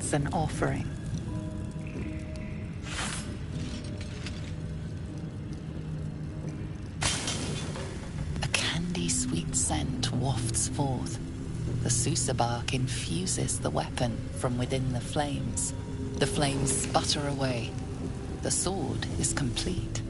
It's an offering. A candy-sweet scent wafts forth. The Susa bark infuses the weapon from within the flames. The flames sputter away. The sword is complete.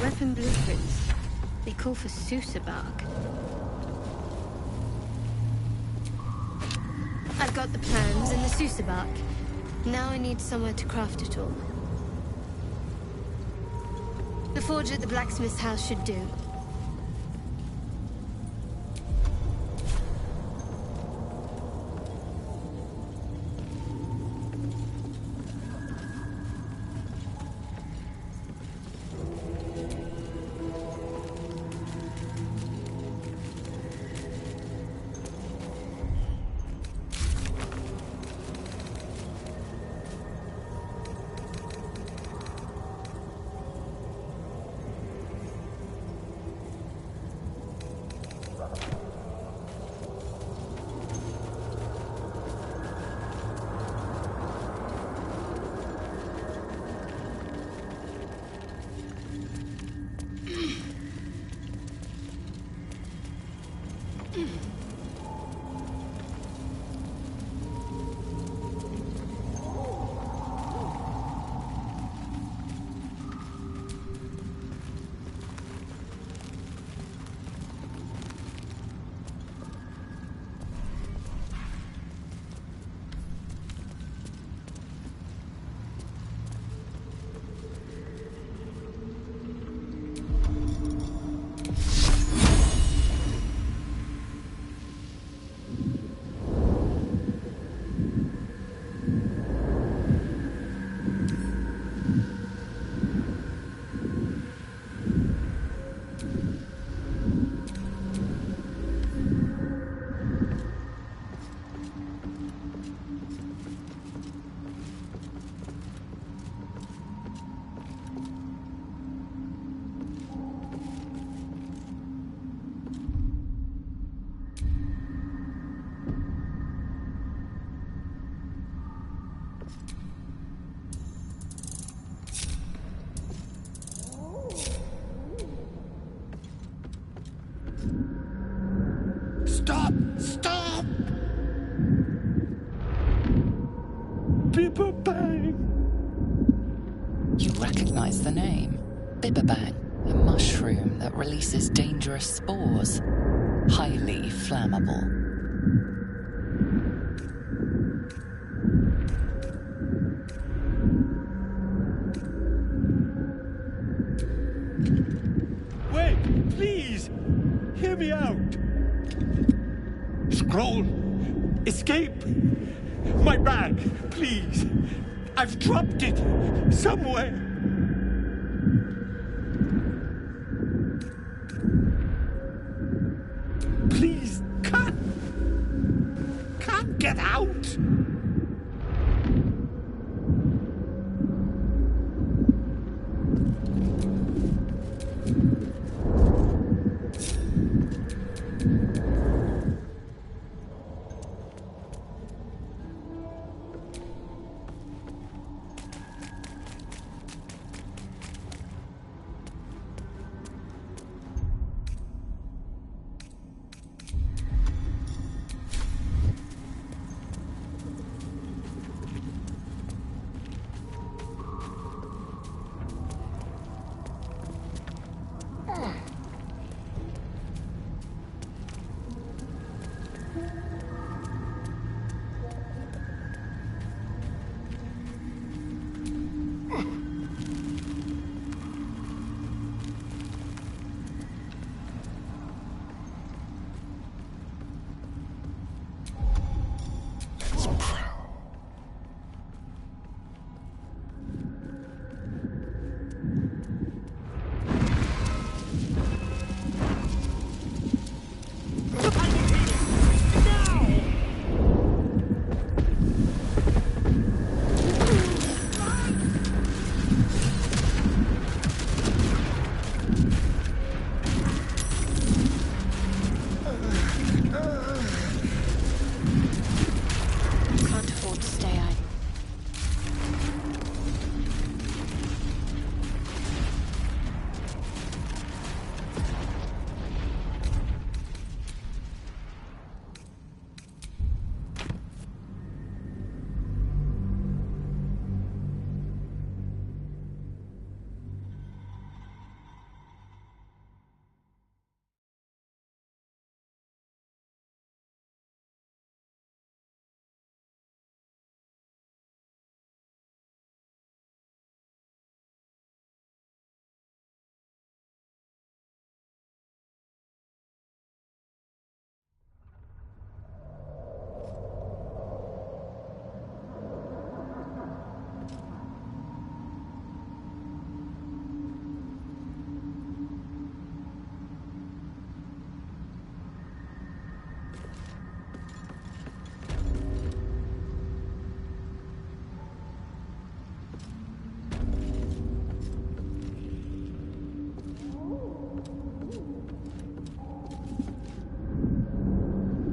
Weapon blueprints. They call for Susa bark. I've got the plans and the Susa bark. Now I need somewhere to craft it all. The forge at the blacksmith's house should do. Bibberbang! You recognize the name. Bibberbang, a mushroom that releases dangerous spores. Highly flammable. Wait, please! Hear me out! Scroll! Escape! My bag, please! I've dropped it somewhere! Please, can't get out!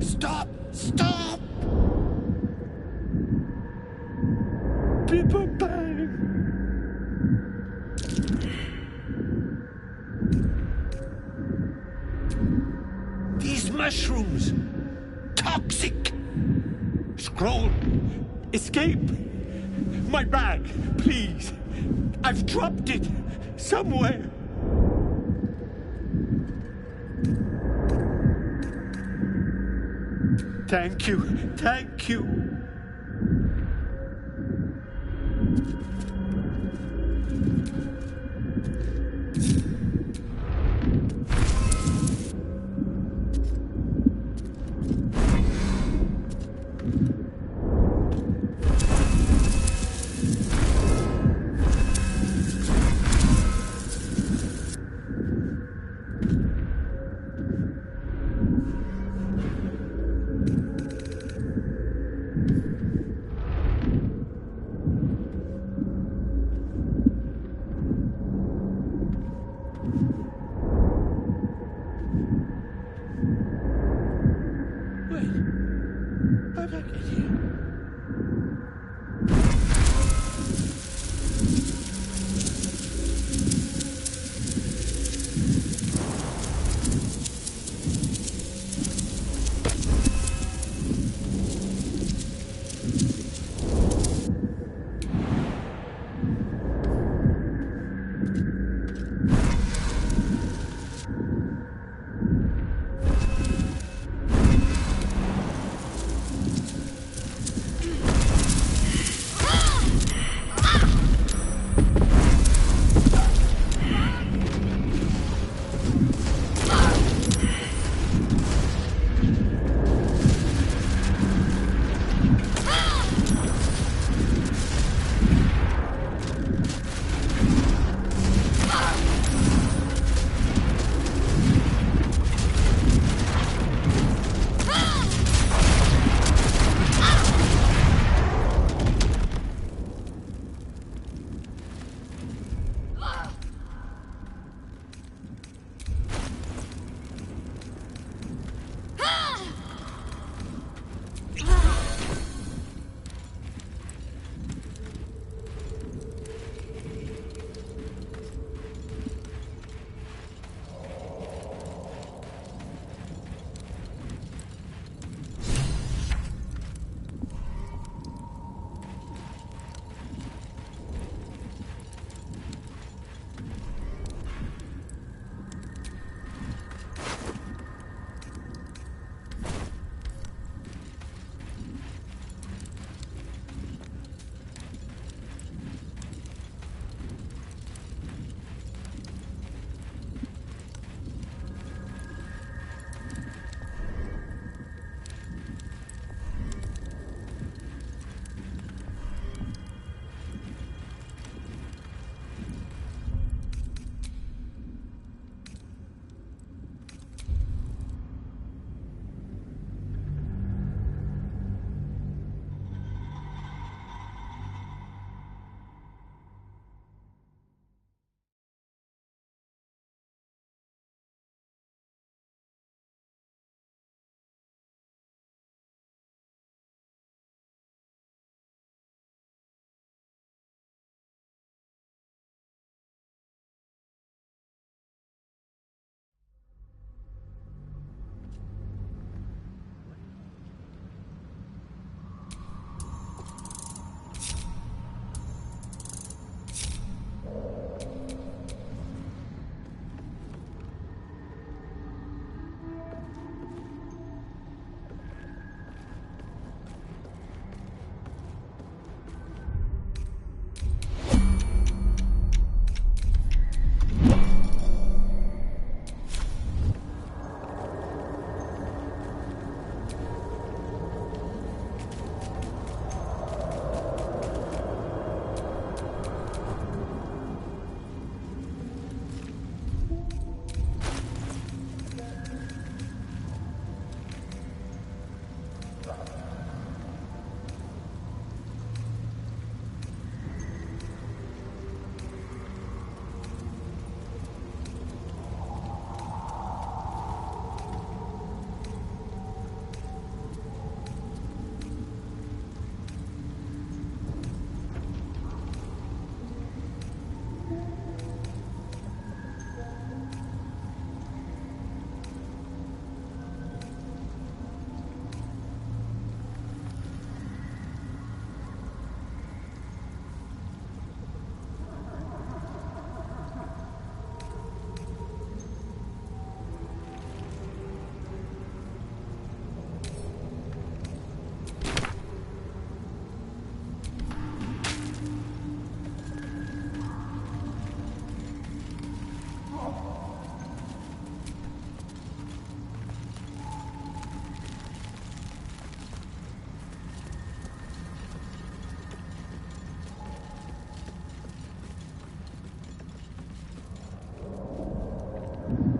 Stop! Stop! Bibberbang! These mushrooms! Toxic! Scroll! Escape! My bag, please! I've dropped it somewhere! Thank you, thank you.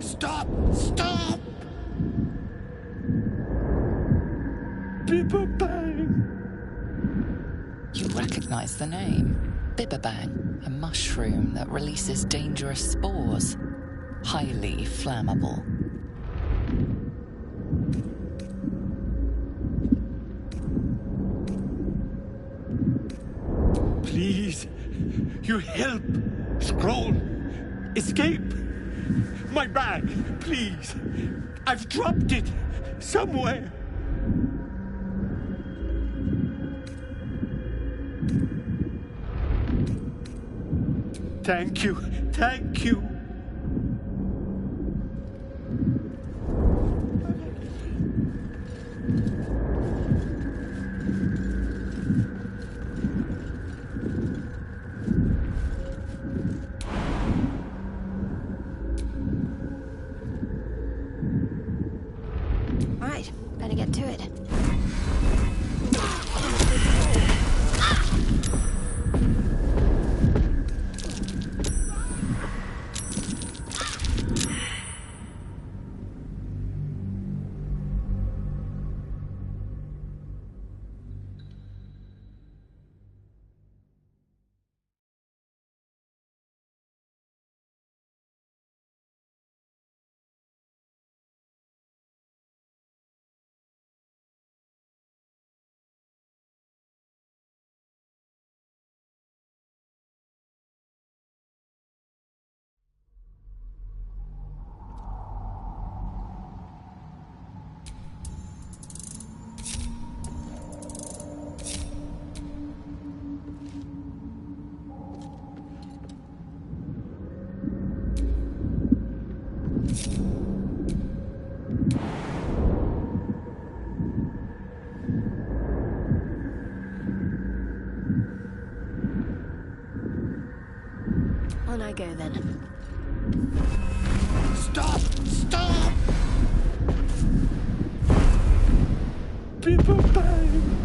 Stop! Stop! Bibberbang! You recognize the name. Bibberbang, a mushroom that releases dangerous spores. Highly flammable. Please, you help! Scroll! Escape! My bag, please! I've dropped it somewhere! Thank you, thank you! Right, better get to it. On I go then. Stop! Stop! Bibberbang!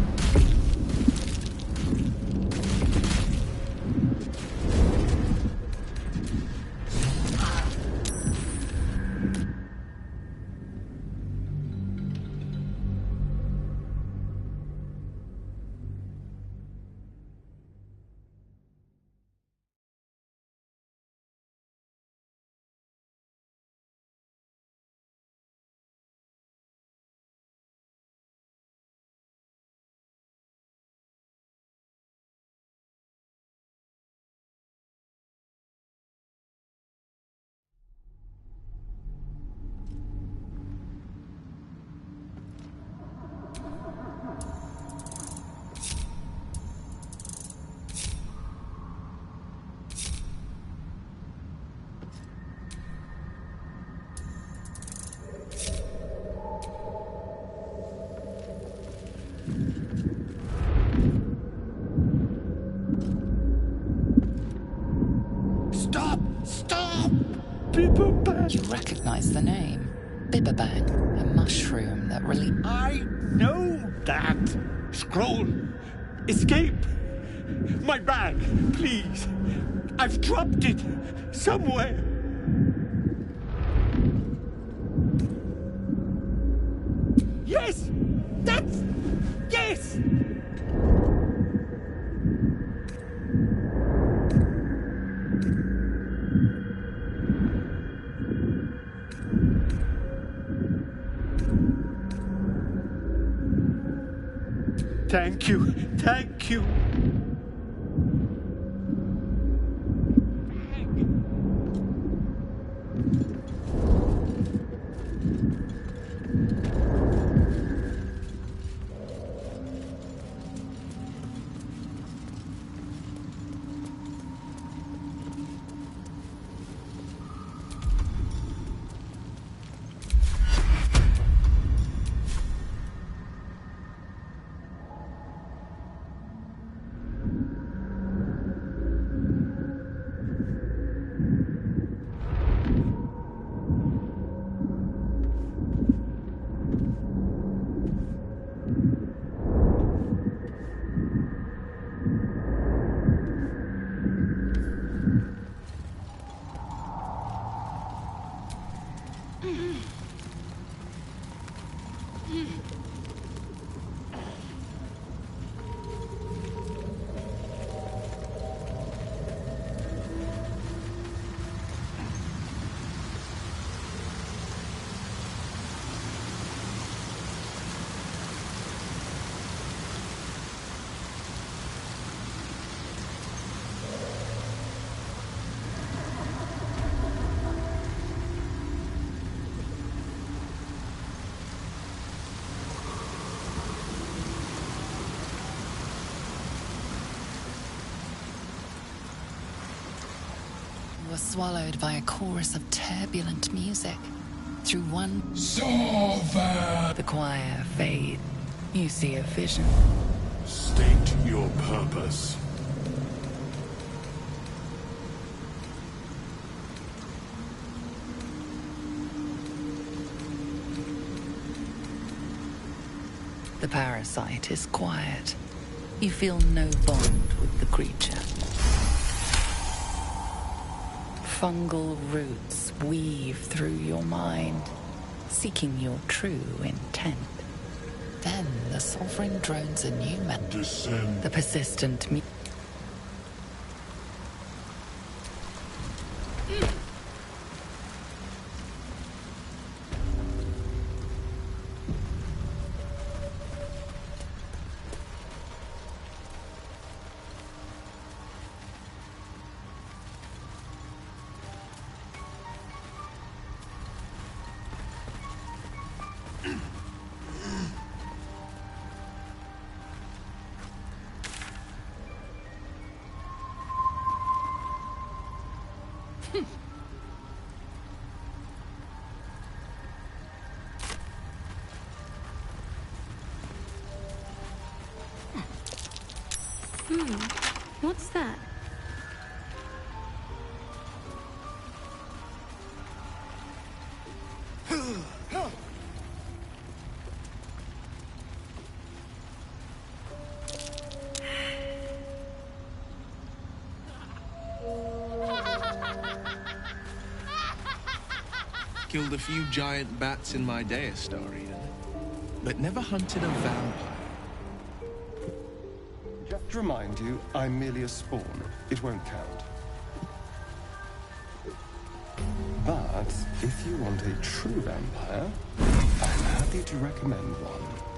Stop! Stop! Bibberbang! You recognize the name. Bibberbang, a mushroom that releases... I know that! Scroll! Escape! My bag, please! I've dropped it somewhere! Yes! That's... Yes! Thank you, thank you. Was swallowed by a chorus of turbulent music. Through one Solver! the choir fade. You see a vision. State your purpose. The parasite is quiet. You feel no bond with the creature. Fungal roots weave through your mind, seeking your true intent. Then the sovereign drones a new Descend. The persistent What's that? Killed a few giant bats in my day, story, but never hunted a vampire. Just to remind you, I'm merely a spawn. It won't count. But if you want a true vampire, I'm happy to recommend one.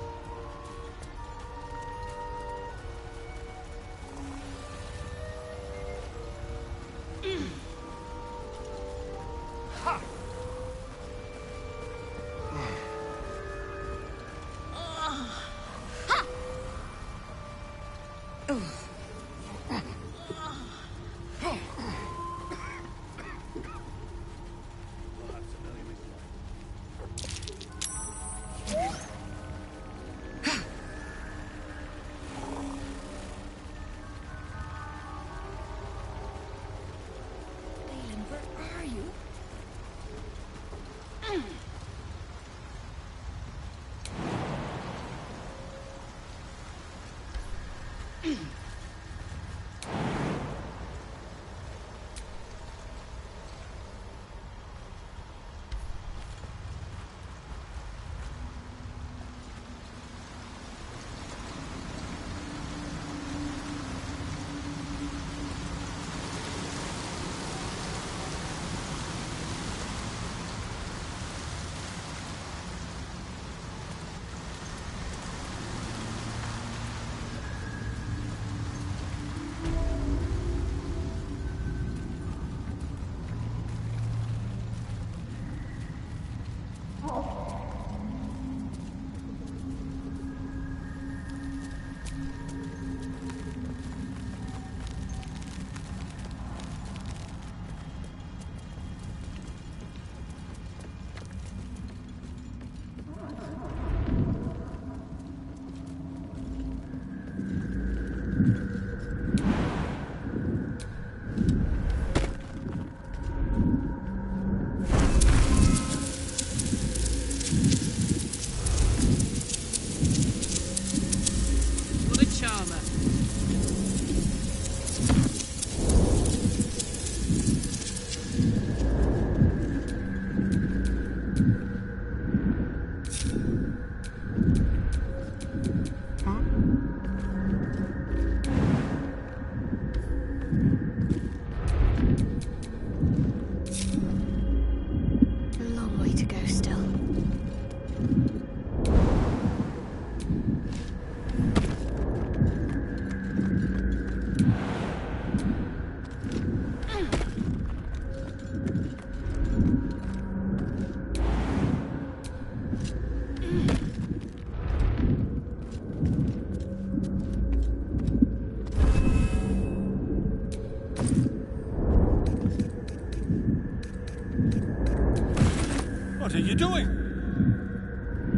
What are you doing?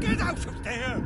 Get out of there!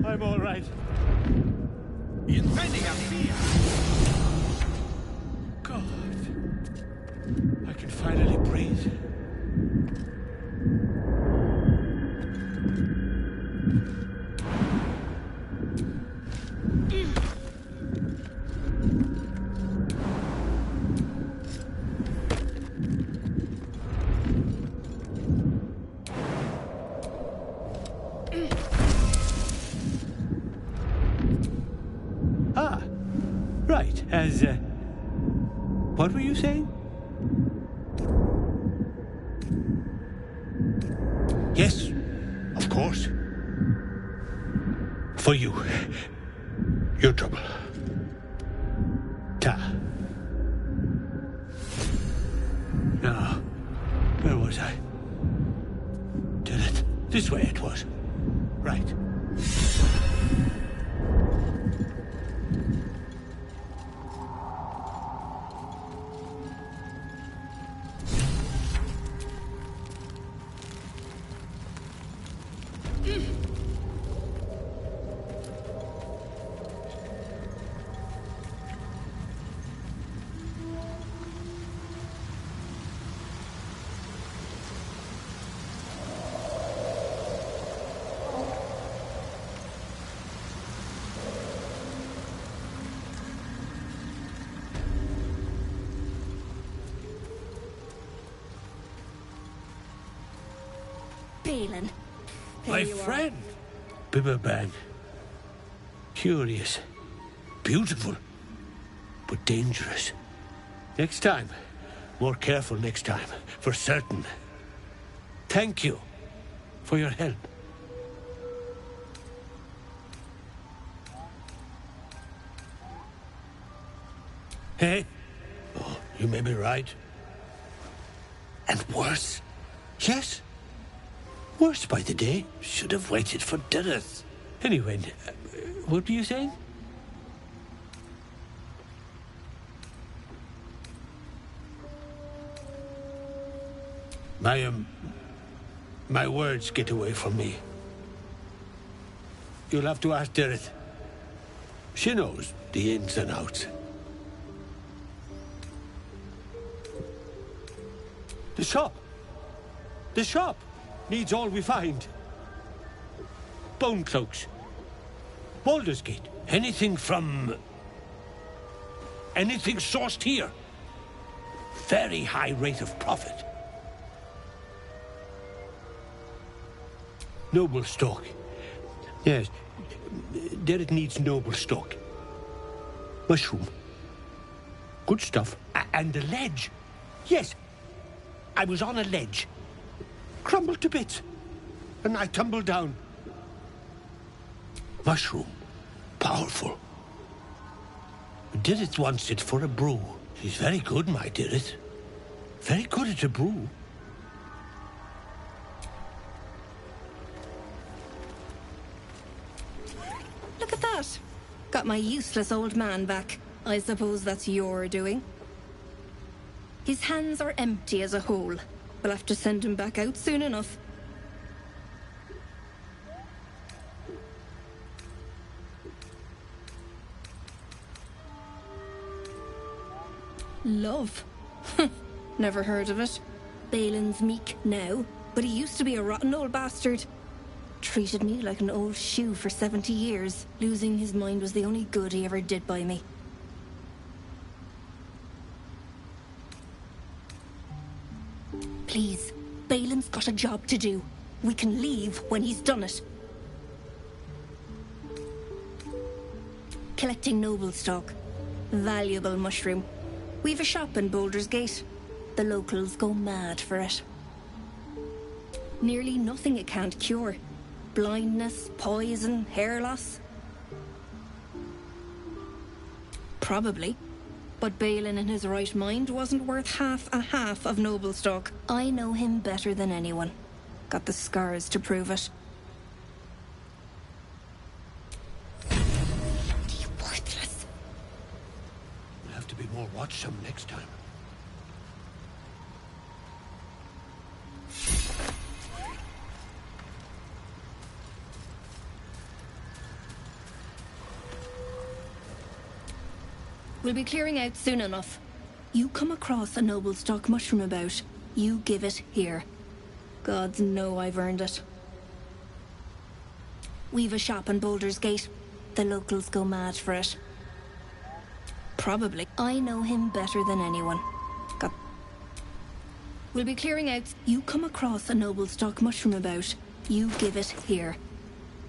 I'm all right. God, I can finally breathe. Right, what were you saying? Yes, of course. For you. Your trouble. Ta. Now, where was I? Did it? This way it was. Right. My friend, Bibberbang. Curious, beautiful, but dangerous. Next time, more careful next time, for certain. Thank you for your help. Hey? Oh, you may be right. And worse. Yes. Worse by the day. Should have waited for dinner. Anyway, what were you saying? My words get away from me. You'll have to ask Derek. She knows the ins and outs. The shop! The shop needs all we find. Bone cloaks. Baldur's Gate. Anything from... anything sourced here. Very high rate of profit. Noble stock. Yes, there it needs noble stock. Mushroom. Good stuff. And the ledge. Yes, I was on a ledge. Crumbled to bits. And I tumbled down. Mushroom. Powerful. Dirith wants it for a brew. She's very good, my Dirith. Very good at a brew. Look at that. Got my useless old man back. I suppose that's your doing. His hands are empty as a whole. We'll have to send him back out soon enough. Love? Never heard of it. Balin's meek now, but he used to be a rotten old bastard. Treated me like an old shoe for 70 years. Losing his mind was the only good he ever did by me. Please, Balin's got a job to do. We can leave when he's done it. Collecting noble stock. Valuable mushroom. We've a shop in Baldur's Gate. The locals go mad for it. Nearly nothing it can't cure. Blindness, poison, hair loss. Probably. But Balin in his right mind wasn't worth half of noble stock. I know him better than anyone. Got the scars to prove it. Bloody worthless. We'll have to be more watchsome next time. We'll be clearing out soon enough. You come across a noble stock mushroom about, you give it here. Gods know I've earned it. We've a shop in Baldur's Gate. The locals go mad for it. Probably. I know him better than anyone. We'll be clearing out. You come across a noble stock mushroom about, you give it here.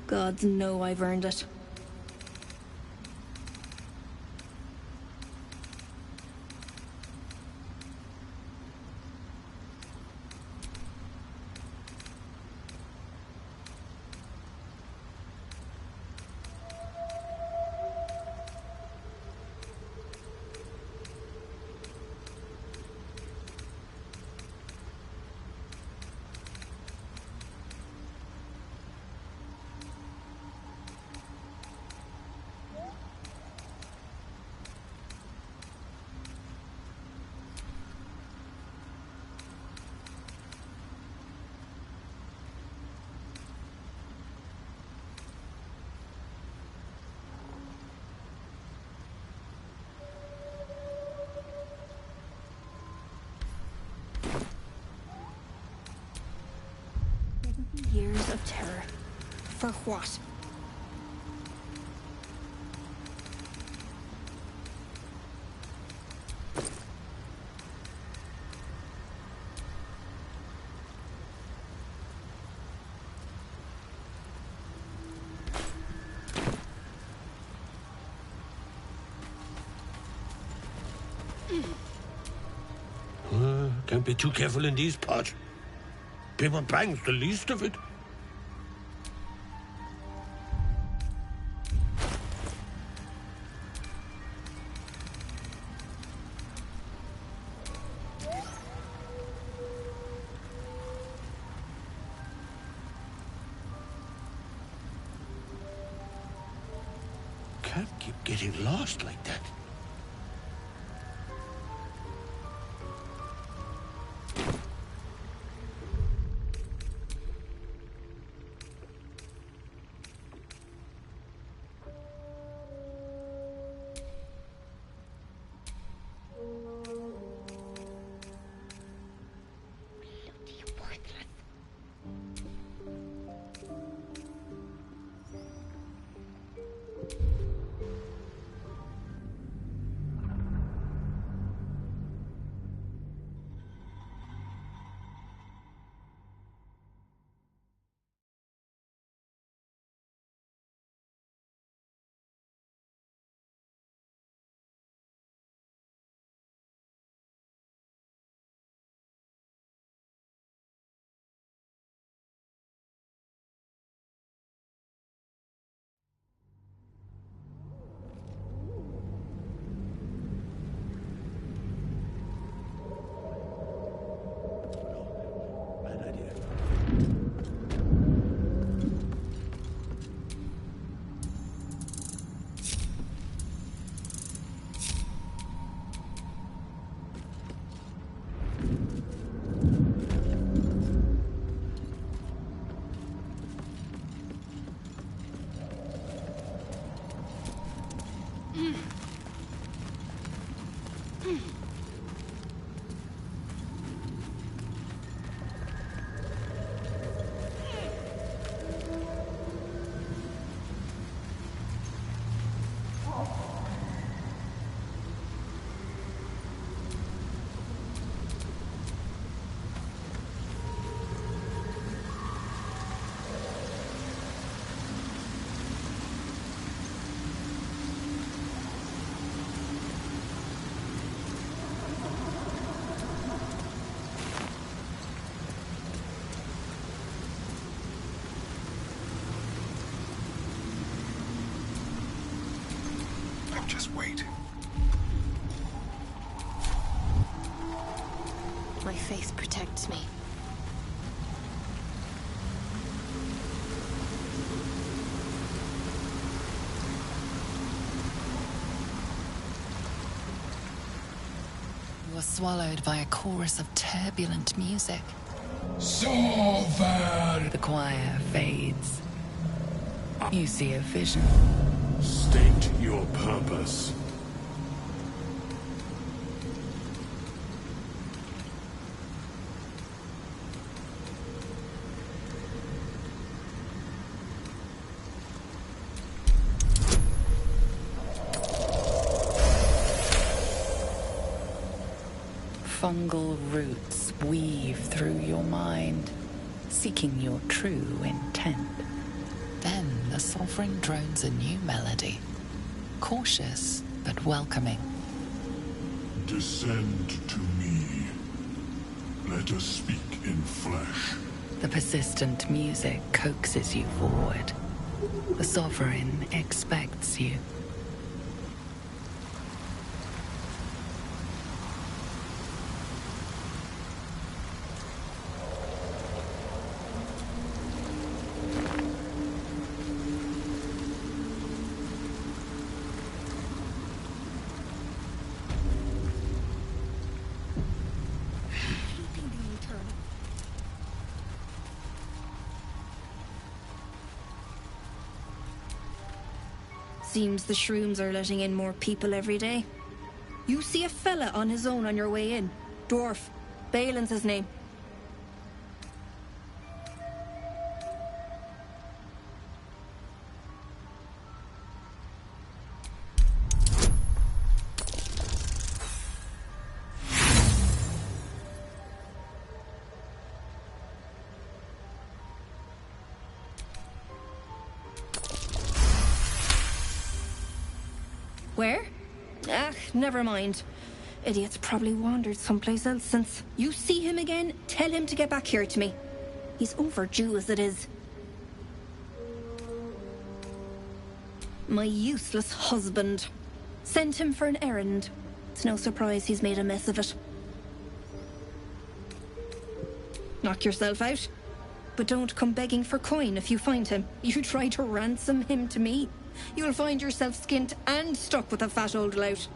Gods know I've earned it. Years of terror. For what? Can't be too careful in these parts. Paper bang's the least of it. Can't keep getting lost like that. just wait. My faith protects me. You are swallowed by a chorus of turbulent music. Solver! The choir fades. You see a vision. State your purpose. Fungal roots weave through your mind, seeking your true intent. Then the sovereign drones a new melody, cautious but welcoming. Descend to me. Let us speak in flesh. The persistent music coaxes you forward. The sovereign expects you. Seems the shrooms are letting in more people every day. You see a fella on his own on your way in. Dwarf. Balin's his name. Where? Ah, never mind. Idiot's probably wandered someplace else since. You see him again, tell him to get back here to me. He's overdue as it is. My useless husband. Sent him for an errand. It's no surprise he's made a mess of it. Knock yourself out. But don't come begging for coin if you find him. You try to ransom him to me. You'll find yourself skint and stuck with a fat old lout.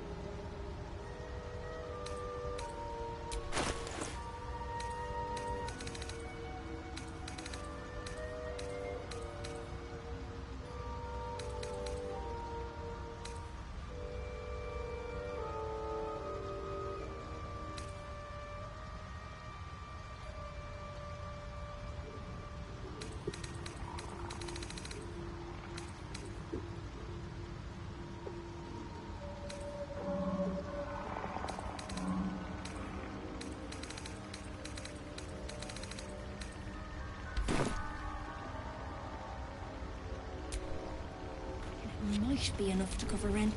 Might be enough to cover rent.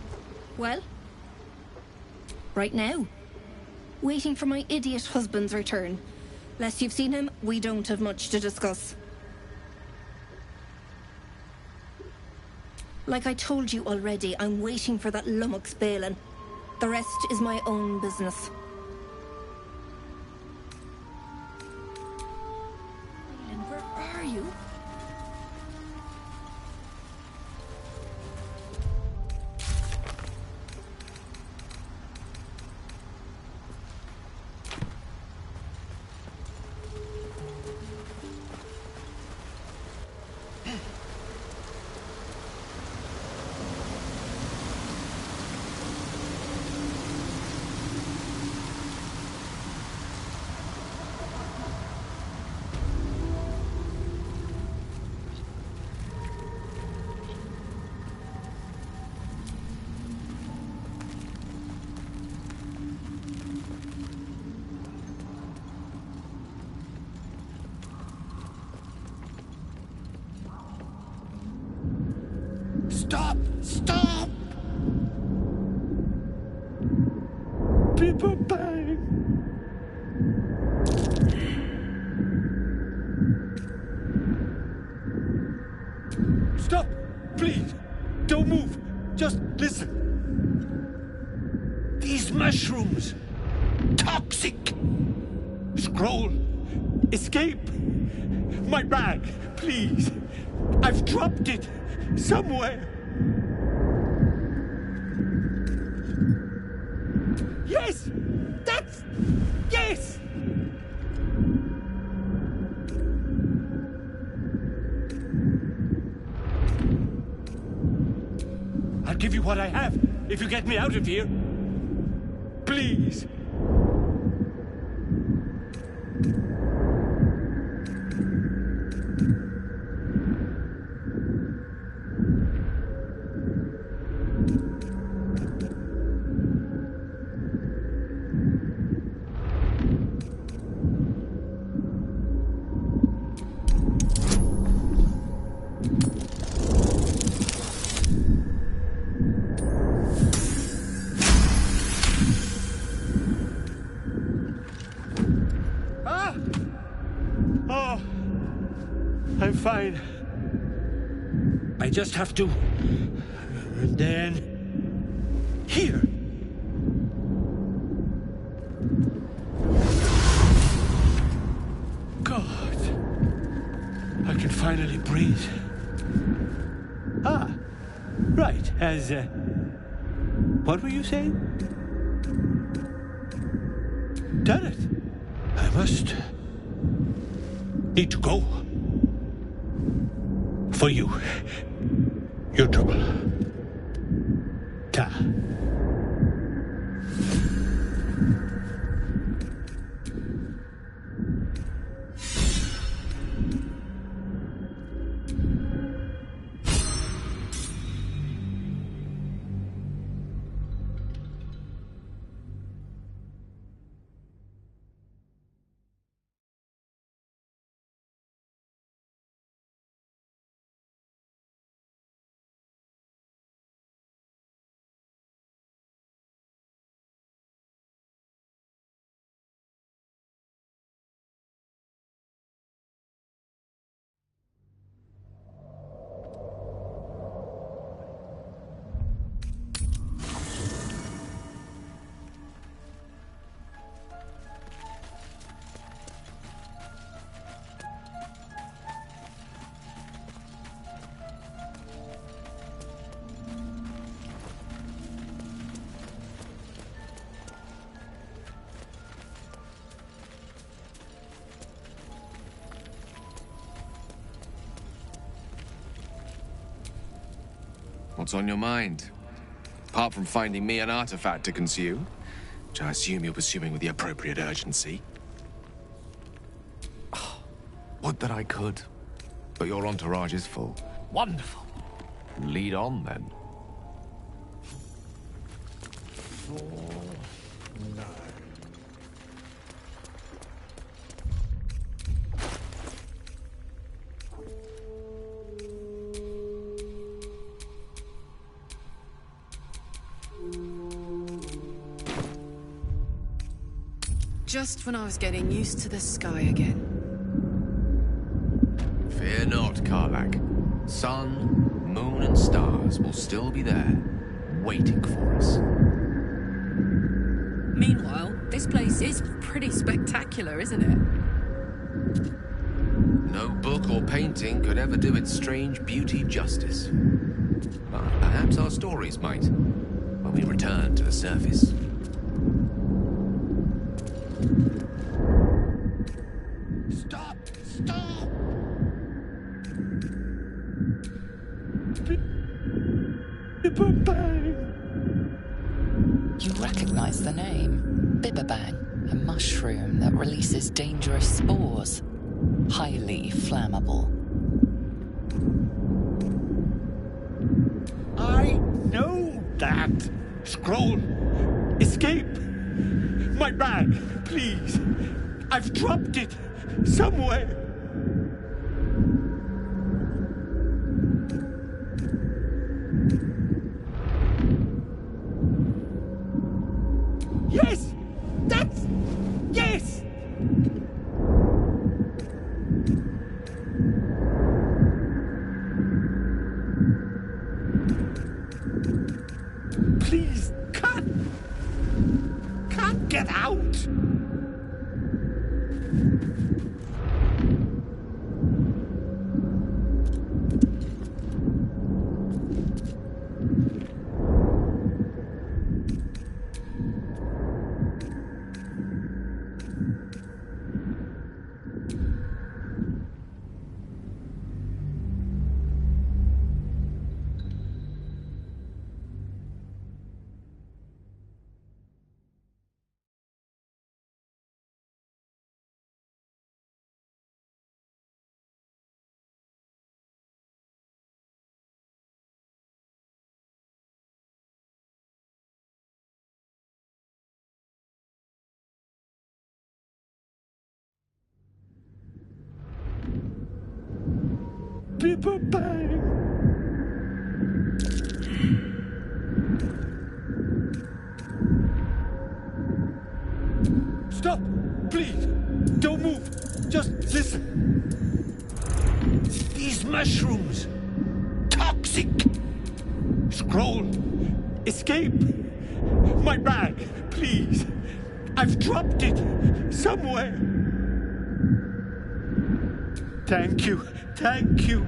Well? Right now. Waiting for my idiot husband's return. Lest you've seen him, we don't have much to discuss. Like I told you already, I'm waiting for that lummox Balin. The rest is my own business. Balin, where are you? Stop! Stop! People bang! Stop! Please! Don't move! Just listen. These mushrooms. Toxic. Scroll. Escape. My bag, please. I've dropped it somewhere. Yes! That's... Yes! I'll give you what I have if you get me out of here. Please. I'm fine. I just have to... And then... Here! God. I can finally breathe. Ah. Right. As, what were you saying? Done it. I must... need to go. For you. Your trouble. Ta. What's on your mind? Apart from finding me an artifact to consume, which I assume you're pursuing with the appropriate urgency. Would that I could, but your entourage is full. Wonderful. Lead on, then. 4, 9. Just when I was getting used to the sky again. Fear not, Karlak. Sun, moon, and stars will still be there, waiting for us. Meanwhile, this place is pretty spectacular, isn't it? No book or painting could ever do its strange beauty justice. But perhaps our stories might, when we return to the surface. Stop! Stop! Bibberbang! You recognize the name. Bibberbang, a mushroom that releases dangerous spores. Highly flammable. I know that! Scroll! Escape! My bag, please! I've dropped it somewhere! Yes! That's... Yes! please, can't get out. Bipper bang. Stop! Please! Don't move! Just listen! These mushrooms! Toxic! Scroll! Escape! My bag! Please! I've dropped it! Somewhere! Thank you! Thank you!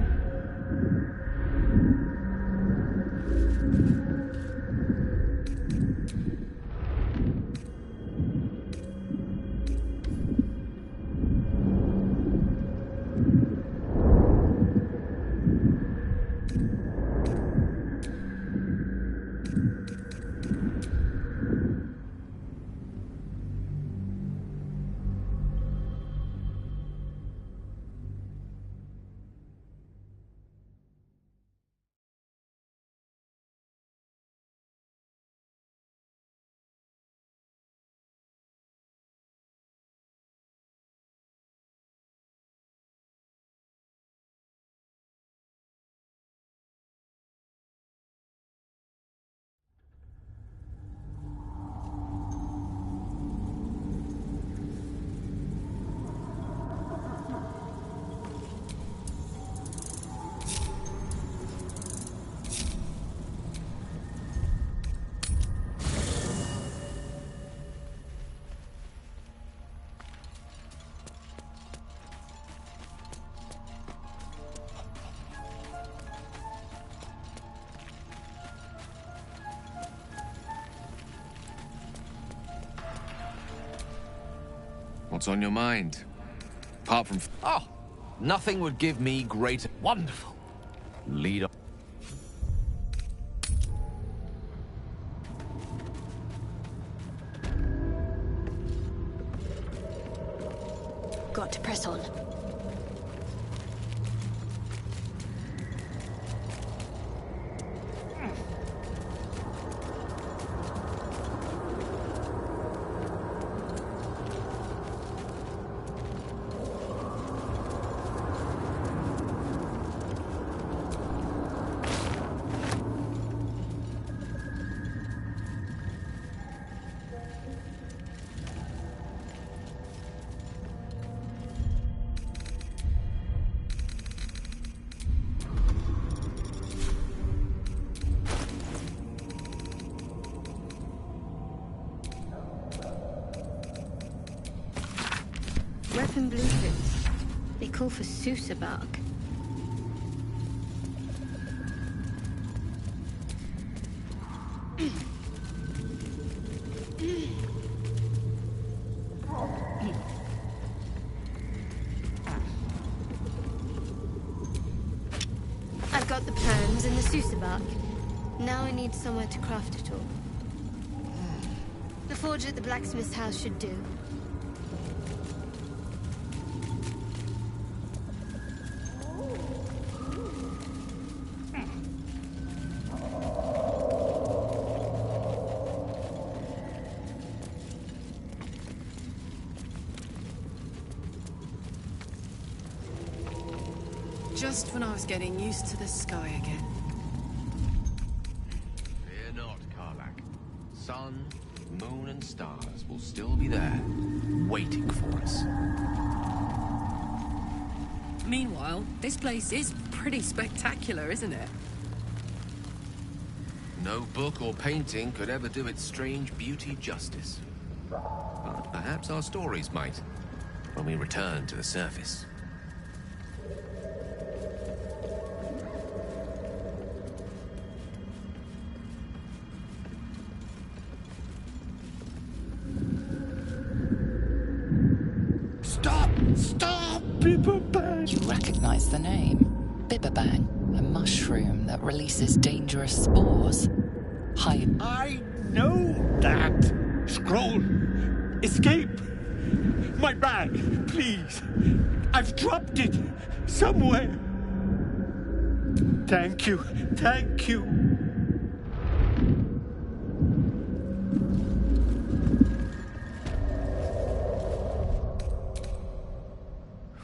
What's on your mind? Apart from... Oh, nothing would give me greater... Wonderful. Lead on. Got to press on. Weapon blueprints. They call for Sousa bark. I've got the plans and the Sousa bark. Now I need somewhere to craft it all. The forge at the blacksmith's house should do. Just when I was getting used to the sky again. Fear not, Karlak. Sun, moon, and stars will still be there, waiting for us. Meanwhile, this place is pretty spectacular, isn't it? No book or painting could ever do its strange beauty justice. But perhaps our stories might, when we return to the surface. Stop! Stop! Bibberbang! You recognize the name. Bibberbang, a mushroom that releases dangerous spores. Hide. I know that! Scroll! Escape! My bag, please! I've dropped it! Somewhere! Thank you! Thank you!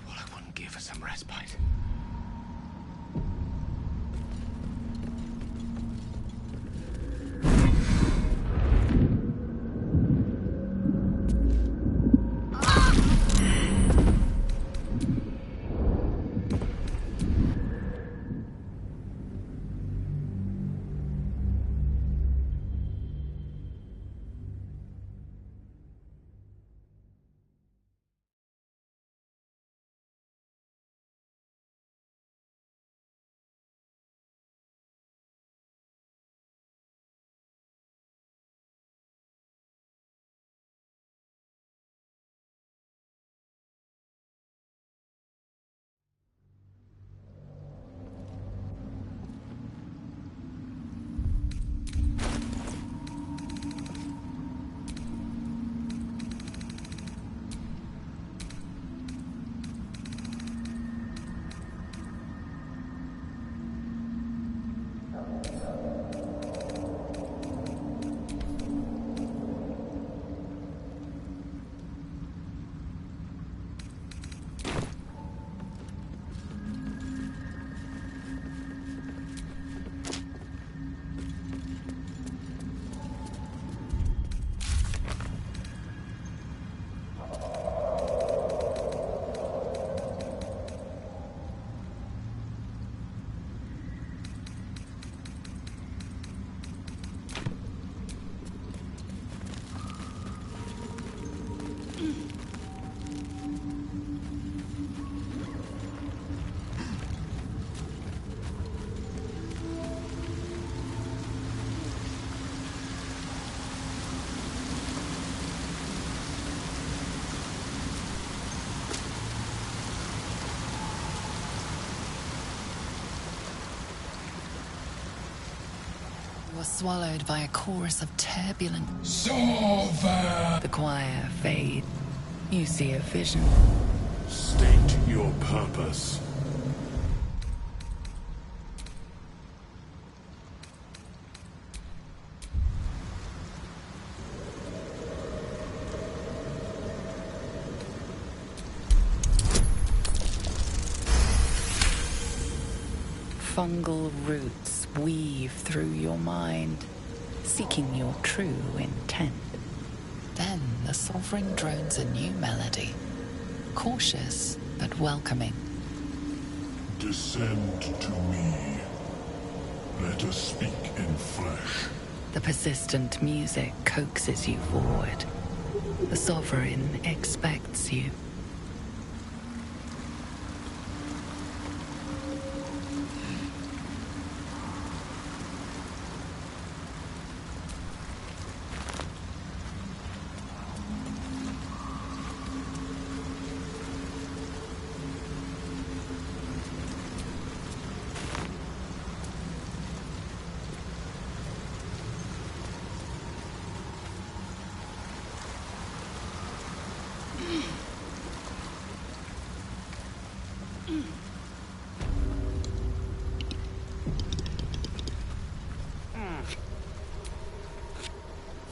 What I wouldn't give for some respite. Was swallowed by a chorus of turbulent. Solver! The choir fade. You see a vision. State your purpose. Fungal roots weave through your mind, seeking your true intent. Then the Sovereign drones a new melody, cautious but welcoming. Descend to me. Let us speak in flesh. The persistent music coaxes you forward. The Sovereign expects you.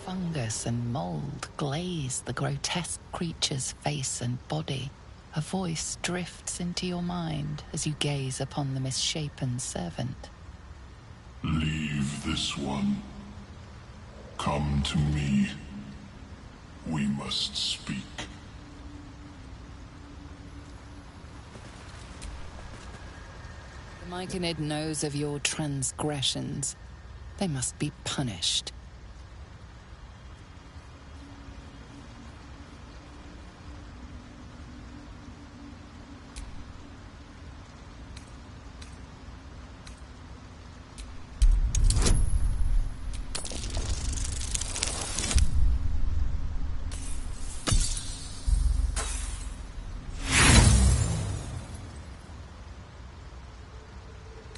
Fungus and mold glaze the grotesque creature's face and body. A voice drifts into your mind as you gaze upon the misshapen servant. Leave this one. Come to me. We must speak. The Myconid knows of your transgressions. They must be punished.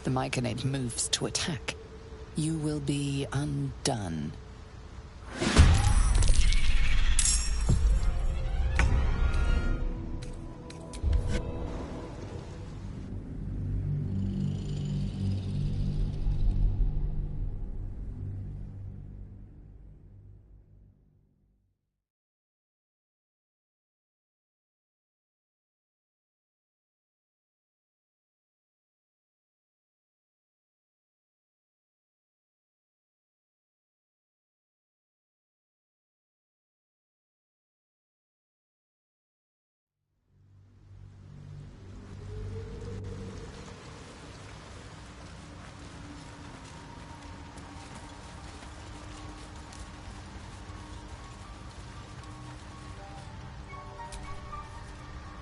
The Myconid moves to attack. You will be undone.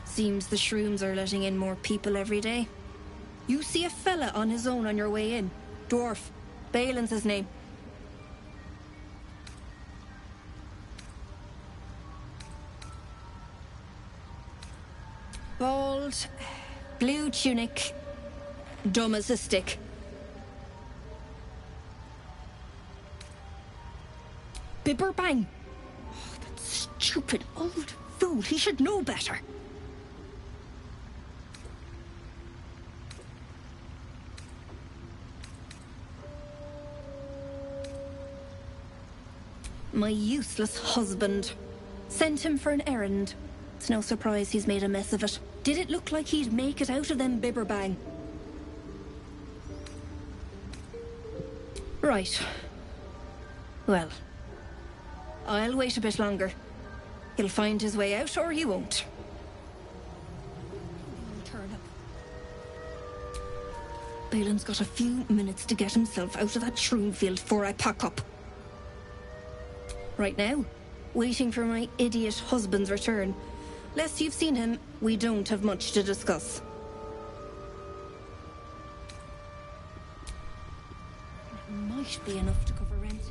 Seems the shrooms are letting in more people every day. You see a fella on his own on your way in. Dwarf. Balin's his name. Bald, blue tunic, dumb as a stick. Bibberbang. Oh, that stupid old fool. He should know better. My useless husband. Sent him for an errand. It's no surprise he's made a mess of it. Did it look like he'd make it out of them Bibberbang? Right. Well, I'll wait a bit longer. He'll find his way out, or he won't. Turn up. Balin's got a few minutes to get himself out of that shroom field before I pack up. Right now, waiting for my idiot husband's return. Less you've seen him, we don't have much to discuss. It might be enough to cover rent.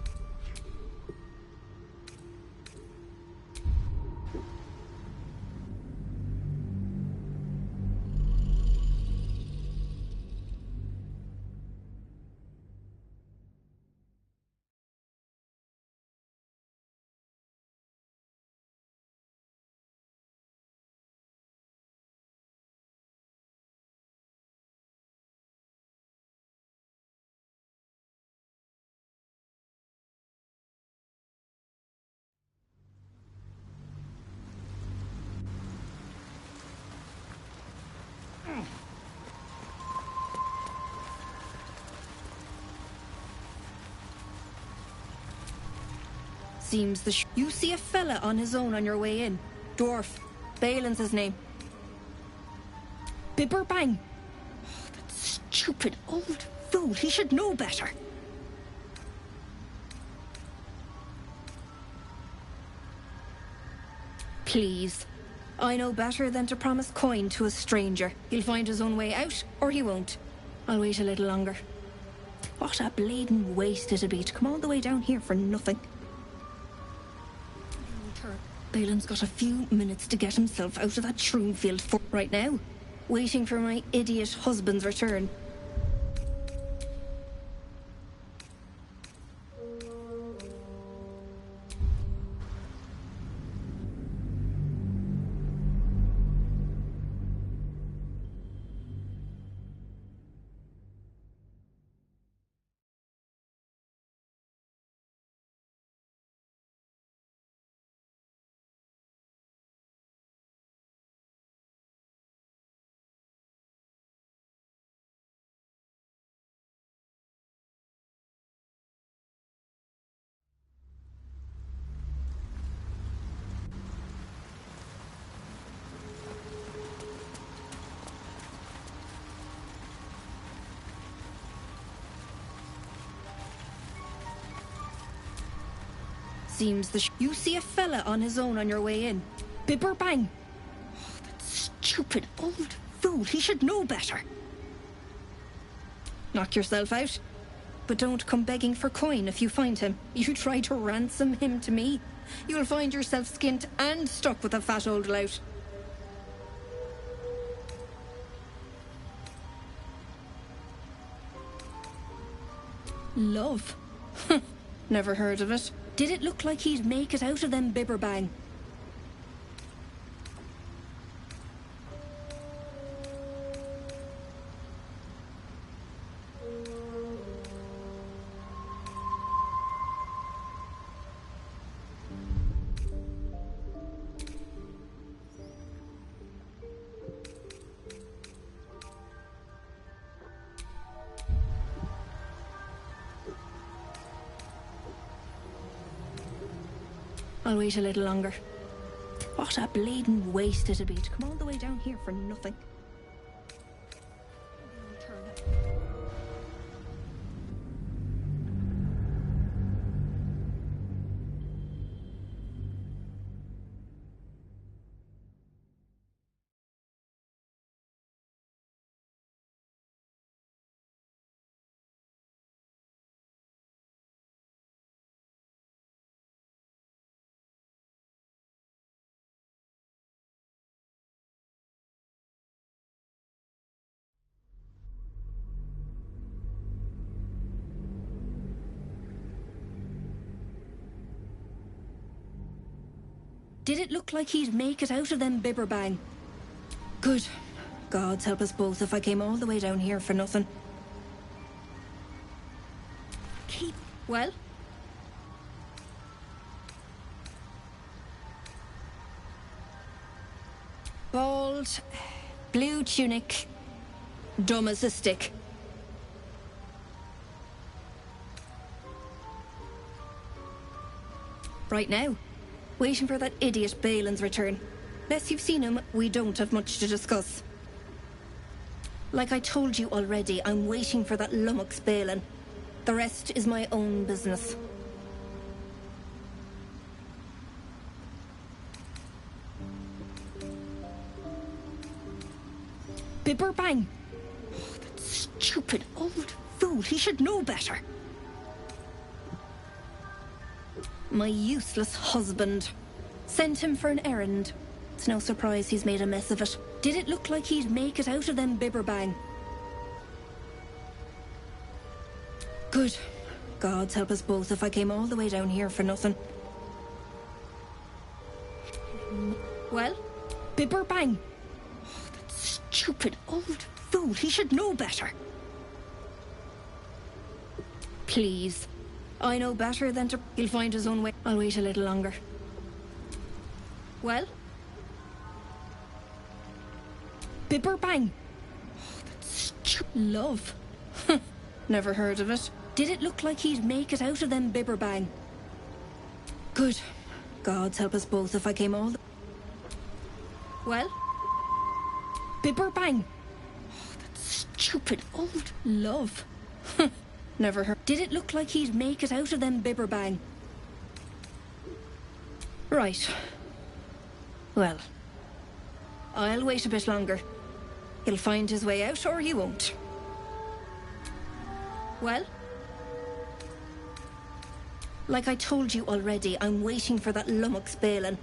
Seems you see a fella on his own on your way in. Dwarf. Balin's his name. Bibberbang. Oh, that stupid old fool. He should know better. Please. I know better than to promise coin to a stranger. He'll find his own way out, or he won't. I'll wait a little longer. What a bleeding waste it'd be to come all the way down here for nothing. Balin's got a few minutes to get himself out of that shroom field for right now. Waiting for my idiot husband's return. seems you see a fella on his own on your way in. Bibber bang. Oh, that stupid old fool. He should know better. Knock yourself out. But don't come begging for coin if you find him. You try to ransom him to me, you'll find yourself skint and stuck with a fat old lout. Love? Never heard of it. Did it look like he'd make it out of them bibber bang? I'll wait a little longer. What a bleeding waste it'd be to come all the way down here for nothing. Did it look like he'd make it out of them bibber bang? Good. God's help us both if I came all the way down here for nothing. Keep... Well? Bald, blue tunic, dumb as a stick. Right now. Waiting for that idiot Balin's return. Unless you've seen him, we don't have much to discuss. Like I told you already, I'm waiting for that lummox Balin. The rest is my own business. Bibber bang! Oh, that stupid old fool. He should know better. My useless husband. Sent him for an errand. It's no surprise he's made a mess of it. Did it look like he'd make it out of them bibber bang? Good. God's help us both if I came all the way down here for nothing. Well? Bibber bang! Oh, that stupid old fool. He should know better. Please. I know better than to... He'll find his own way. I'll wait a little longer. Well? Bibber bang! Oh, that's love. Never heard of it. Did it look like he'd make it out of them bibber bang? Good. God's help us both if I came all... Well? Bibber bang! Oh, that stupid old... Love. Never heard. Did it look like he'd make it out of them bibber bang? Right. Well, I'll wait a bit longer. He'll find his way out or he won't. Well? Like I told you already, I'm waiting for that lummox Balin.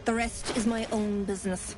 The rest is my own business.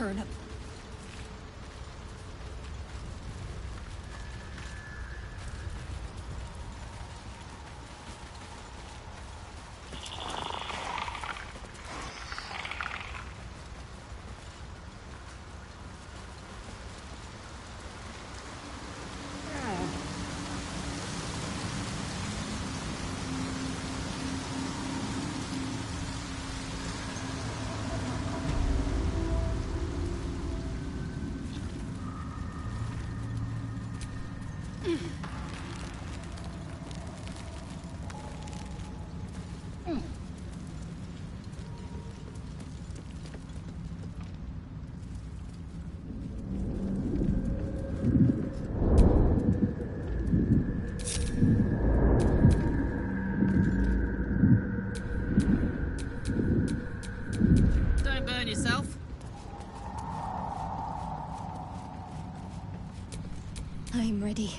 turnip. Don't burn yourself. I'm ready.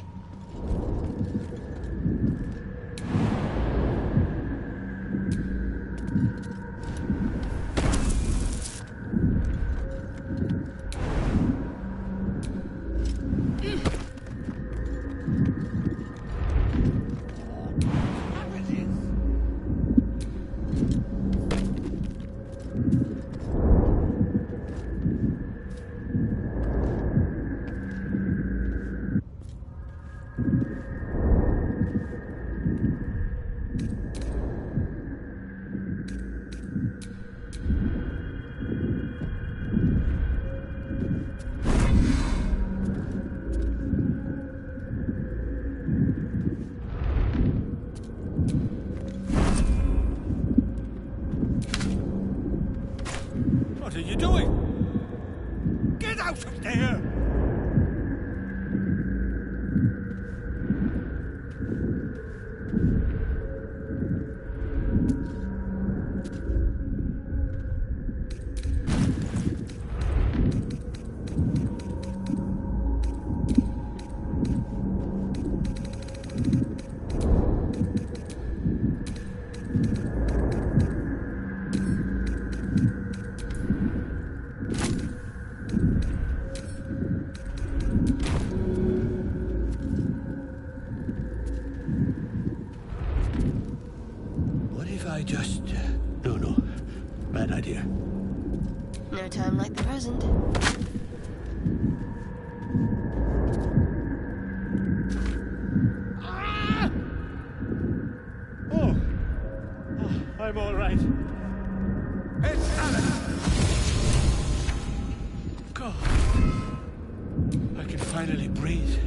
What are you doing? Get out of there! No. Bad idea. No time like the present. Ah! Oh, I'm all right. It's Alice! God, I can finally breathe.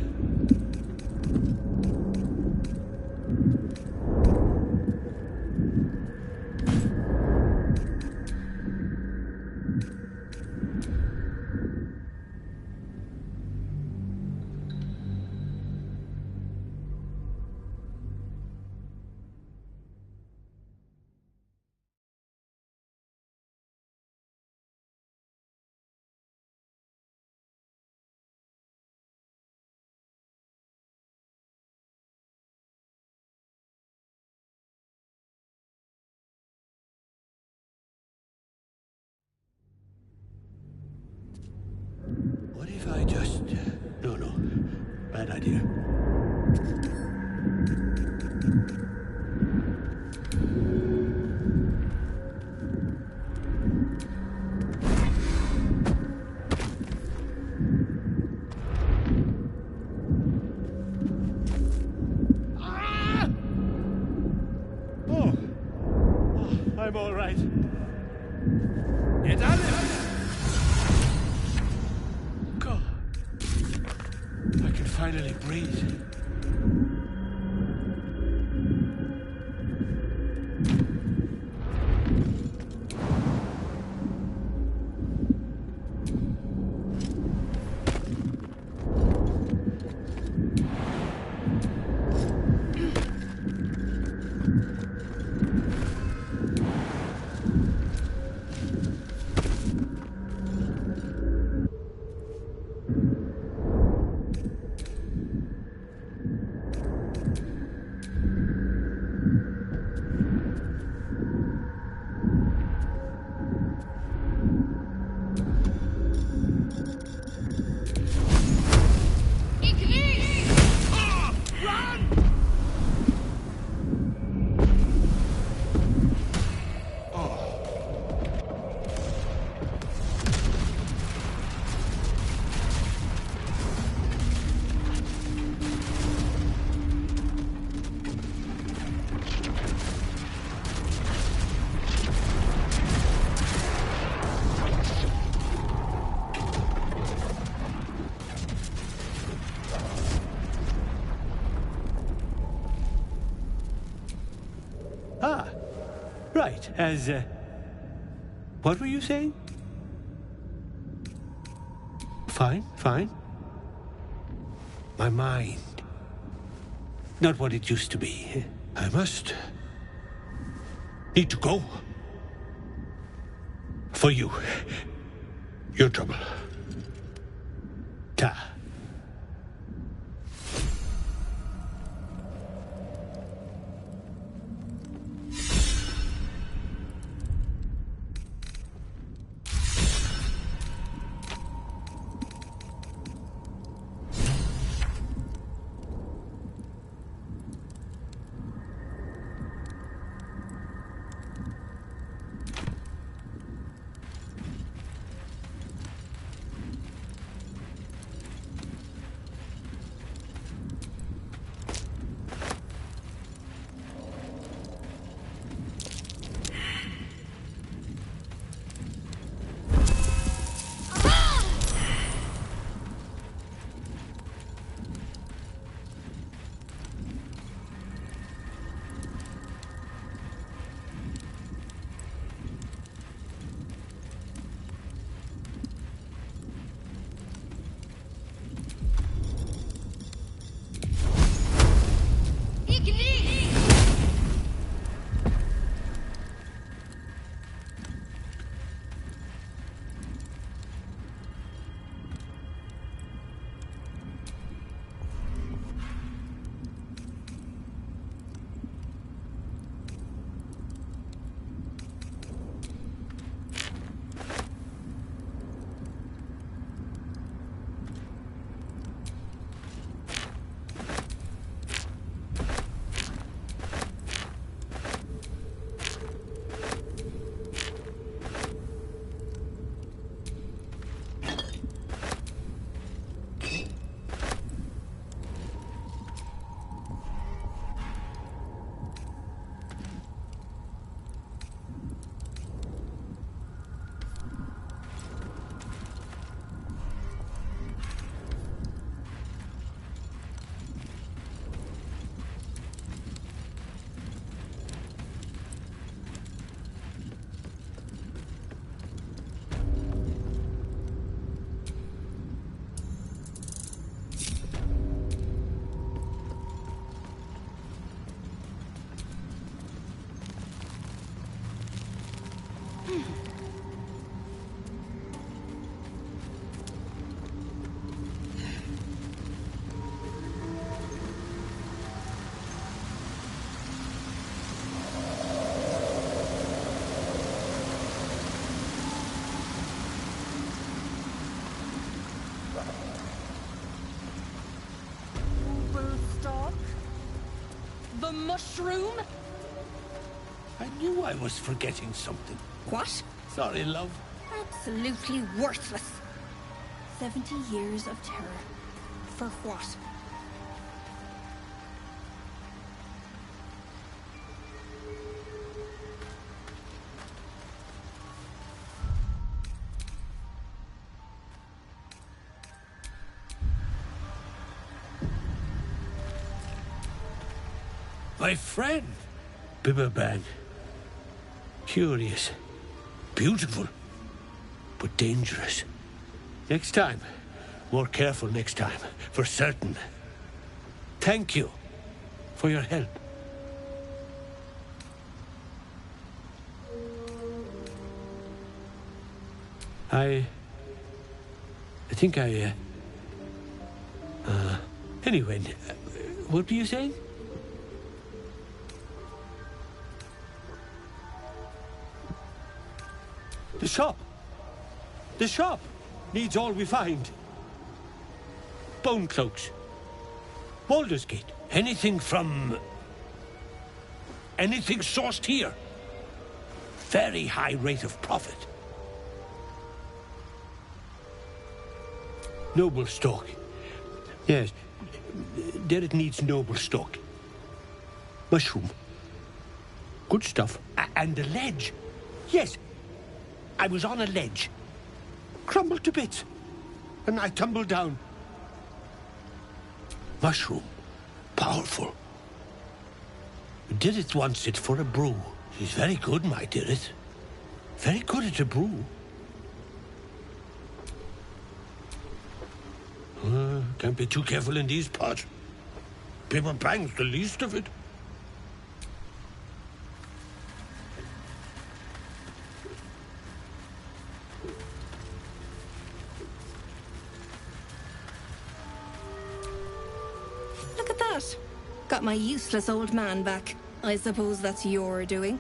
What if I just... No. Bad idea. Ah! Oh, I'm all right. Get out of here! I can finally breathe. Ah, right, as, what were you saying? Fine, fine. My mind. Not what it used to be. I must... need to go. For you. Your trouble. Ta. The mushroom? I knew I was forgetting something. What? Sorry, love. Absolutely worthless. 70 years of terror. For what? My friend, Bibberban. Curious, beautiful, but dangerous. Next time, more careful next time, for certain. Thank you for your help. I think anyway, what were you saying? The shop needs all we find. Bone cloaks, Baldur's Gate, anything sourced here. Very high rate of profit. Noble stock. Yes, there it needs noble stock. Mushroom. Good stuff. And the ledge. Yes, I was on a ledge. Crumbled to bits. And I tumbled down. Mushroom. Powerful. Dirith wants it for a brew. She's very good, my Dirith. Very good at a brew. Can't be too careful in these parts. Paper bang's the least of it. Look at that. Got my useless old man back. I suppose that's your doing.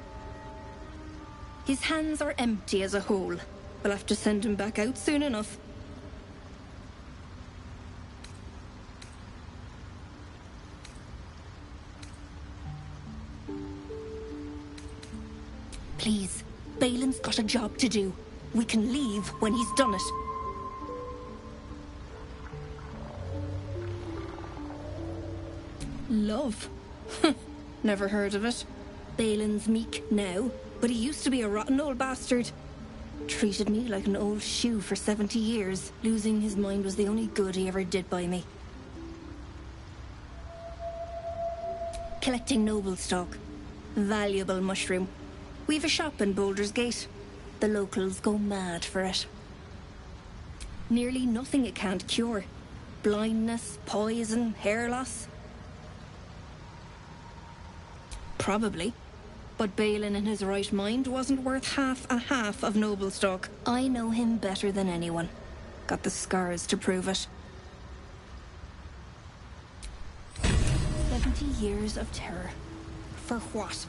His hands are empty as a whole. We'll have to send him back out soon enough. Please, Balin's got a job to do. We can leave when he's done it. Love? Never heard of it. Balin's meek now, but he used to be a rotten old bastard. Treated me like an old shoe for 70 years. Losing his mind was the only good he ever did by me. Collecting noble stock. Valuable mushroom. We've a shop in Baldur's Gate. The locals go mad for it. Nearly nothing it can't cure. Blindness, poison, hair loss. Probably. But Balin in his right mind wasn't worth half of noble stock. I know him better than anyone. Got the scars to prove it. 70 years of terror. For what?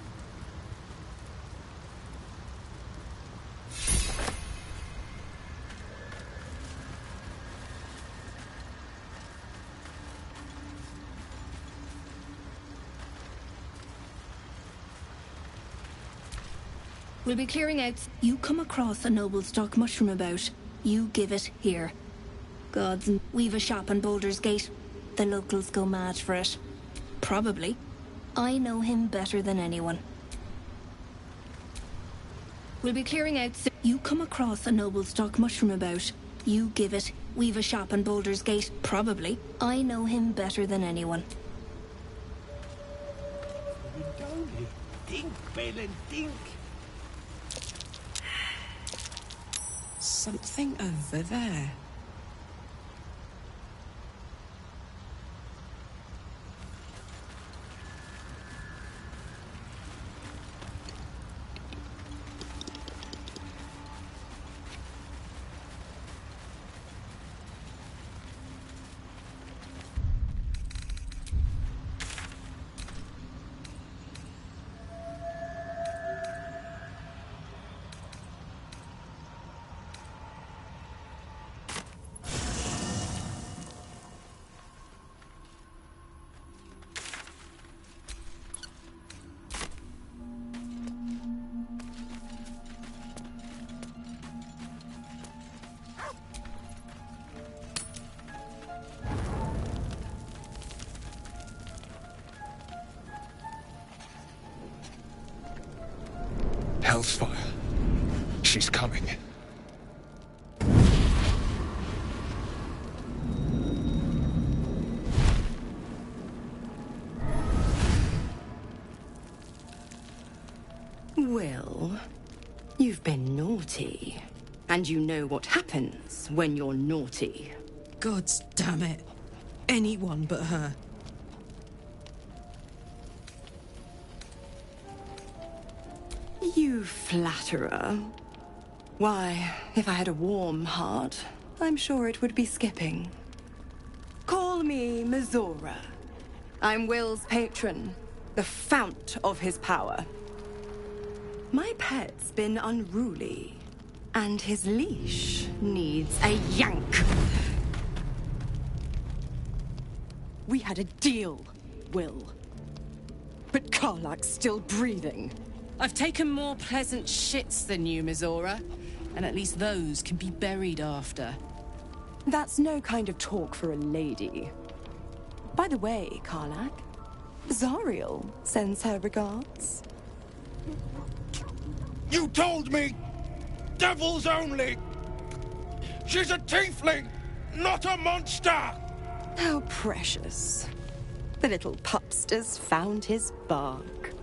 We'll be clearing out. You come across a noble stock mushroom about. You give it here. Gods, we've a shop in Baldur's Gate. The locals go mad for it. Probably. I know him better than anyone. We'll be clearing out. You come across a noble stock mushroom about. You give it. We've a shop in Baldur's Gate. Probably. I know him better than anyone. Think, Balin, think. Something over there. Hellsfire. She's coming. Well, you've been naughty. And you know what happens when you're naughty. Gods damn it. Anyone but her. You flatterer. Why, if I had a warm heart, I'm sure it would be skipping. Call me Mizora. I'm Will's patron, the fount of his power. My pet's been unruly, and his leash needs a yank. We had a deal, Will. But Karlak's still breathing. I've taken more pleasant shits than you, Mizora. And at least those can be buried after. That's no kind of talk for a lady. By the way, Karlak, Zariel sends her regards. You told me! Devils only! She's a tiefling, not a monster! How precious. The little pupster's found his bark.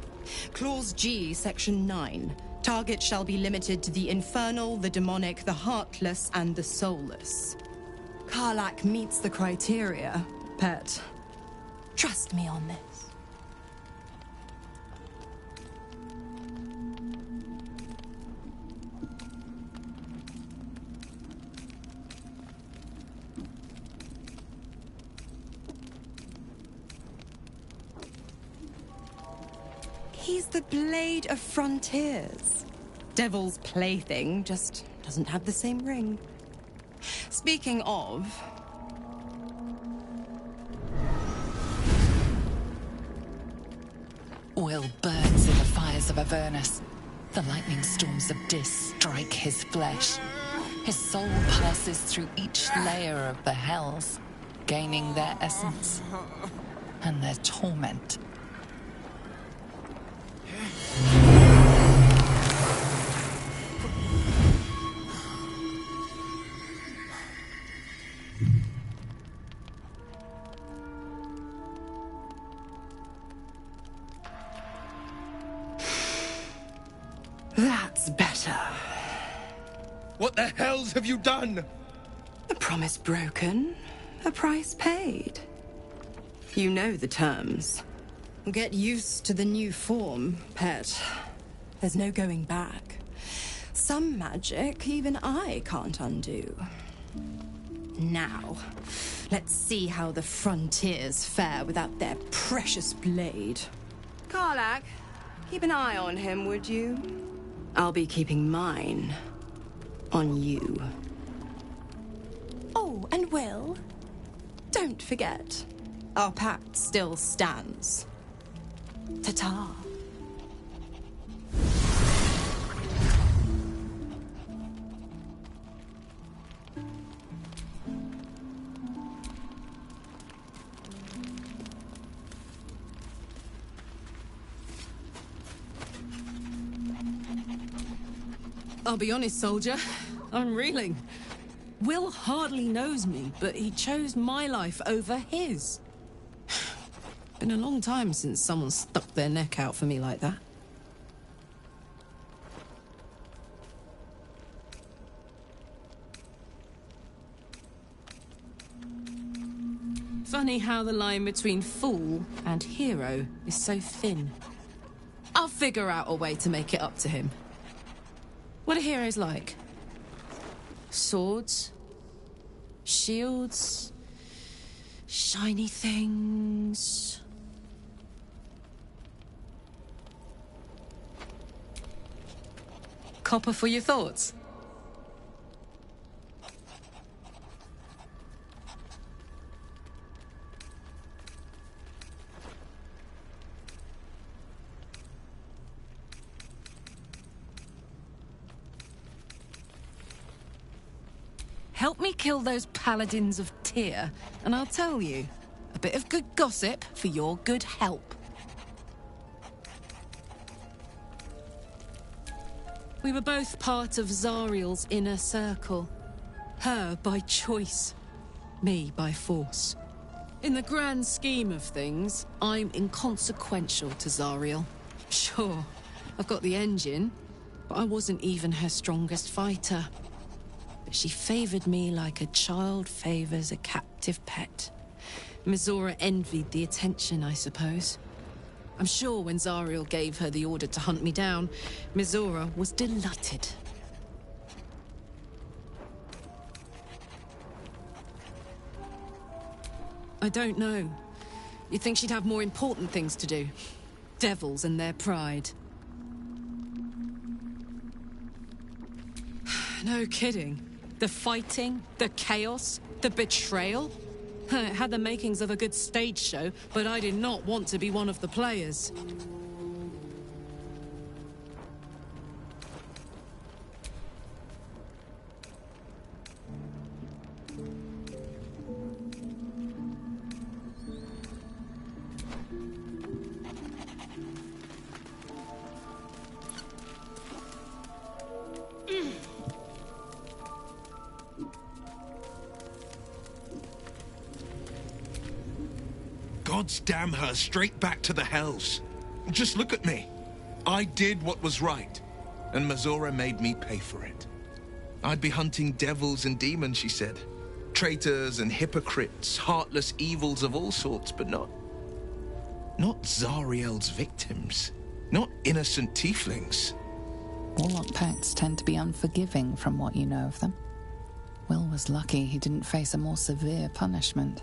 Clause G, Section 9. Target shall be limited to the infernal, the demonic, the heartless, and the soulless. Karlach meets the criteria, pet. Trust me on this. He's the Blade of Frontiers. Devil's plaything, just doesn't have the same ring. Speaking of... Will burns in the fires of Avernus. The lightning storms of Dis strike his flesh. His soul passes through each layer of the hells, gaining their essence and their torment. That's better. What the hells have you done? A promise broken, a price paid. You know the terms. Get used to the new form, pet. There's no going back. Some magic even I can't undo. Now, let's see how the frontiers fare without their precious blade. Karlach, keep an eye on him, would you? I'll be keeping mine on you. Oh, and Will, don't forget, our pact still stands. Ta-ta. I'll be honest, soldier. I'm reeling. Will hardly knows me, but he chose my life over his. Been a long time since someone stuck their neck out for me like that. Funny how the line between fool and hero is so thin. I'll figure out a way to make it up to him. What are heroes like? Swords? Shields? Shiny things? Copper for your thoughts? Help me kill those paladins of Tyr, and I'll tell you, a bit of good gossip for your good help. We were both part of Zariel's inner circle. Her by choice, me by force. In the grand scheme of things, I'm inconsequential to Zariel. Sure, I've got the engine, but I wasn't even her strongest fighter. But she favored me like a child favors a captive pet. Mizora envied the attention, I suppose. I'm sure when Zariel gave her the order to hunt me down, Mizora was delighted. I don't know. You'd think she'd have more important things to do. Devils and their pride. No kidding. The fighting, the chaos, the betrayal. It had the makings of a good stage show, but I did not want to be one of the players. Gods damn her straight back to the hells. Just look at me. I did what was right, and Mazora made me pay for it. I'd be hunting devils and demons, she said. Traitors and hypocrites, heartless evils of all sorts, but not Zariel's victims. Not innocent tieflings. Warlock pacts tend to be unforgiving from what you know of them. Will was lucky he didn't face a more severe punishment.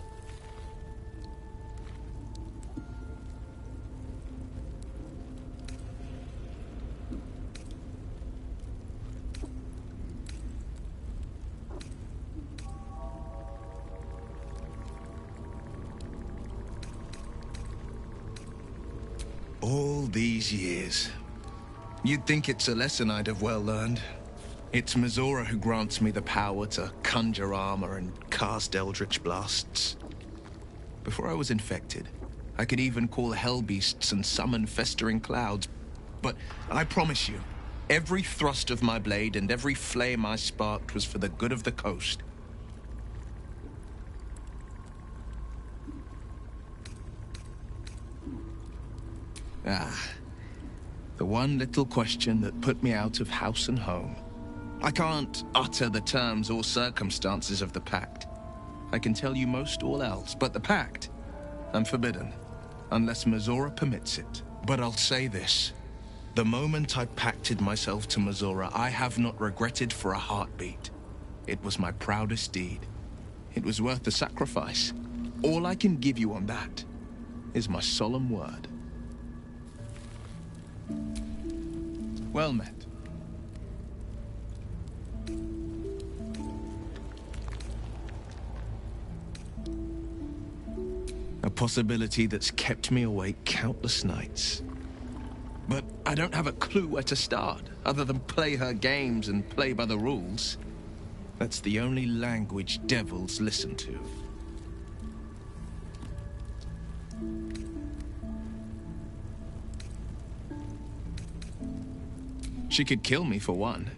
All these years. You'd think it's a lesson I'd have well learned. It's Mazora who grants me the power to conjure armor and cast eldritch blasts. Before I was infected, I could even call hell beasts and summon festering clouds. But I promise you, every thrust of my blade and every flame I sparked was for the good of the coast. The one little question that put me out of house and home. I can't utter the terms or circumstances of the pact. I can tell you most all else, but the pact, I'm forbidden, unless Mazora permits it. But I'll say this. The moment I pacted myself to Mazora, I have not regretted for a heartbeat. It was my proudest deed. It was worth the sacrifice. All I can give you on that is my solemn word. Well met. A possibility that's kept me awake countless nights. But I don't have a clue where to start, other than play her games and play by the rules. That's the only language devils listen to. She could kill me for one,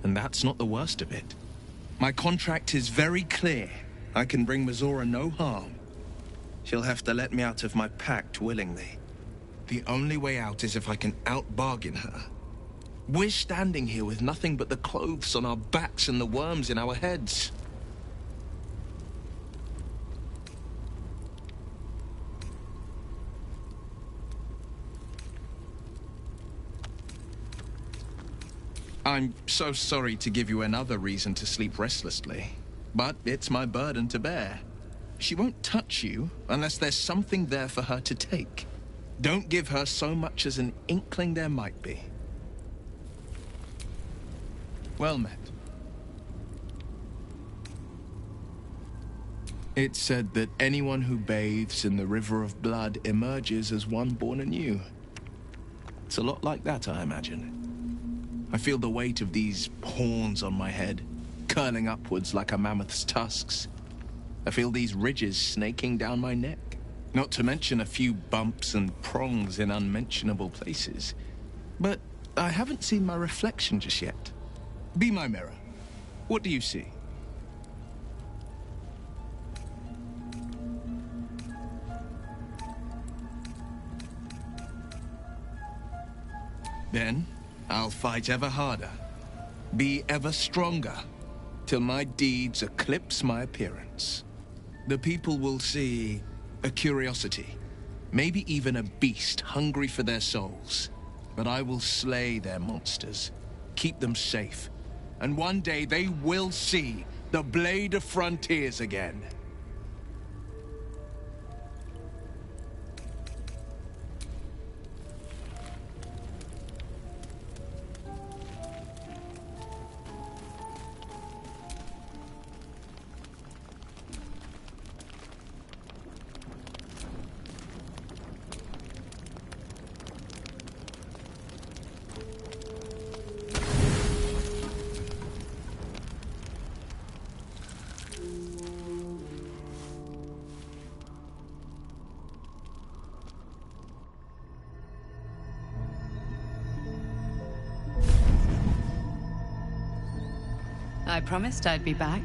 and that's not the worst of it. My contract is very clear. I can bring Mazora no harm. She'll have to let me out of my pact willingly. The only way out is if I can out-bargain her. We're standing here with nothing but the clothes on our backs and the worms in our heads. I'm so sorry to give you another reason to sleep restlessly, but it's my burden to bear. She won't touch you unless there's something there for her to take. Don't give her so much as an inkling there might be. Well met. It's said that anyone who bathes in the river of blood emerges as one born anew. It's a lot like that, I imagine. I feel the weight of these horns on my head, curling upwards like a mammoth's tusks. I feel these ridges snaking down my neck, not to mention a few bumps and prongs in unmentionable places. But I haven't seen my reflection just yet. Be my mirror. What do you see? Then I'll fight ever harder, be ever stronger, till my deeds eclipse my appearance. The people will see a curiosity, maybe even a beast hungry for their souls. But I will slay their monsters, keep them safe, and one day they will see the Blade of Frontiers again. I promised I'd be back.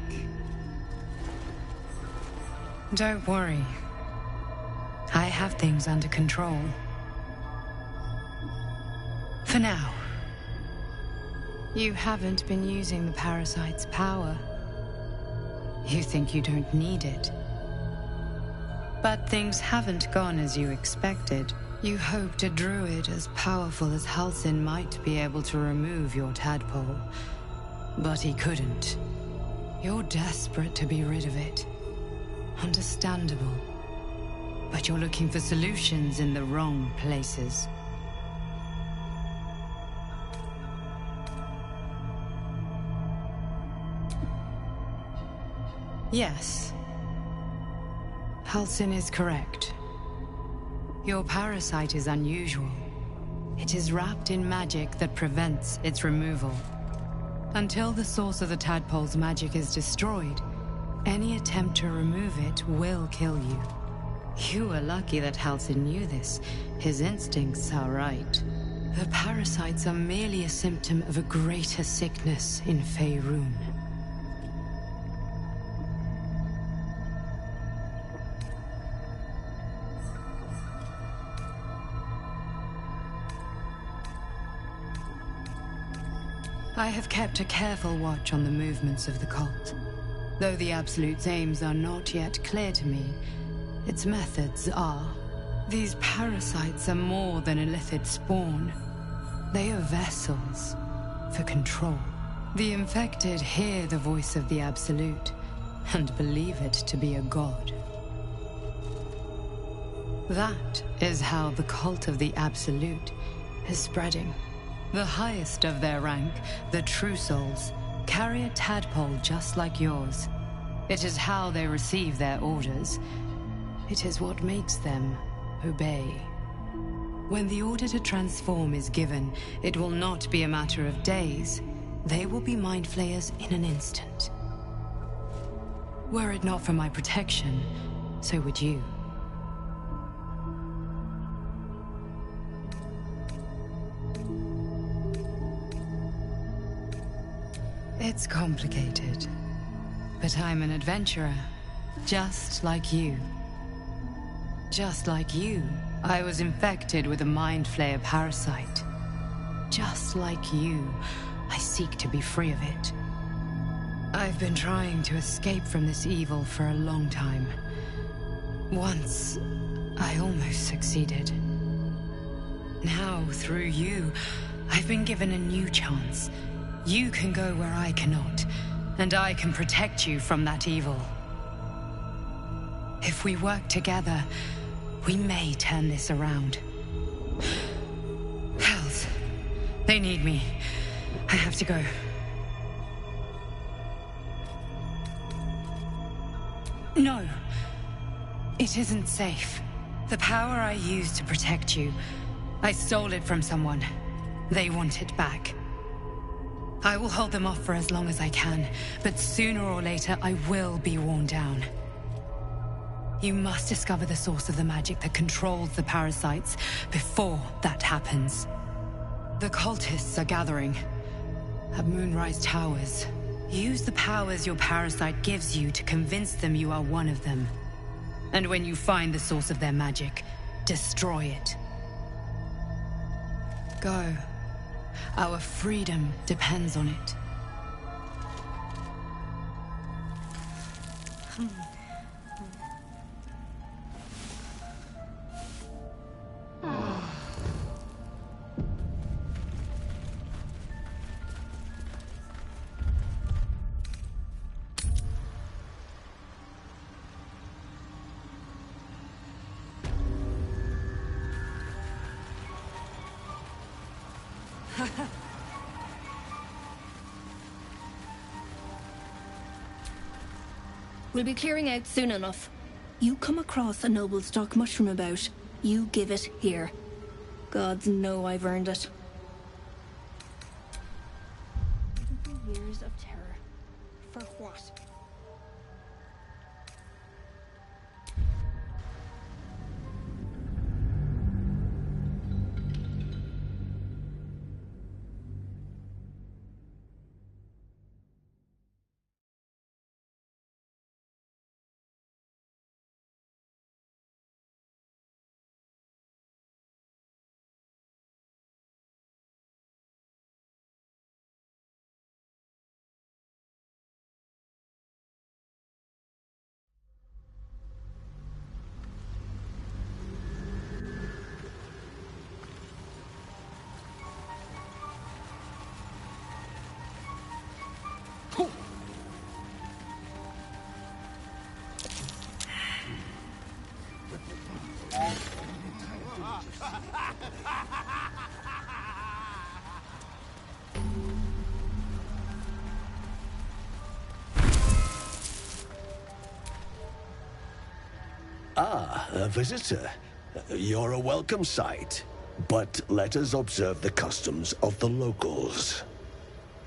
Don't worry. I have things under control. For now. You haven't been using the parasite's power. You think you don't need it. But things haven't gone as you expected. You hoped a druid as powerful as Halsin might be able to remove your tadpole. But he couldn't. You're desperate to be rid of it. Understandable. But you're looking for solutions in the wrong places. Yes. Halsin is correct. Your parasite is unusual. It is wrapped in magic that prevents its removal. Until the source of the tadpole's magic is destroyed, any attempt to remove it will kill you. You were lucky that Halsin knew this. His instincts are right. The parasites are merely a symptom of a greater sickness in Faerun. I have kept a careful watch on the movements of the cult. Though the Absolute's aims are not yet clear to me, its methods are. These parasites are more than illithid spawn. They are vessels for control. The infected hear the voice of the Absolute and believe it to be a god. That is how the cult of the Absolute is spreading. The highest of their rank, the True Souls, carry a tadpole just like yours. It is how they receive their orders. It is what makes them obey. When the order to transform is given, it will not be a matter of days. They will be mind flayers in an instant. Were it not for my protection, so would you. It's complicated, but I'm an adventurer, just like you. Just like you, I was infected with a mind flayer parasite. Just like you, I seek to be free of it. I've been trying to escape from this evil for a long time. Once, I almost succeeded. Now, through you, I've been given a new chance. You can go where I cannot, and I can protect you from that evil. If we work together, we may turn this around. Hells, they need me. I have to go. No, it isn't safe. The power I used to protect you, I stole it from someone. They want it back. I will hold them off for as long as I can, but sooner or later I will be worn down. You must discover the source of the magic that controls the parasites before that happens. The cultists are gathering at Moonrise Towers. Use the powers your parasite gives you to convince them you are one of them. And when you find the source of their magic, destroy it. Go. Our freedom depends on it. We'll be clearing out soon enough. You come across a noble stock mushroom about, you give it here. Gods know I've earned it. Years of terror. For what? Ah, a visitor. You're a welcome sight. But let us observe the customs of the locals.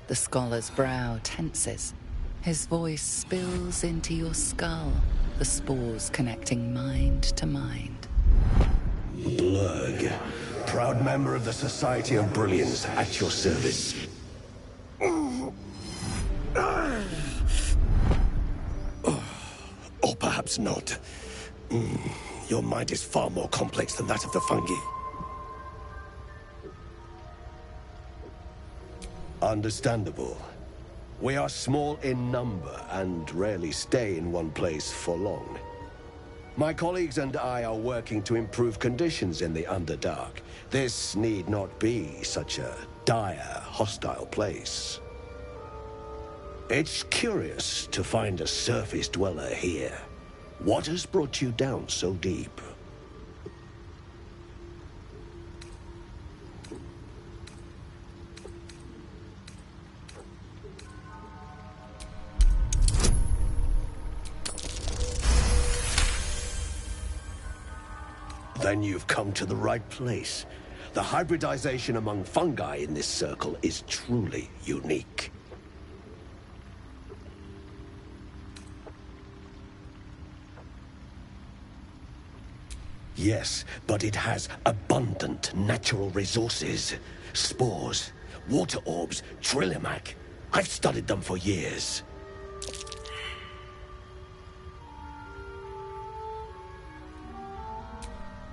The scholar's brow tenses. His voice spills into your skull, the spores connecting mind to mind. Blurg, proud member of the Society of Brilliance, at your service. Or perhaps not. Your mind is far more complex than that of the fungi. Understandable. We are small in number and rarely stay in one place for long. My colleagues and I are working to improve conditions in the Underdark. This need not be such a dire, hostile place. It's curious to find a surface dweller here. What has brought you down so deep? Then you've come to the right place. The hybridization among fungi in this circle is truly unique. Yes, but it has abundant natural resources. Spores, water orbs, Trillimac. I've studied them for years.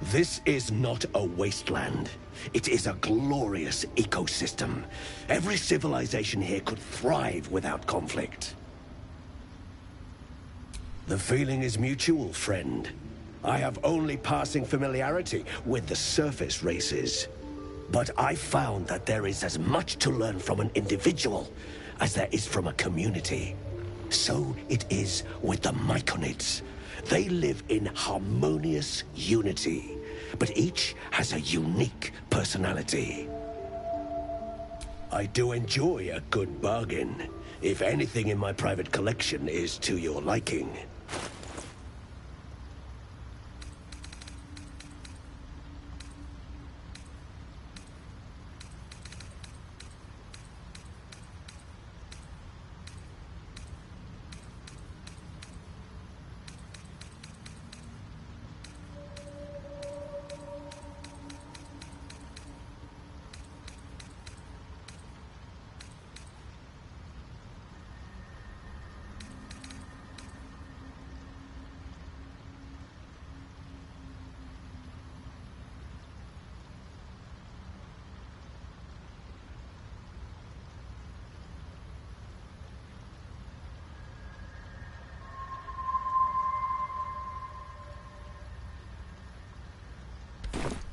This is not a wasteland. It is a glorious ecosystem. Every civilization here could thrive without conflict. The feeling is mutual, friend. I have only passing familiarity with the surface races. But I found that there is as much to learn from an individual as there is from a community. So it is with the Myconids. They live in harmonious unity, but each has a unique personality. I do enjoy a good bargain, if anything in my private collection is to your liking.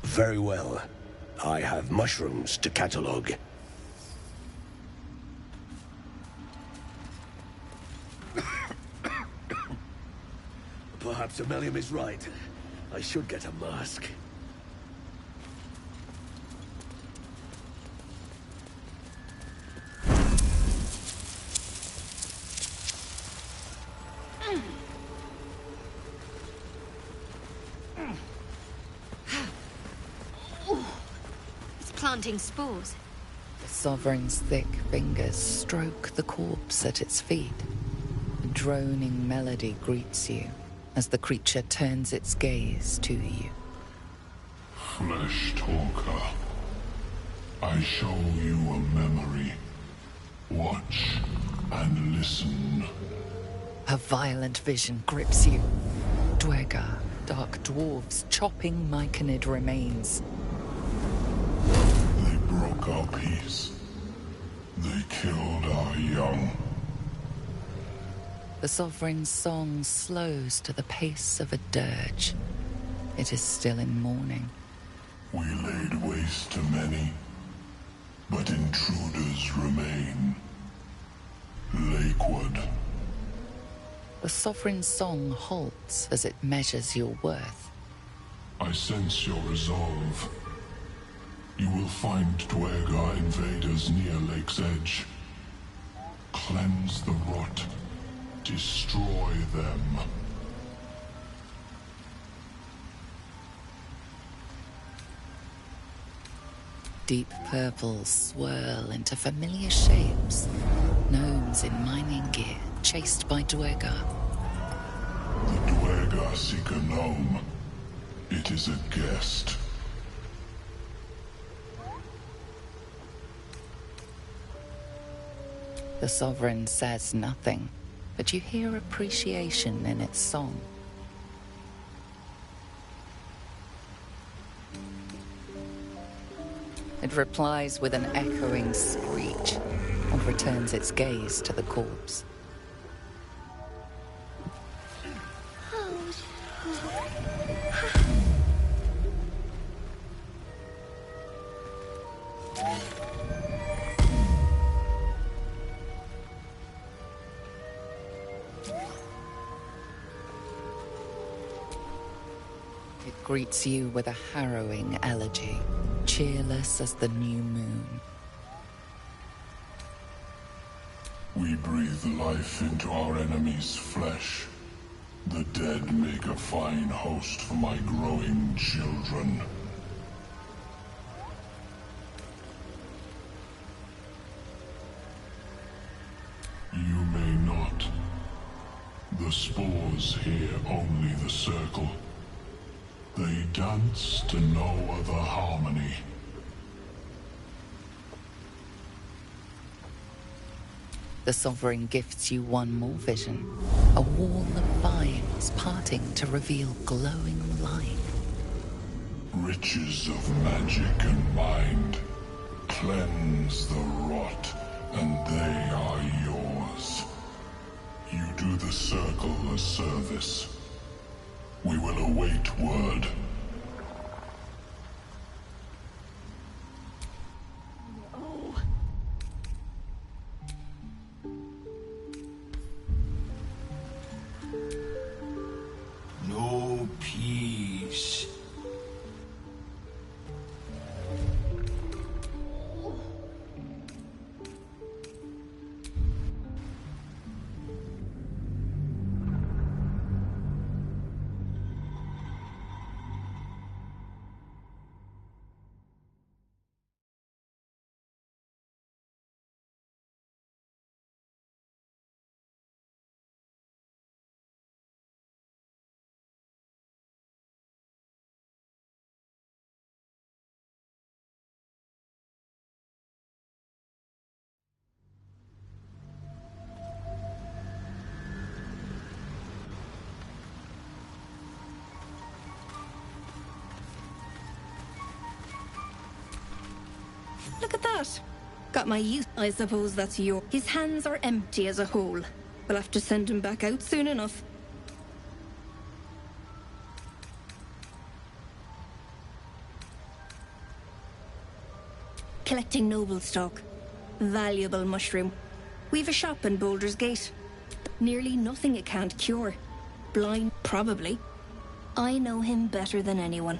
Very well. I have mushrooms to catalog. Perhaps Ammelium is right. I should get a mask. Planting spores. The Sovereign's thick fingers stroke the corpse at its feet. A droning melody greets you as the creature turns its gaze to you. Flesh talker, I show you a memory. Watch and listen. A violent vision grips you. Dwergar, dark dwarves chopping Myconid remains. Broke our peace. They killed our young. The Sovereign's song slows to the pace of a dirge. It is still in mourning. We laid waste to many, but intruders remain. Lakewood. The Sovereign's song halts as it measures your worth. I sense your resolve. You will find Dwergar invaders near Lake's Edge. Cleanse the rot. Destroy them. deep purple swirl into familiar shapes. Gnomes in mining gear, chased by Dwergar. The Dwergar seek a gnome. It is a guest. The Sovereign says nothing, but you hear appreciation in its song. It replies with an echoing screech and returns its gaze to the corpse. It greets you with a harrowing elegy, cheerless as the new moon. We breathe life into our enemy's flesh. The dead make a fine host for my growing children. You may not. The spores hear only the circle. They dance to no other harmony. The Sovereign gifts you one more vision. A wall of vines parting to reveal glowing light. Riches of magic and mind. Cleanse the rot, and they are yours. You do the circle a service. We will await word. No peace. Look at that. Got my youth. I suppose that's your. His hands are empty as a whole. We'll have to send him back out soon enough. Collecting noble stock. Valuable mushroom. We've a shop in Boulder's Gate. Nearly nothing it can't cure. Blind, probably. I know him better than anyone.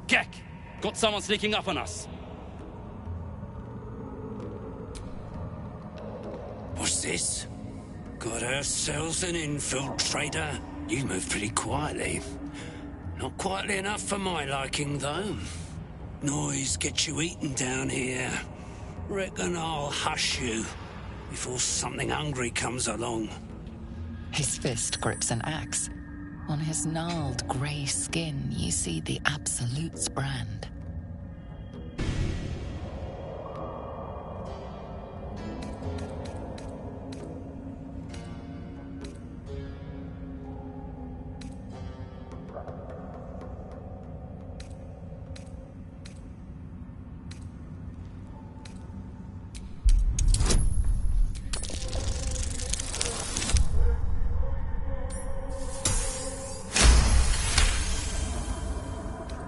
Gek! Got someone sneaking up on us. What's this? Got ourselves an infiltrator. You move pretty quietly. Not quietly enough for my liking, though. Noise gets you eaten down here. Reckon I'll hush you before something hungry comes along. His fist grips an axe. On his gnarled grey skin, you see the Absolute's brand.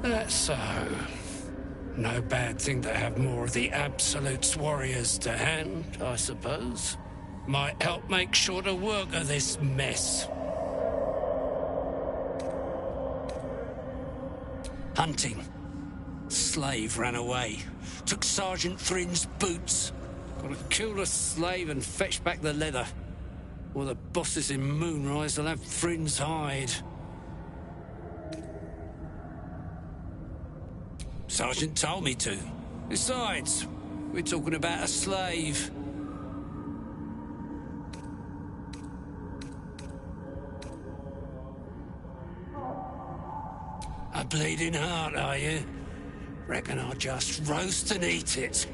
That's so. No bad thing to have more of the Absolute's warriors to hand, I suppose. Might help make shorter work of this mess. Hunting. Slave ran away. Took Sergeant Thrin's boots. Gotta kill the slave and fetch back the leather. Or the bosses in Moonrise will have Thrin's hide. Sergeant told me to. Besides, we're talking about a slave. A bleeding heart, are you? Reckon I'll just roast and eat it.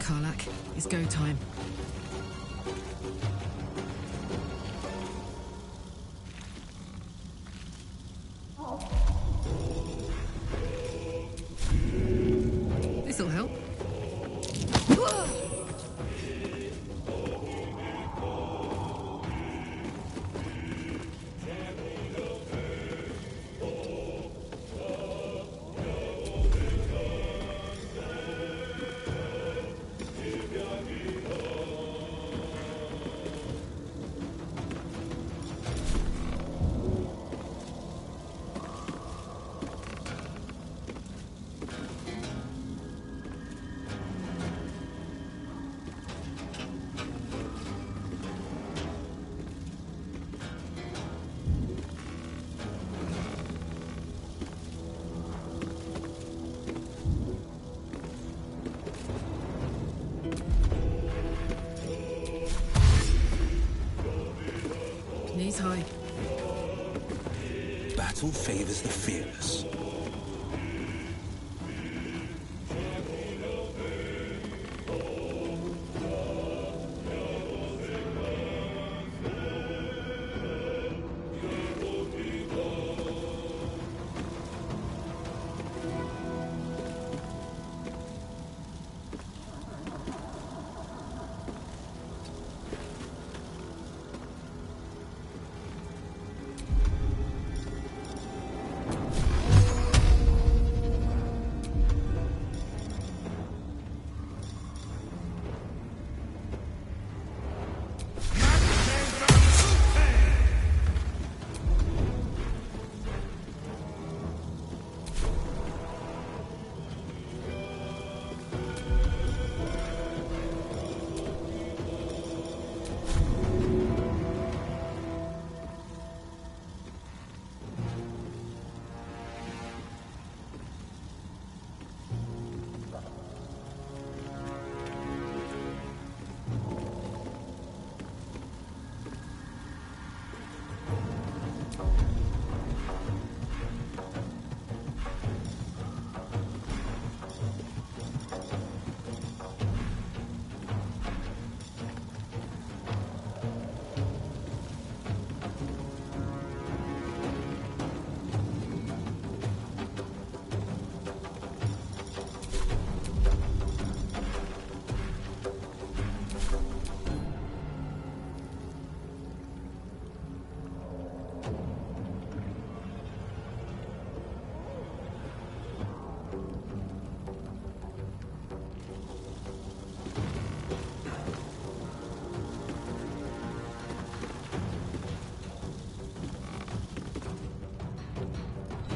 Karlak. It's go time. This'll help. Knees high. Battle favors the fearless.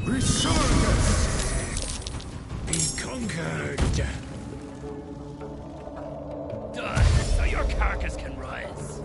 Resurgence! Be conquered! Die, so your carcass can rise.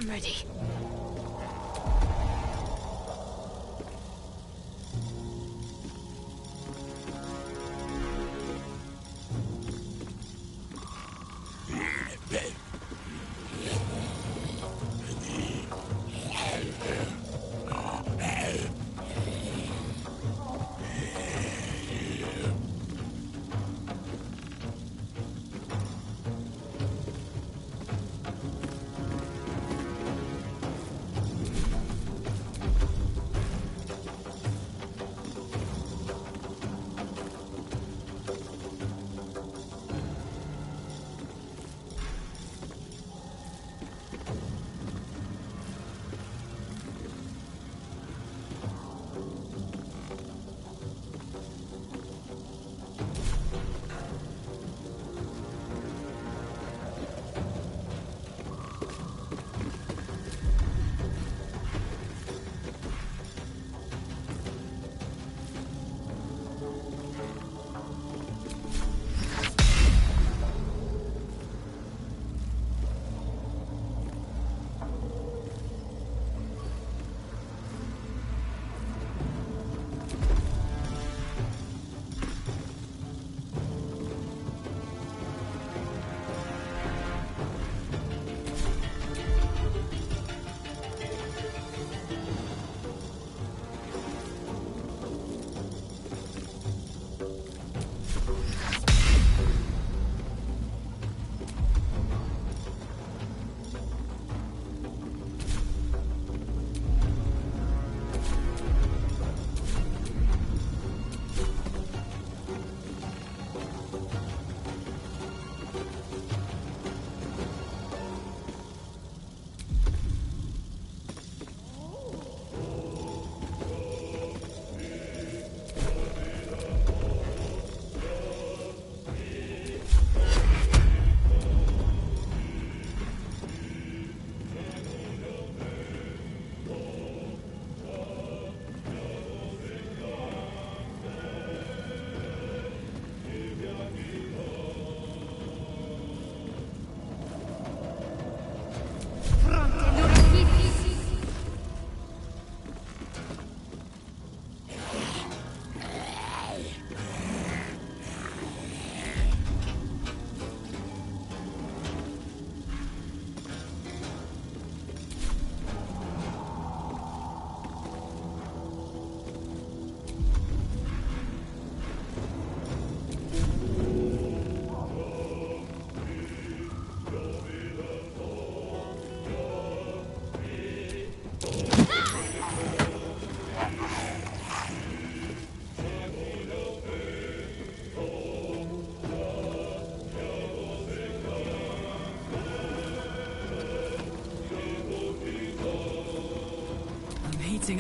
I'm ready.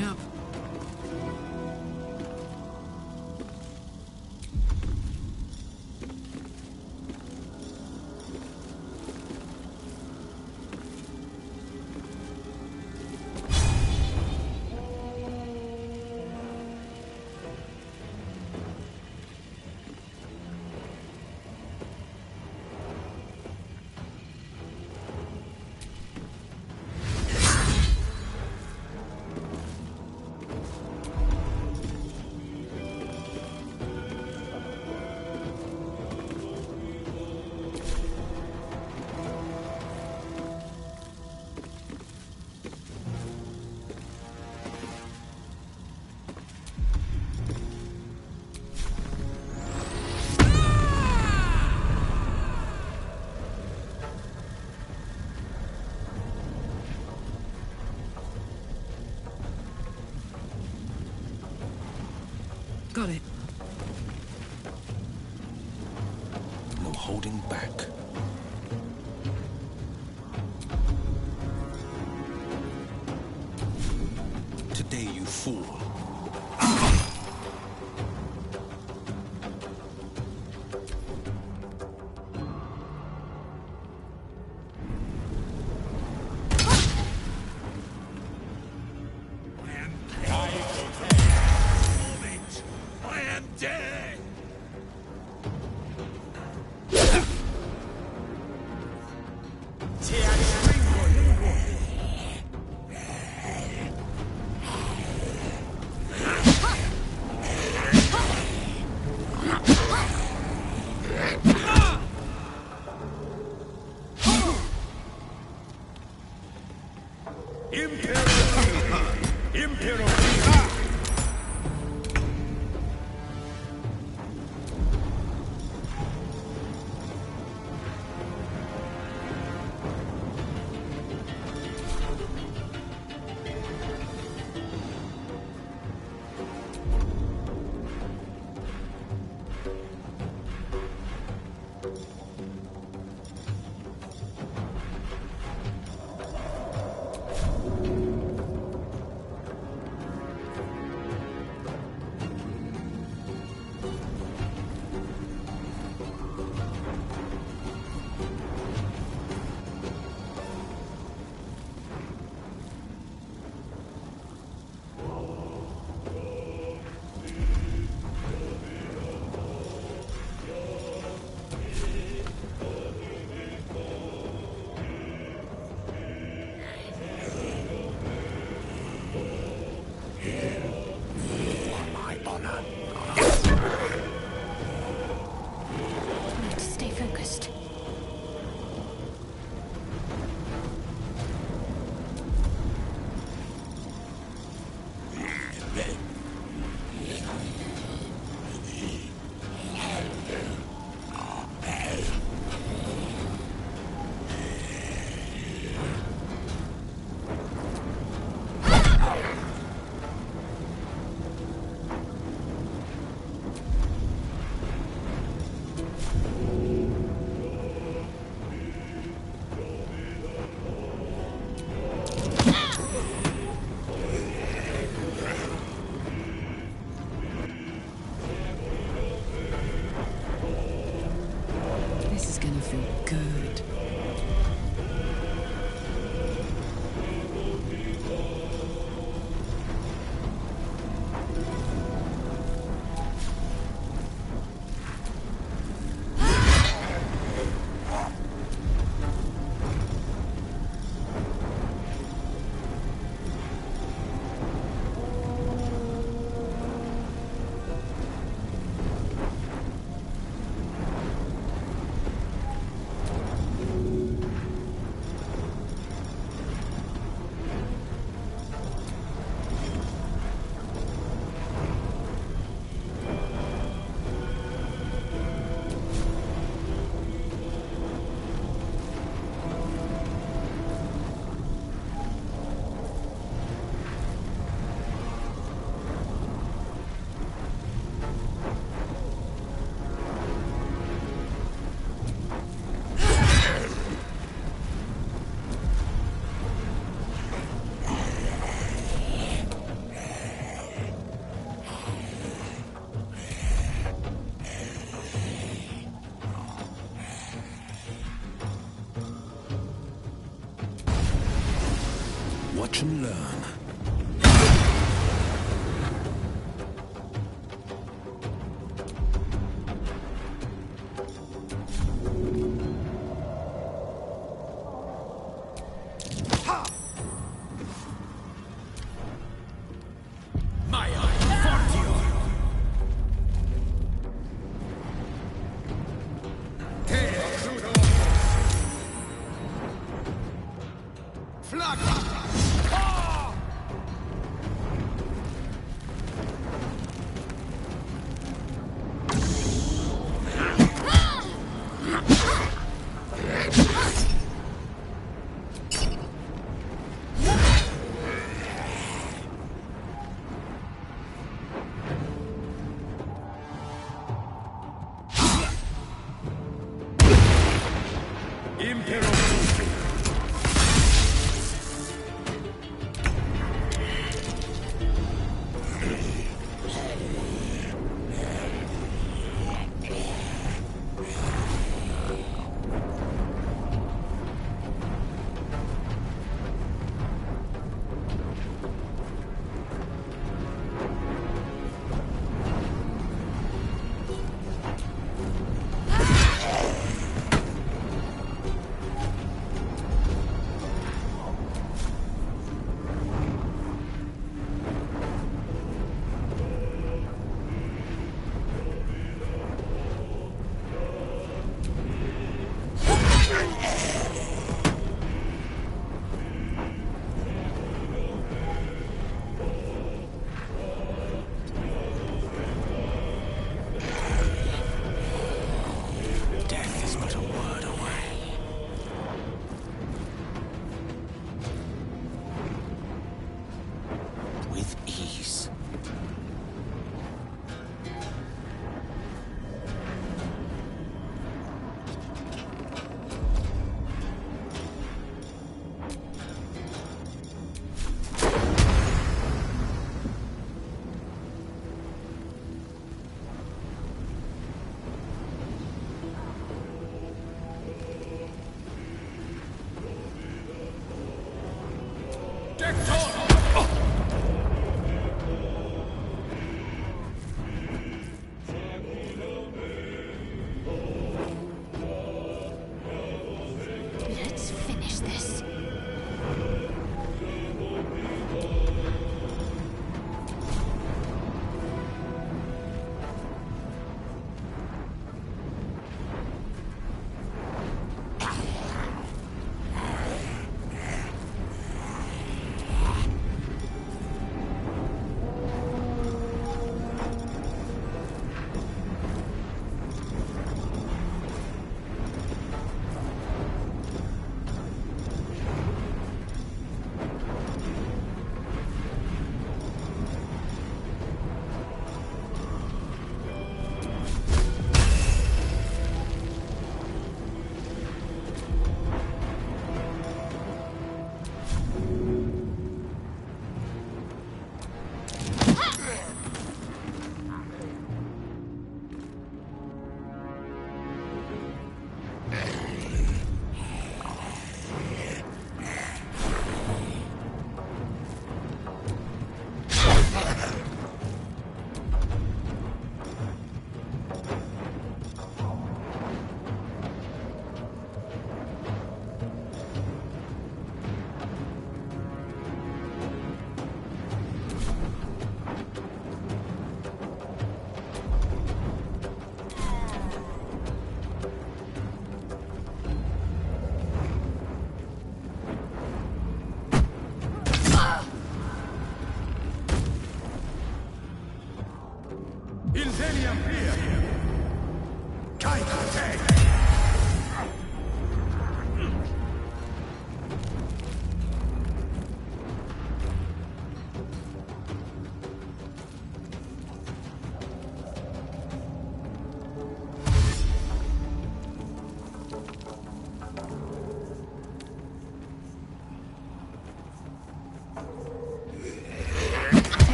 Up. Got it. No holding back. Today you fall.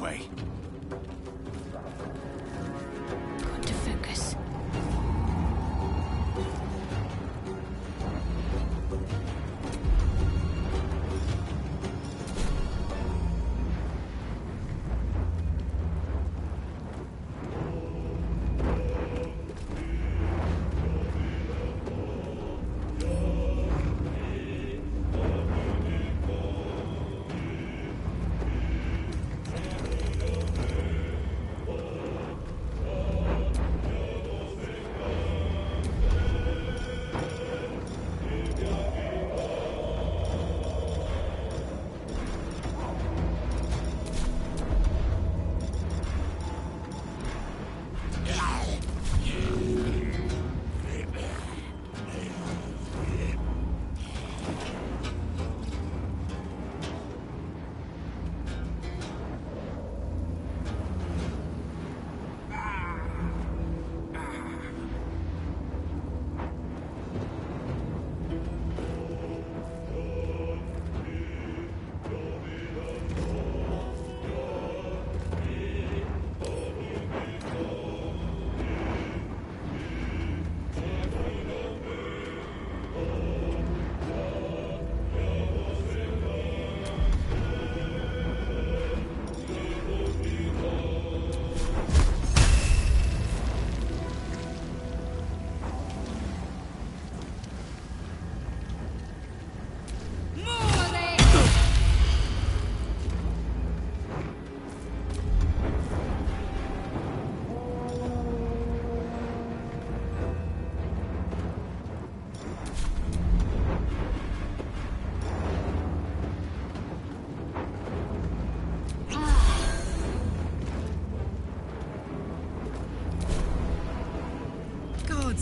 way. Got to focus.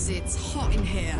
It's hot in here.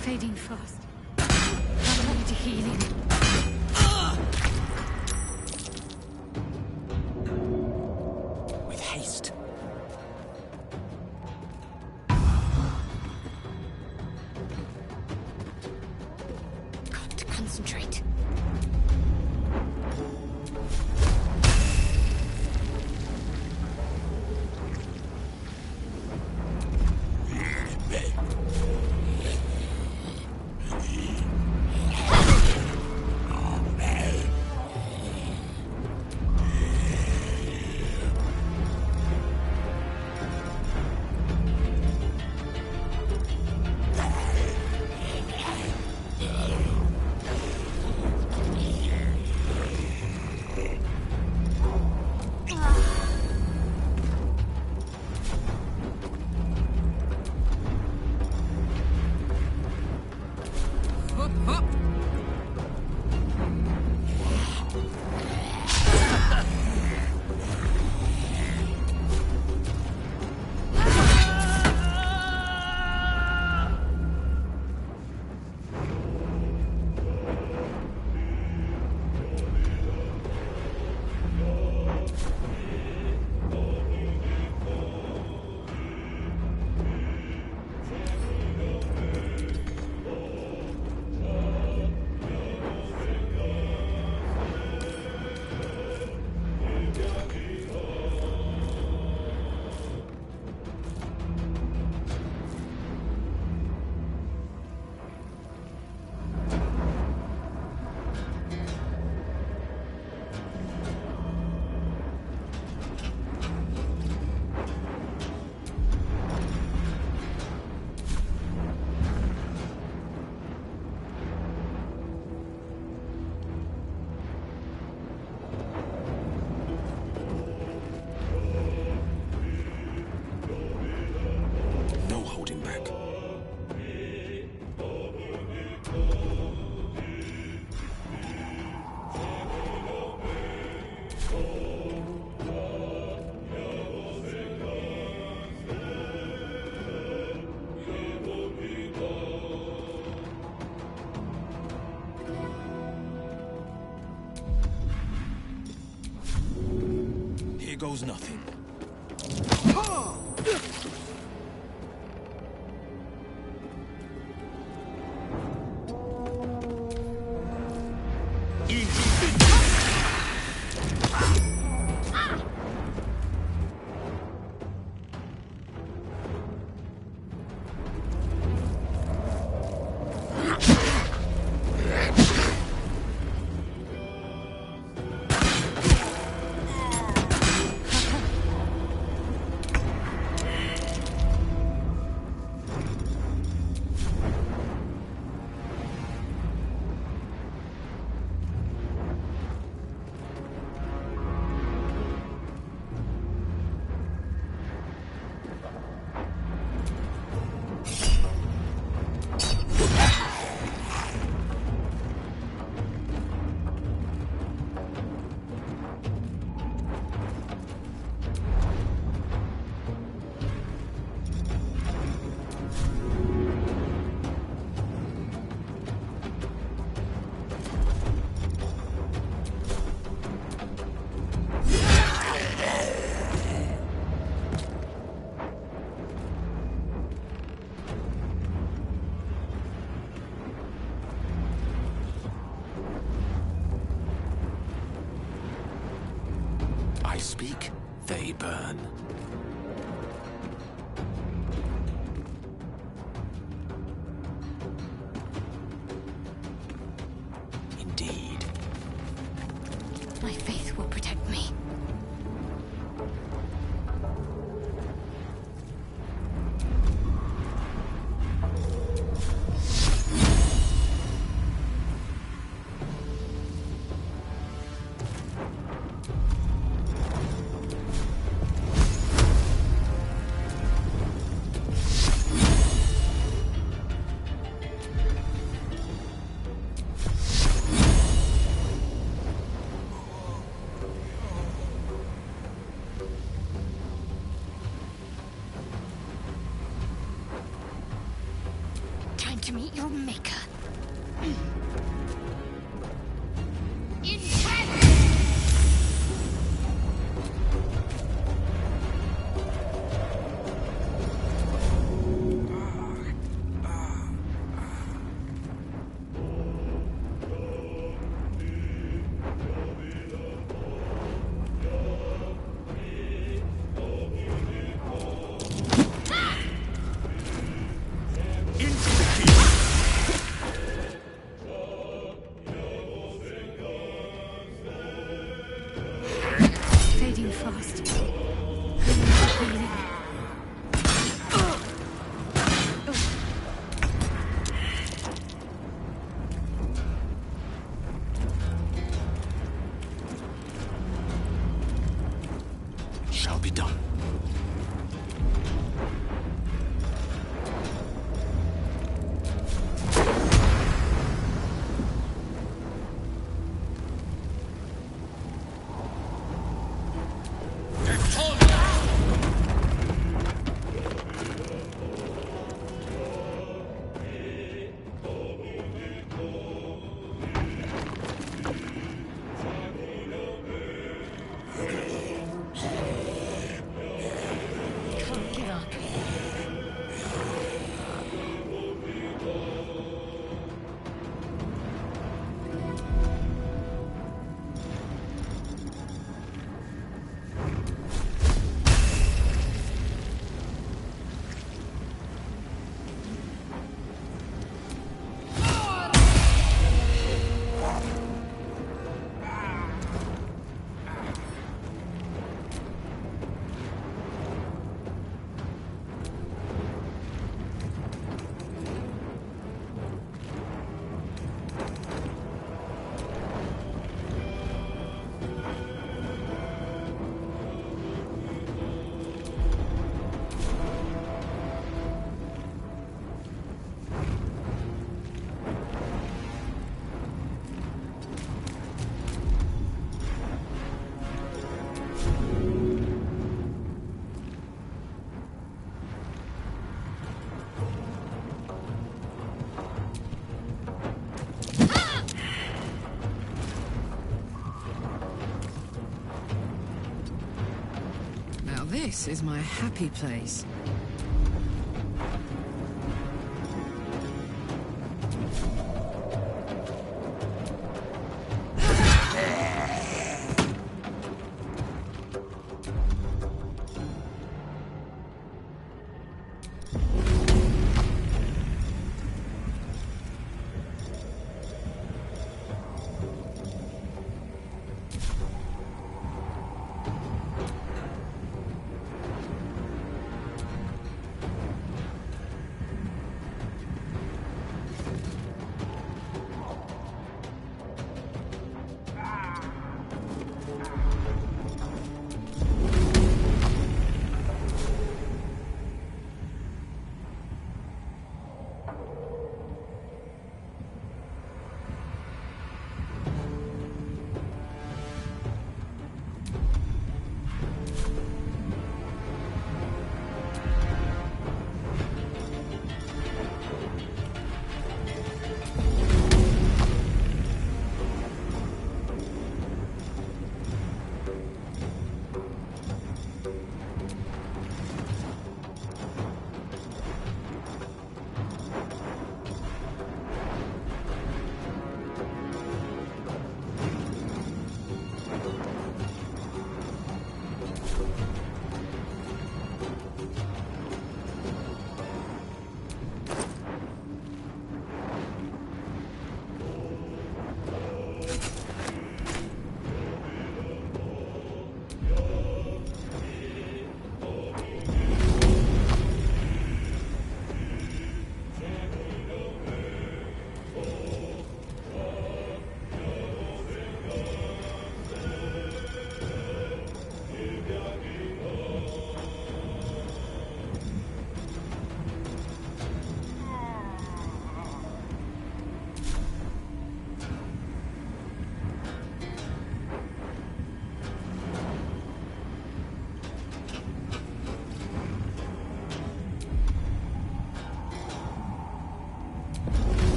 Fading fast. I'm ready to healing. With haste. Got to concentrate. goes nothing. Speak, they burn. Indeed. My faith will protect me. To meet your maker. Fast. Shall be done. this is my happy place.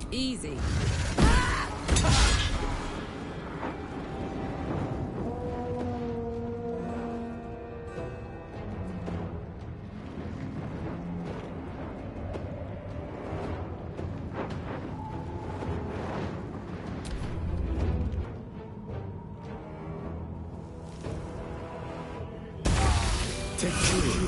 Easy. Take two.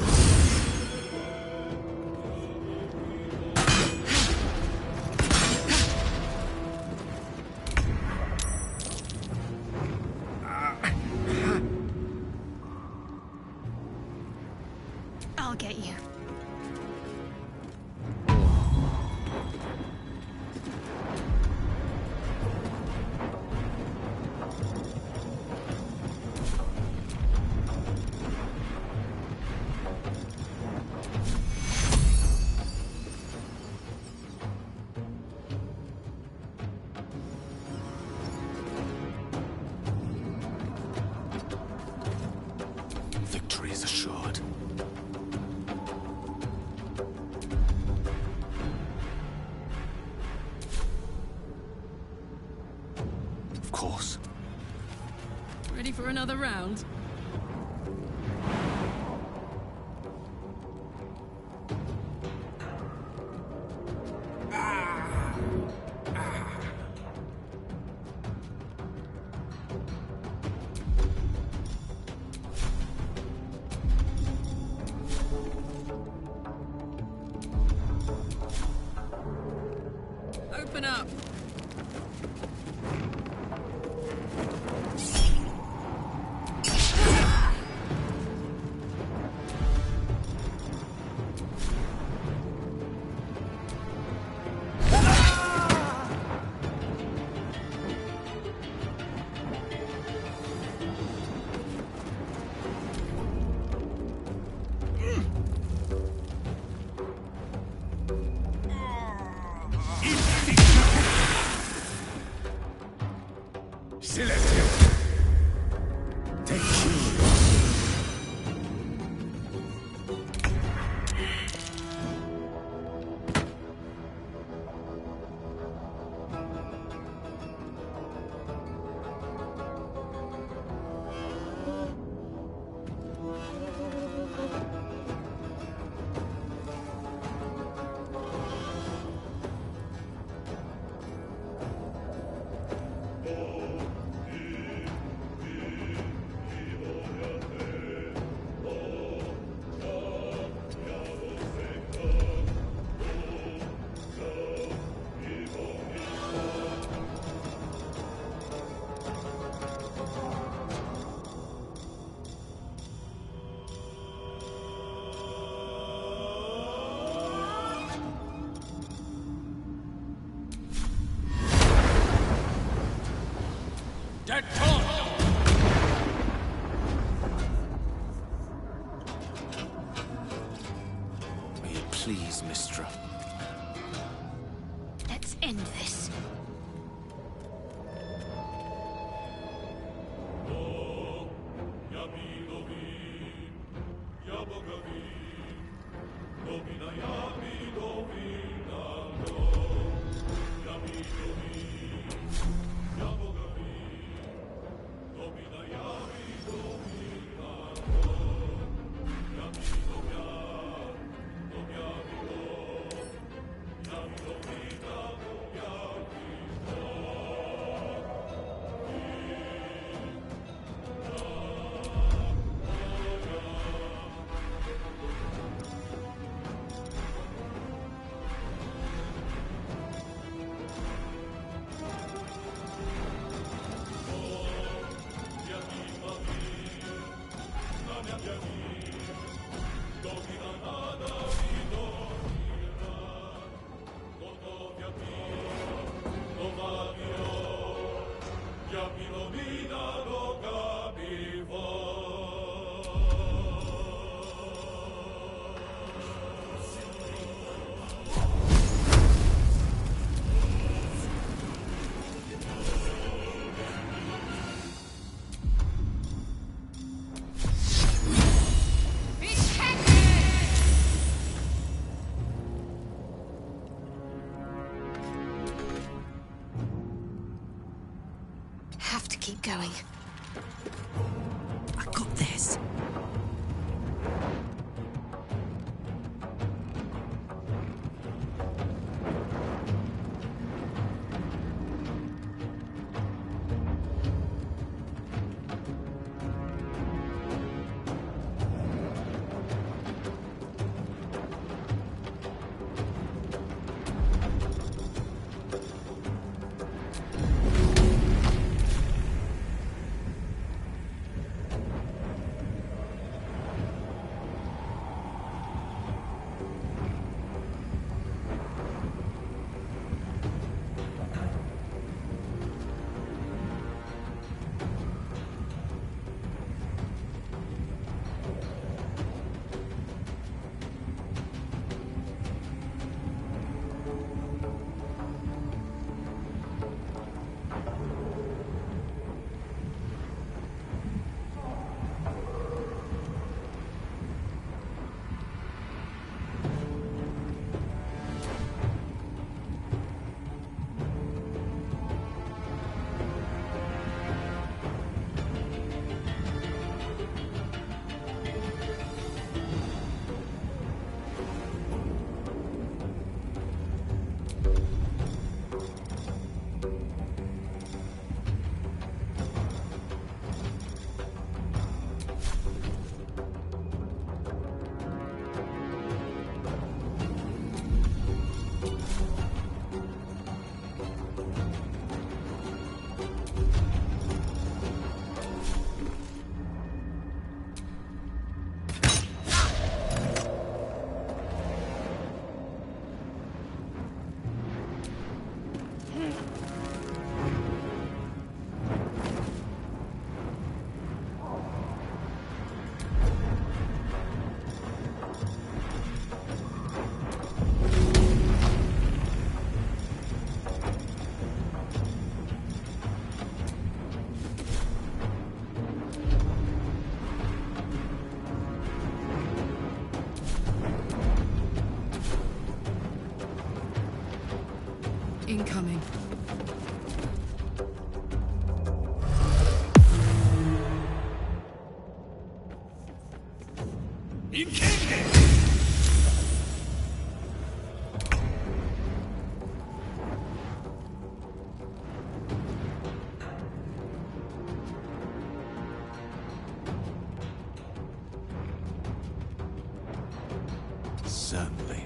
I'll get you. Victory is assured. Of course. Ready for another round? Open up. Please, Mistra. Let's end this. Keep going. I got this. Incoming. Certainly.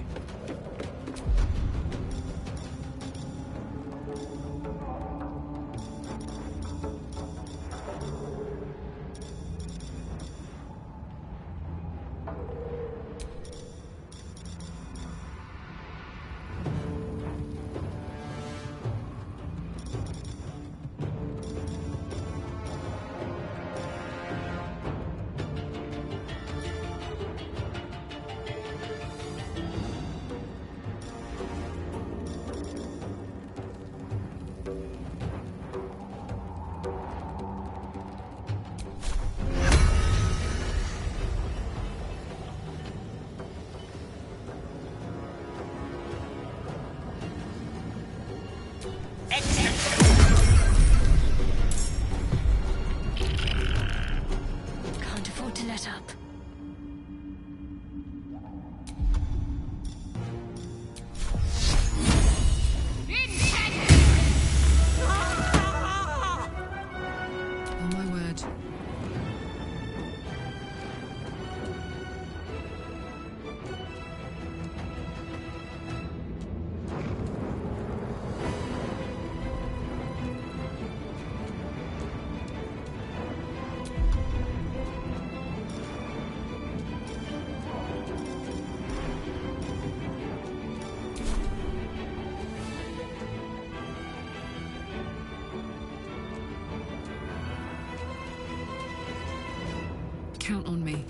Count on me.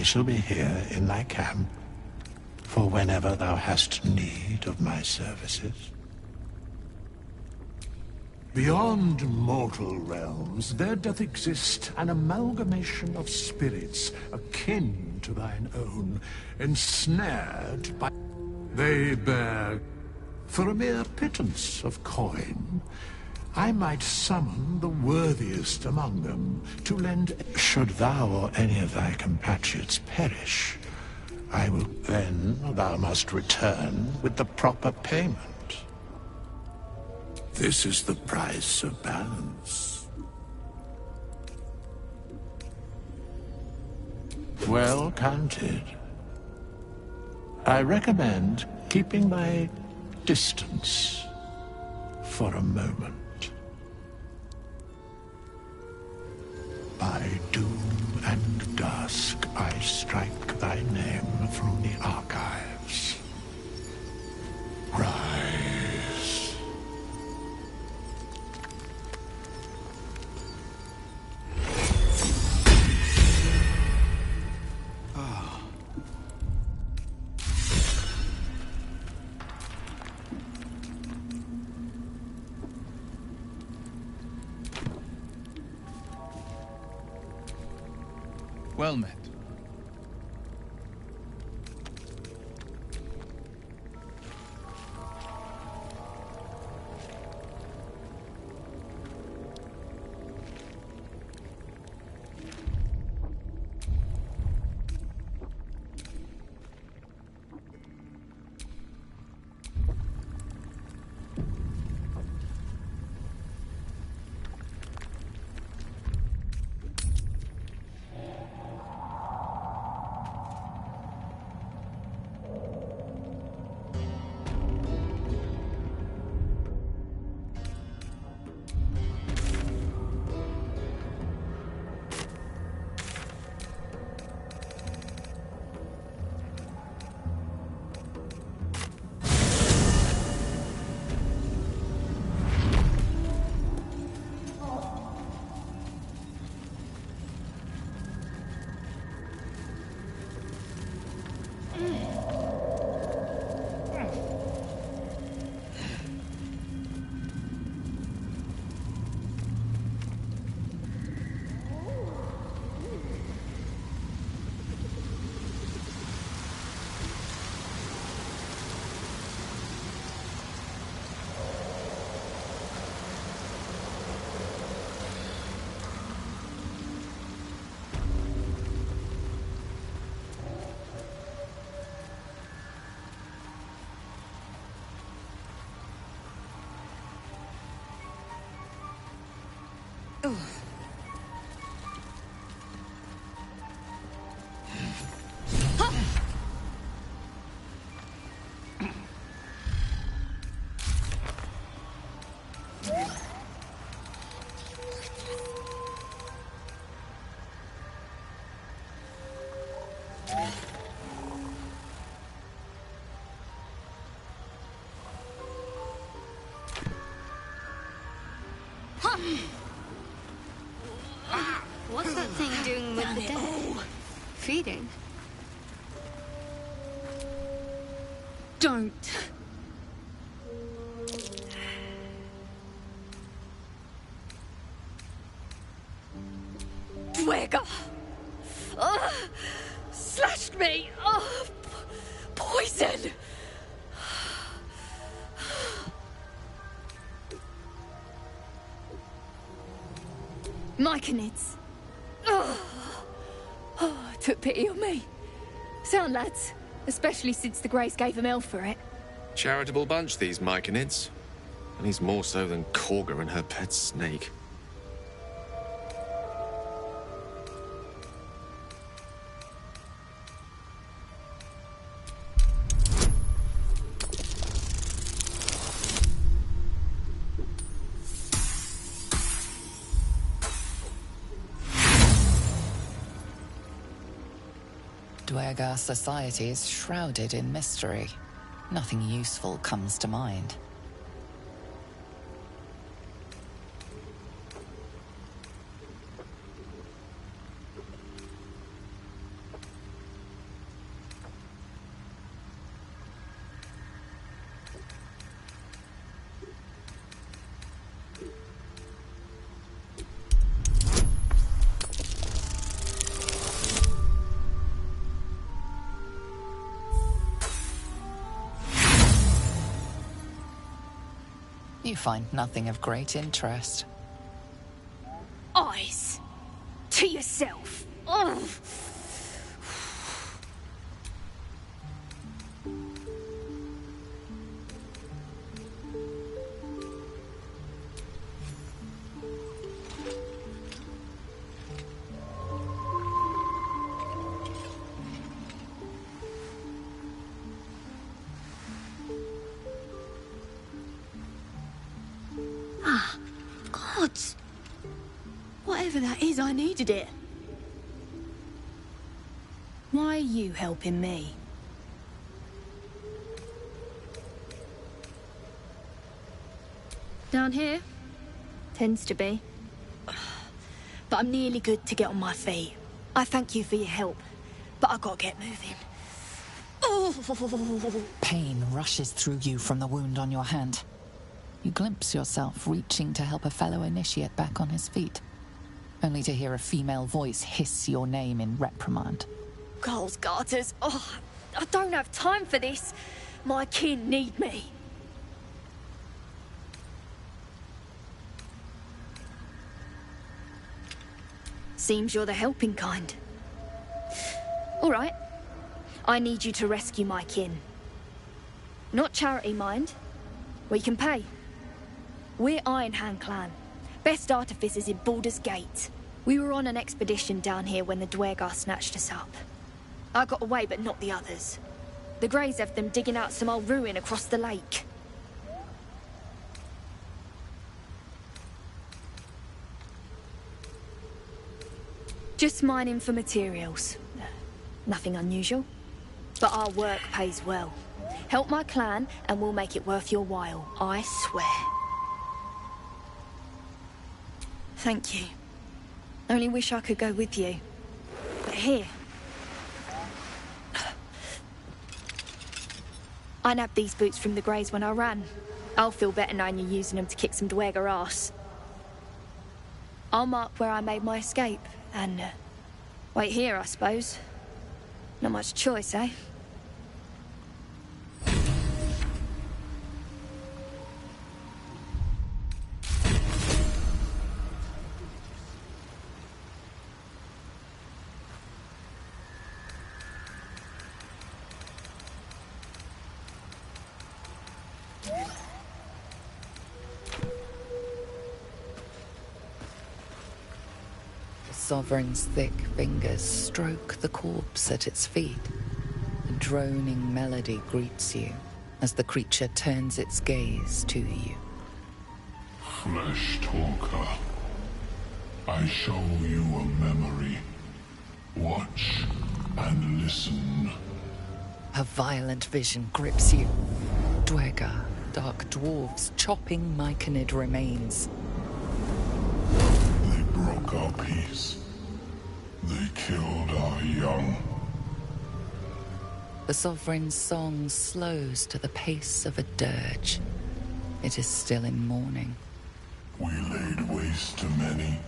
I shall be here in thy camp, for whenever thou hast need of my services. Beyond mortal realms, there doth exist an amalgamation of spirits akin to thine own, ensnared by... They bear, for a mere pittance of coin, I might summon the worthiest among them to lend... Should thou or any of thy compatriots perish, I will... Then thou must return with the proper payment. This is the price of balance. Well counted. I recommend keeping thy distance for a moment. By doom and dusk, I strike thy name from the archives. Rise. Well met. What's that thing doing with the dead? Feeding? Don't. Dwega! Slashed me! Poison! Myconids. Took pity on me. Sound lads, especially since the Greys gave him hell for it. Charitable bunch, these Myconids. And he's more so than Korga and her pet snake. Dwergar society is shrouded in mystery. Nothing useful comes to mind. You find nothing of great interest. Eyes! To yourself! Ugh. Whatever that is, I needed it. Why are you helping me? Down here? Tends to be. But I'm nearly good to get on my feet. I thank you for your help, but I gotta get moving. Pain rushes through you from the wound on your hand. You glimpse yourself reaching to help a fellow initiate back on his feet, only to hear a female voice hiss your name in reprimand. Girls, garters. Oh, I don't have time for this. My kin need me. Seems you're the helping kind. All right. I need you to rescue my kin. Not charity, mind. We can pay. We're Iron Hand Clan. Best artificers in Baldur's Gate. We were on an expedition down here when the Dwergar snatched us up. I got away, but not the others. The Greys have them digging out some old ruin across the lake. Just mining for materials. Nothing unusual. But our work pays well. Help my clan, and we'll make it worth your while. I swear. Thank you. Only wish I could go with you. But here. I nabbed these boots from the Greys when I ran. I'll feel better knowing you're using them to kick some Dwergar ass. I'll mark where I made my escape, and wait here, I suppose. Not much choice, eh? The Sovereign's thick fingers stroke the corpse at its feet. A droning melody greets you as the creature turns its gaze to you. Flesh talker, I show you a memory. Watch and listen. A violent vision grips you. Dwergar, dark dwarves chopping Myconid remains. took our peace. They killed our young. The Sovereign's song slows to the pace of a dirge. It is still in mourning. We laid waste to many,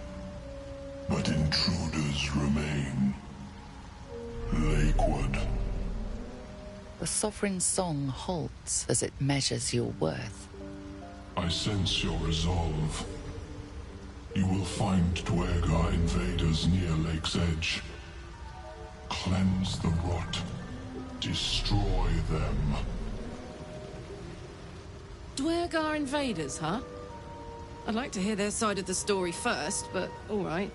but intruders remain. Lakewood. The Sovereign's song halts as it measures your worth. I sense your resolve. You will find Dwergar invaders near Lake's Edge. Cleanse the rot. Destroy them. Dwergar invaders, huh? I'd like to hear their side of the story first, but all right.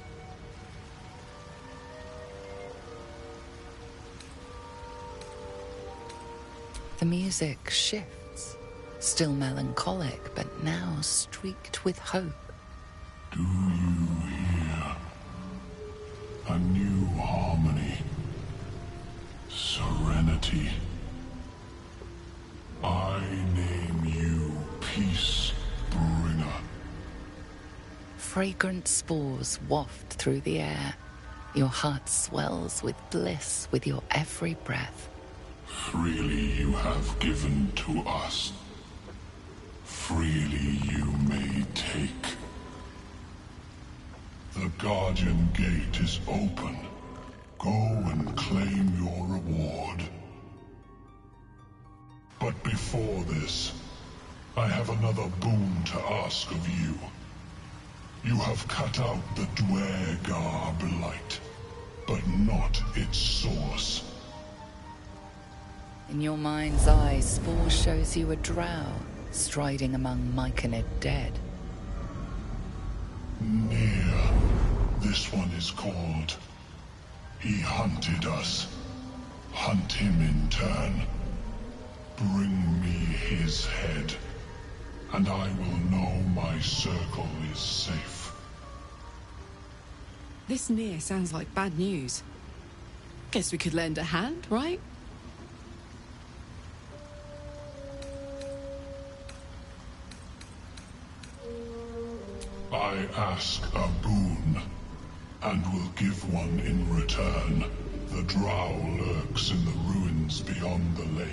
The music shifts, still melancholic, but now streaked with hope. Do you hear? A new harmony. Serenity. I name you Peace Bringer. Fragrant spores waft through the air. Your heart swells with bliss with your every breath. Freely you have given to us. Freely you may take. The Guardian Gate is open. Go and claim your reward. But before this, I have another boon to ask of you. You have cut out the Dwergar blight, but not its source. In your mind's eye, Spore shows you a drow striding among Myconid dead. Near. This one is called. He hunted us. Hunt him in turn. Bring me his head, and I will know my circle is safe. This near sounds like bad news. Guess we could lend a hand, right? I ask a boon, and will give one in return. The drow lurks in the ruins beyond the lake.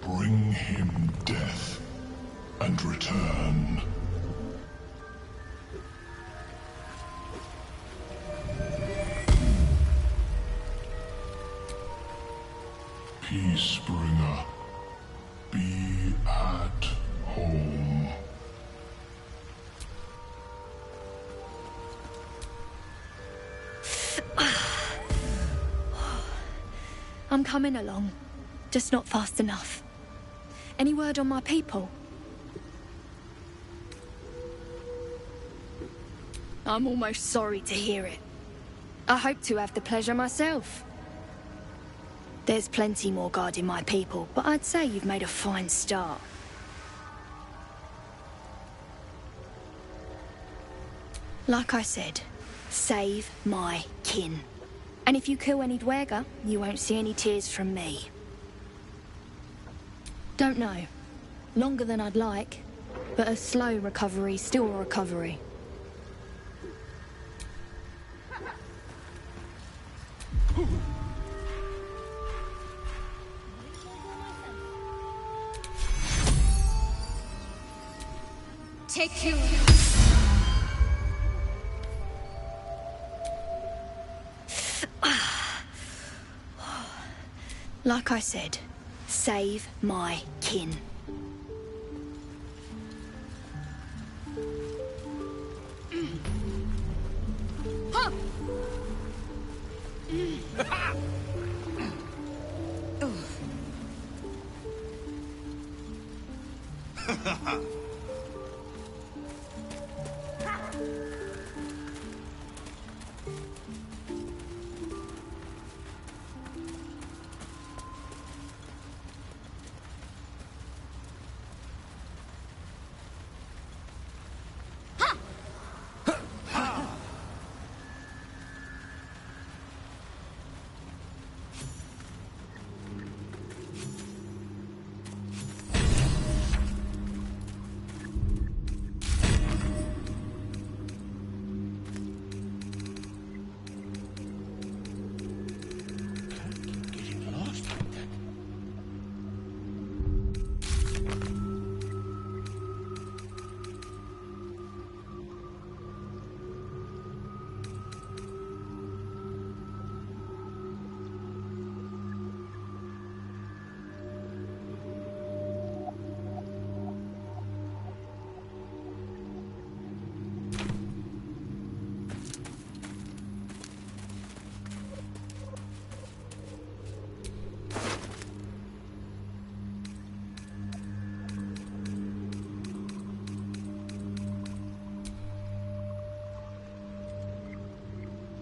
Bring him death, and return. Peacebringer, be at home. I'm coming along, just not fast enough. Any word on my people? I'm almost sorry to hear it. I hope to have the pleasure myself. There's plenty more guarding my people, but I'd say you've made a fine start. Like I said, save my kin. And if you kill any Dwergar, you won't see any tears from me. Don't know. Longer than I'd like, but a slow recovery's still a recovery. Take you. Like I said, save my kin.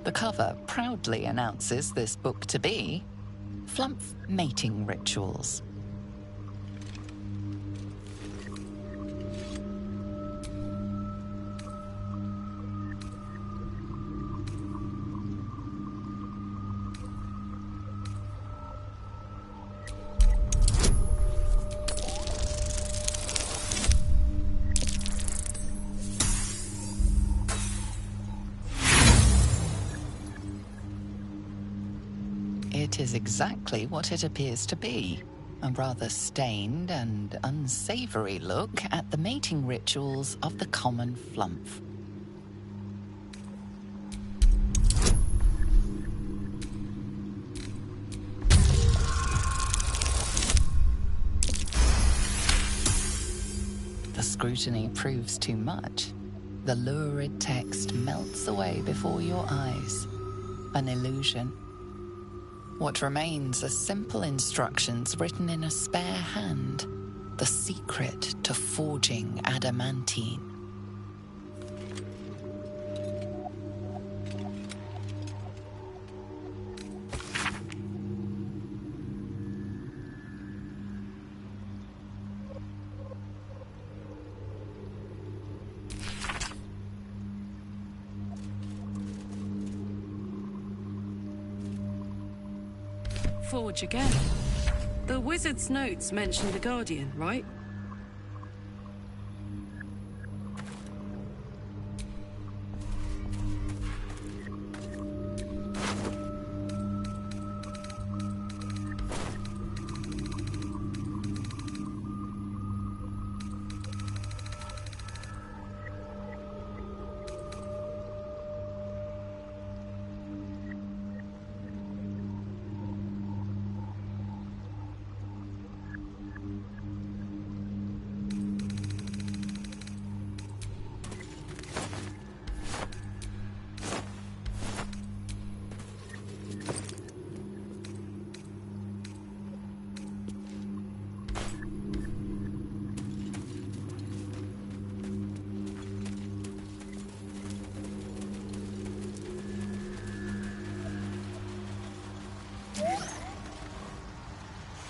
The cover proudly announces this book to be Flumph Mating Rituals. It is exactly what it appears to be. A rather stained and unsavory look at the mating rituals of the common flumph. The scrutiny proves too much. The lurid text melts away before your eyes. An illusion. What remains are simple instructions written in a spare hand. The secret to forging adamantine. Forge again. The wizard's notes mentioned the Guardian, right?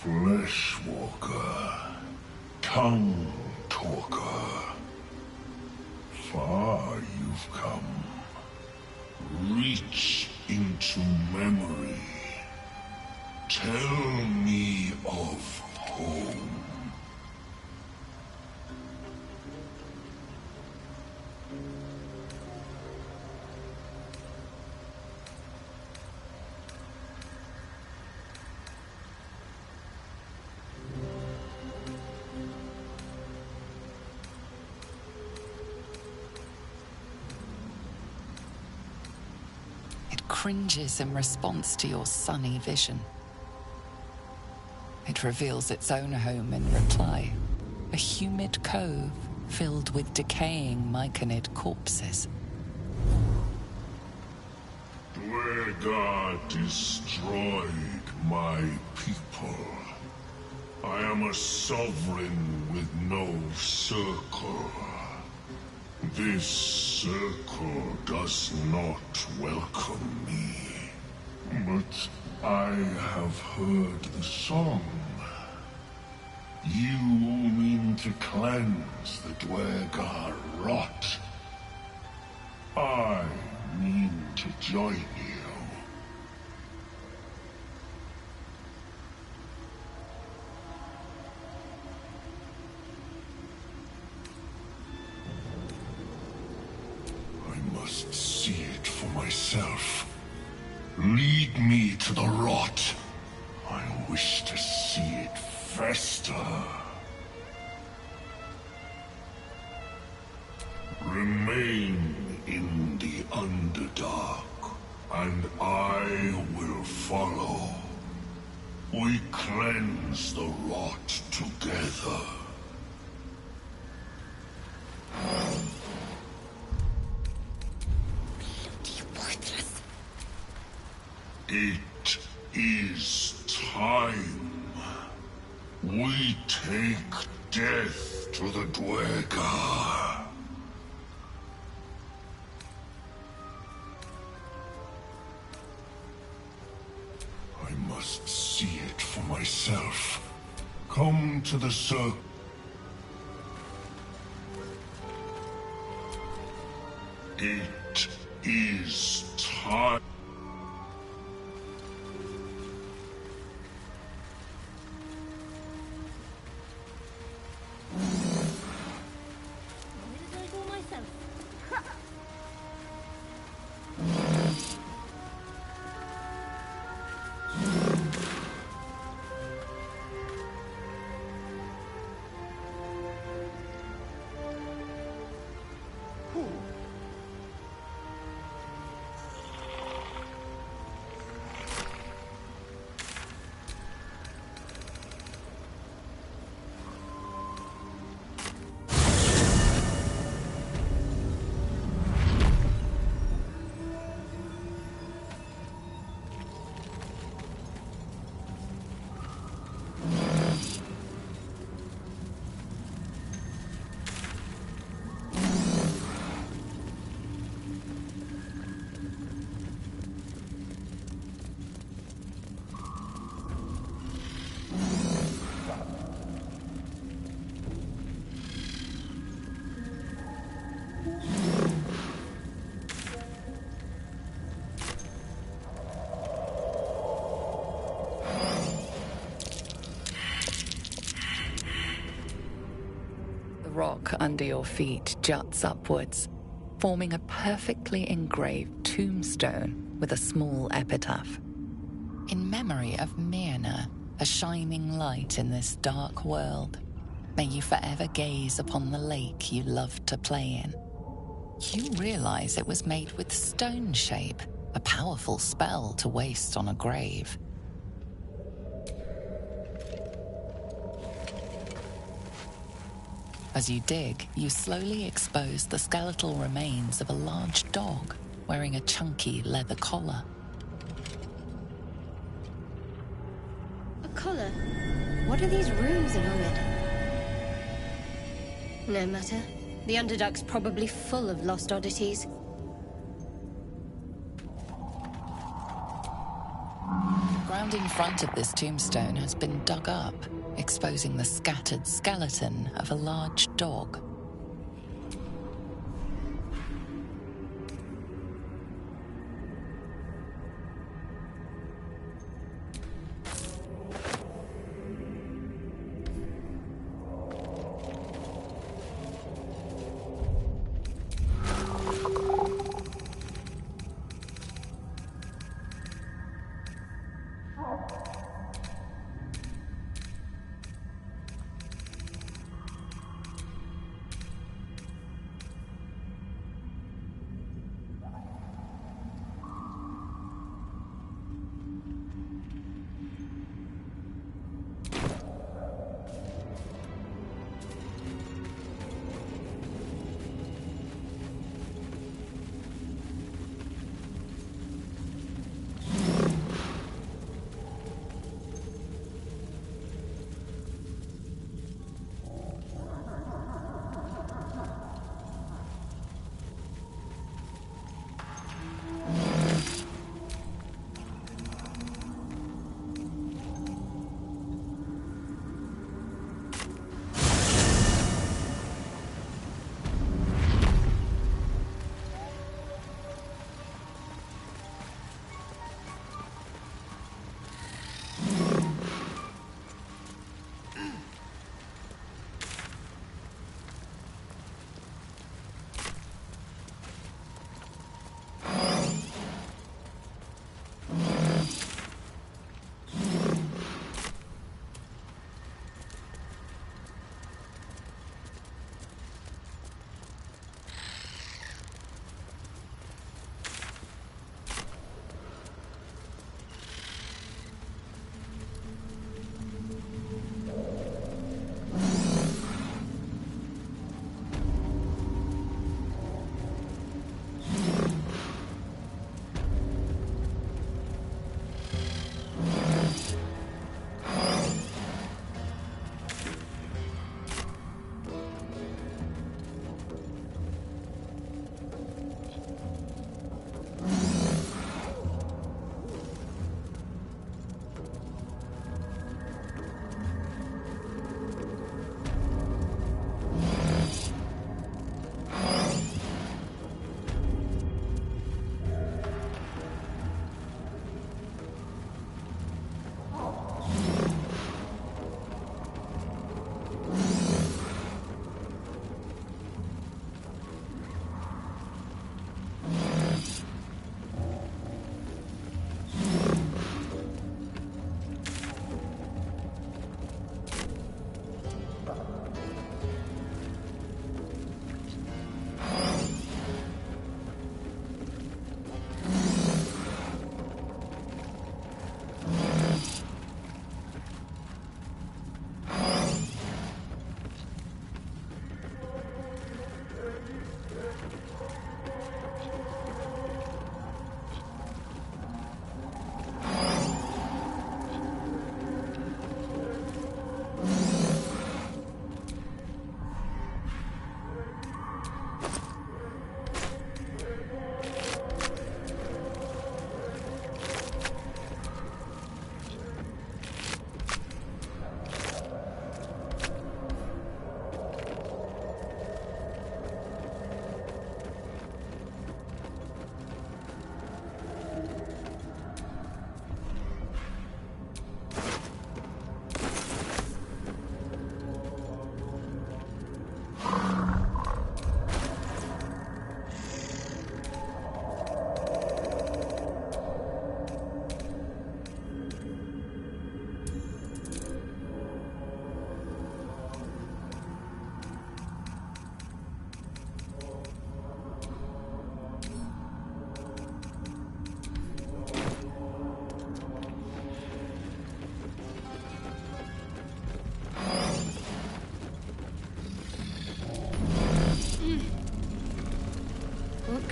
Fleshwalker, tongue talker. Far you've come. Reach into memory. Tell me of home. Cringes in response to your sunny vision. It reveals its own home in reply, a humid cove filled with decaying myconid corpses. Dwegar destroyed my people. I am a sovereign with no circle. This circle does not welcome me. But I have heard the song. You mean to cleanse the Dwegar rot. I mean to join you. Must see it for myself. Lead me to the rot. I wish to see it fester. Remain in the Underdark, and I will follow. We cleanse the rot together. It is time. We take death to the Dwegar. Come to the circle. It is time. Rock under your feet juts upwards, forming a perfectly engraved tombstone with a small epitaph. In memory of Myrna, a shining light in this dark world, may you forever gaze upon the lake you loved to play in. You realize it was made with stone shape, a powerful spell to waste on a grave. As you dig, you slowly expose the skeletal remains of a large dog wearing a chunky leather collar. A collar? What are these runes along it? No matter. The Underdark's probably full of lost oddities. The ground in front of this tombstone has been dug up, exposing the scattered skeleton of a large dog.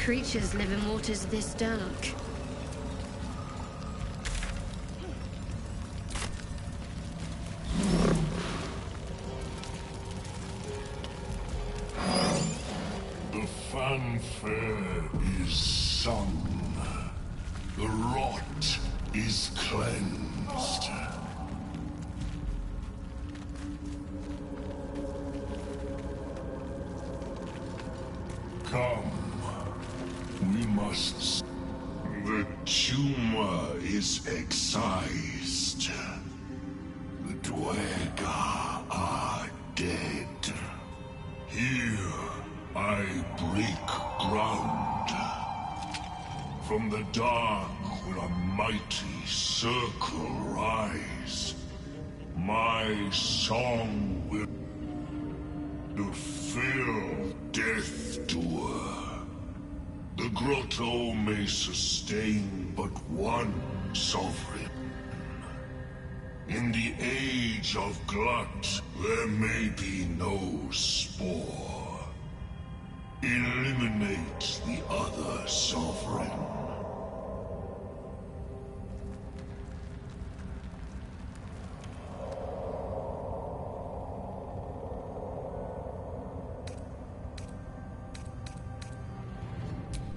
creatures live in waters this dark? The fanfare is sung. The rot is cleansed. Come, we must. The tumor is excised. The Dwerga are dead. Here I break ground. From the dark will a mighty circle rise. My song will fill Death Doer. The grotto may sustain but one sovereign. In the age of glut, there may be no spore. Eliminate the other sovereign.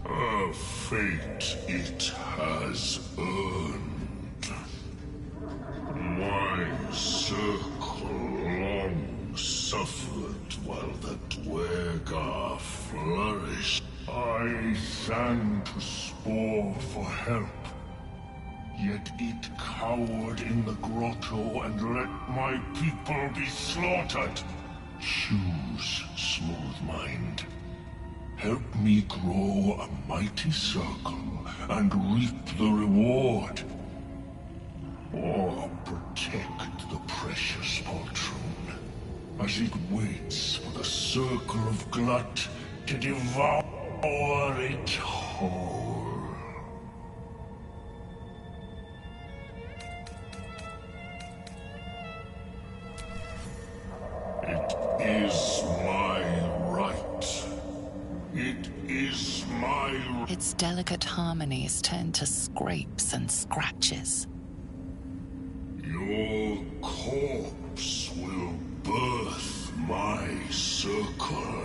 A fate it has earned. My circle long suffered while the Dwerga flourished. I sang to Spore for help, yet it cowered in the grotto and let my people be slaughtered. Choose, Smooth Mind. Help me grow a mighty circle and reap the reward. Or protect the precious poltroon as it waits for the circle of glut to devour it whole. It is my right. It is my... Its delicate harmonies turn to scrapes and scratches. Your corpse will birth my circle.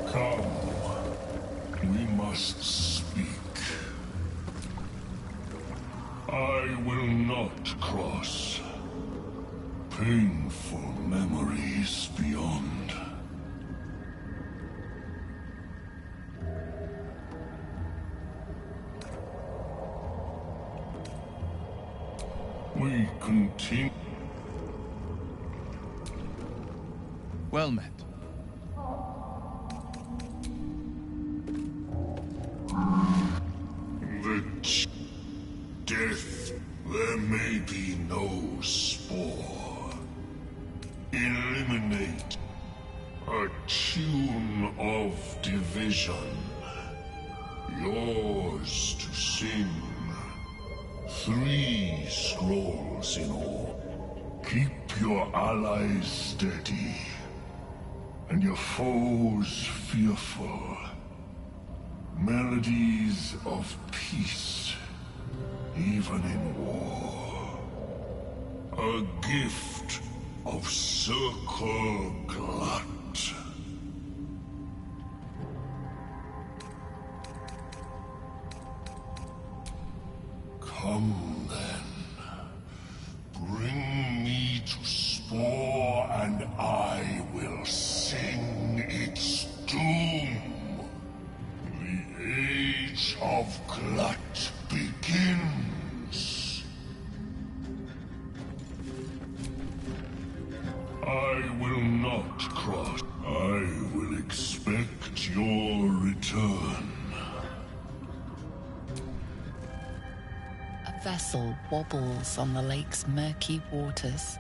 Come, we must speak. I will not cross. Painful memories beyond. We continue. Well met. The death, there may be no spore. Eliminate a tune of division. Yours to sing. 3 scrolls in all. Keep your allies steady, and your foes fearful. Melodies of peace, even in war. A gift of Circle Glut. Come then. Bring me to Spore and I will sing its doom. The Age of Glut begins. I will not cross. I will expect your return. A vessel wobbles on the lake's murky waters.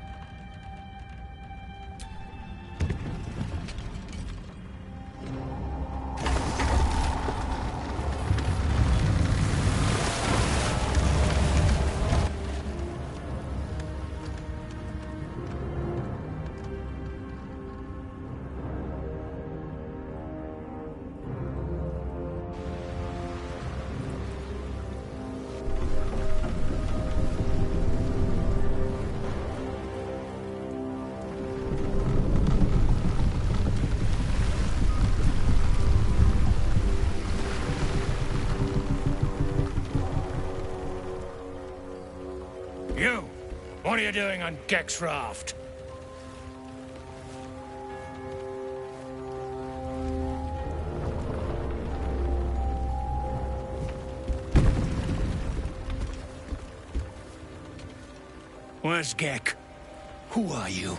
You! What are you doing on Gek's raft? Where's Gek? Who are you?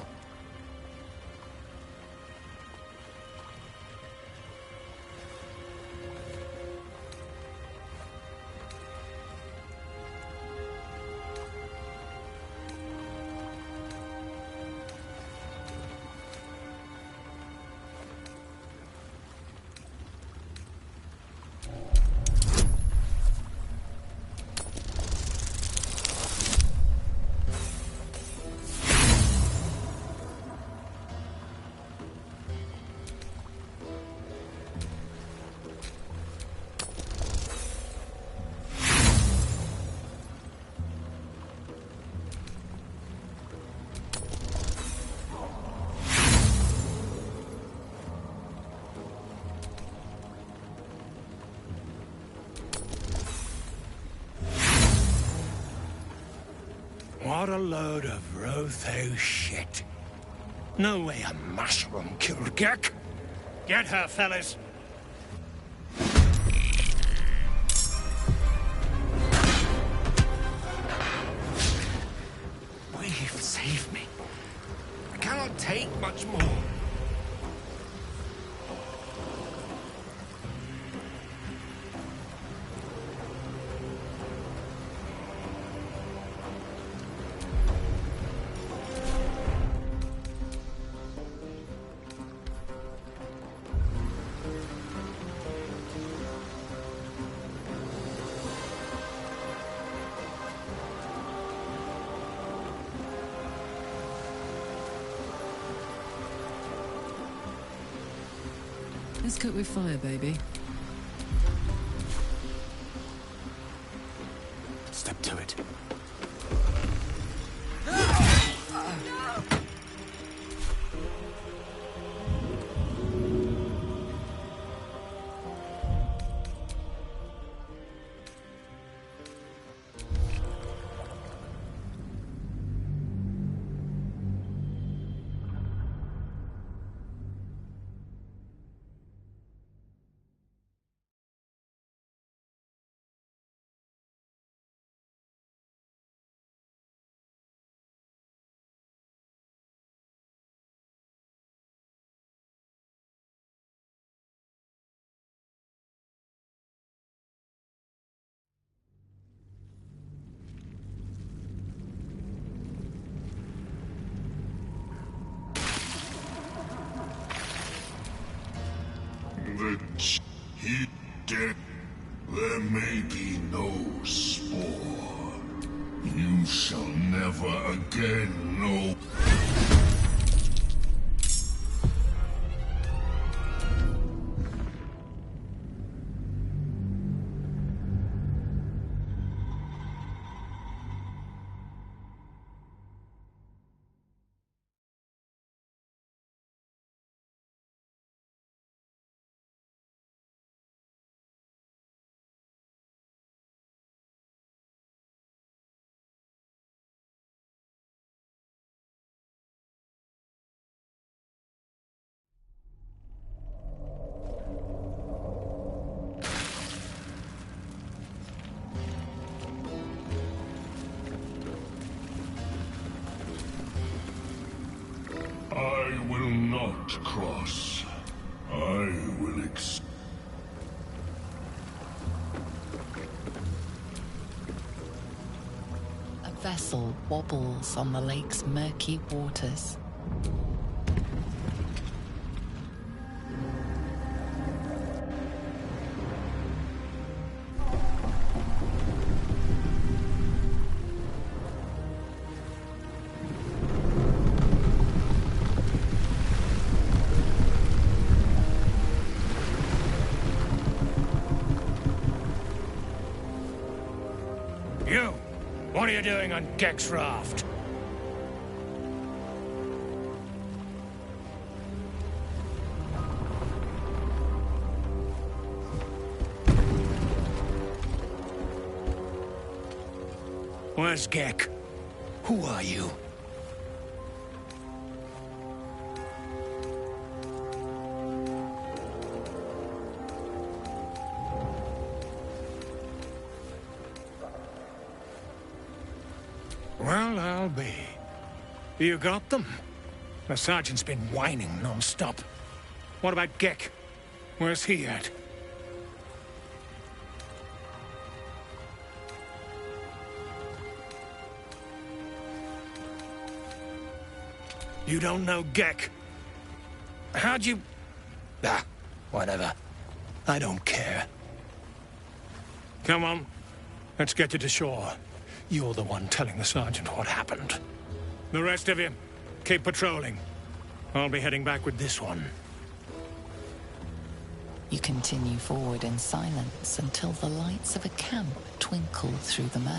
What a load of Rotho shit. No way a mushroom killed Gek. Get her, fellas. We've saved me. I cannot take much more. Let's cook with fire, baby. Step to it. He dead. There may be no Spore. You shall never again know. not cross. I will A vessel wobbles on the lake's murky waters. You! What are you doing on Gek's raft? Where's Gek? Who are you? Well, I'll be. You got them? The sergeant's been whining non-stop. What about Gek? Where's he at? You don't know Gek? How'd you... Ah, whatever. I don't care. Come on. Let's get you to shore. You're the one telling the sergeant what happened. The rest of you, keep patrolling. I'll be heading back with this one. You continue forward in silence until the lights of a camp twinkle through the murk.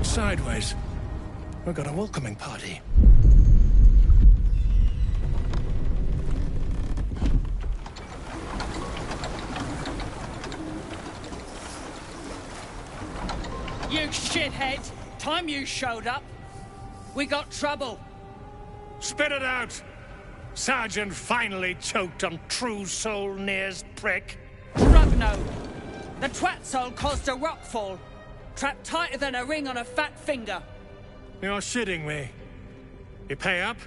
Sideways. We've got a welcoming party. You shithead! Time you showed up, we got trouble. Spit it out! Sergeant finally choked on True Soul Near's prick. Rugno! The twat soul caused a rockfall. Trapped tighter than a ring on a fat finger. You're shitting me. You pay up?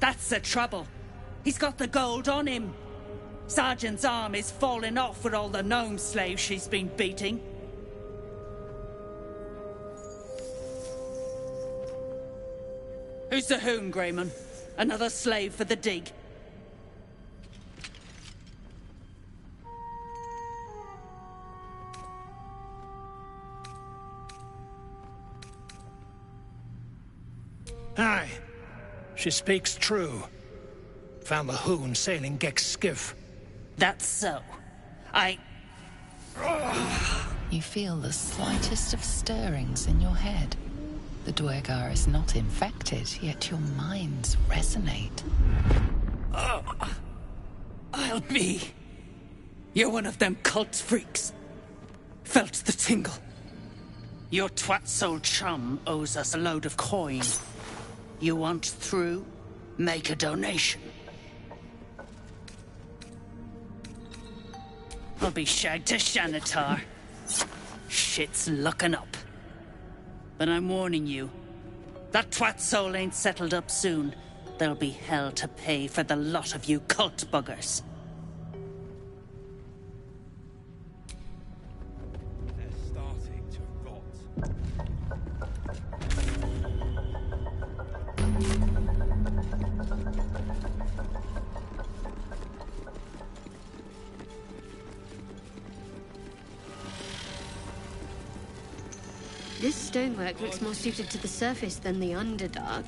That's the trouble. He's got the gold on him. Sergeant's arm is falling off with all the gnome slaves she's been beating. Who's the hoon, Greyman? Another slave for the dig? Aye. She speaks true. Found the hoon sailing Gek's skiff. That's so. You feel the slightest of stirrings in your head. The Dwergar is not infected, yet your minds resonate. I'll be. You're one of them cult freaks. Felt the tingle. Your twat soul chum owes us a load of coin. You want through? Make a donation. I'll be shagged to Shanatar. Shit's looking up. But I'm warning you, that twat soul ain't settled up soon. There'll be hell to pay for the lot of you cult buggers. They're starting to rot. This stonework looks more suited to the surface than the Underdark.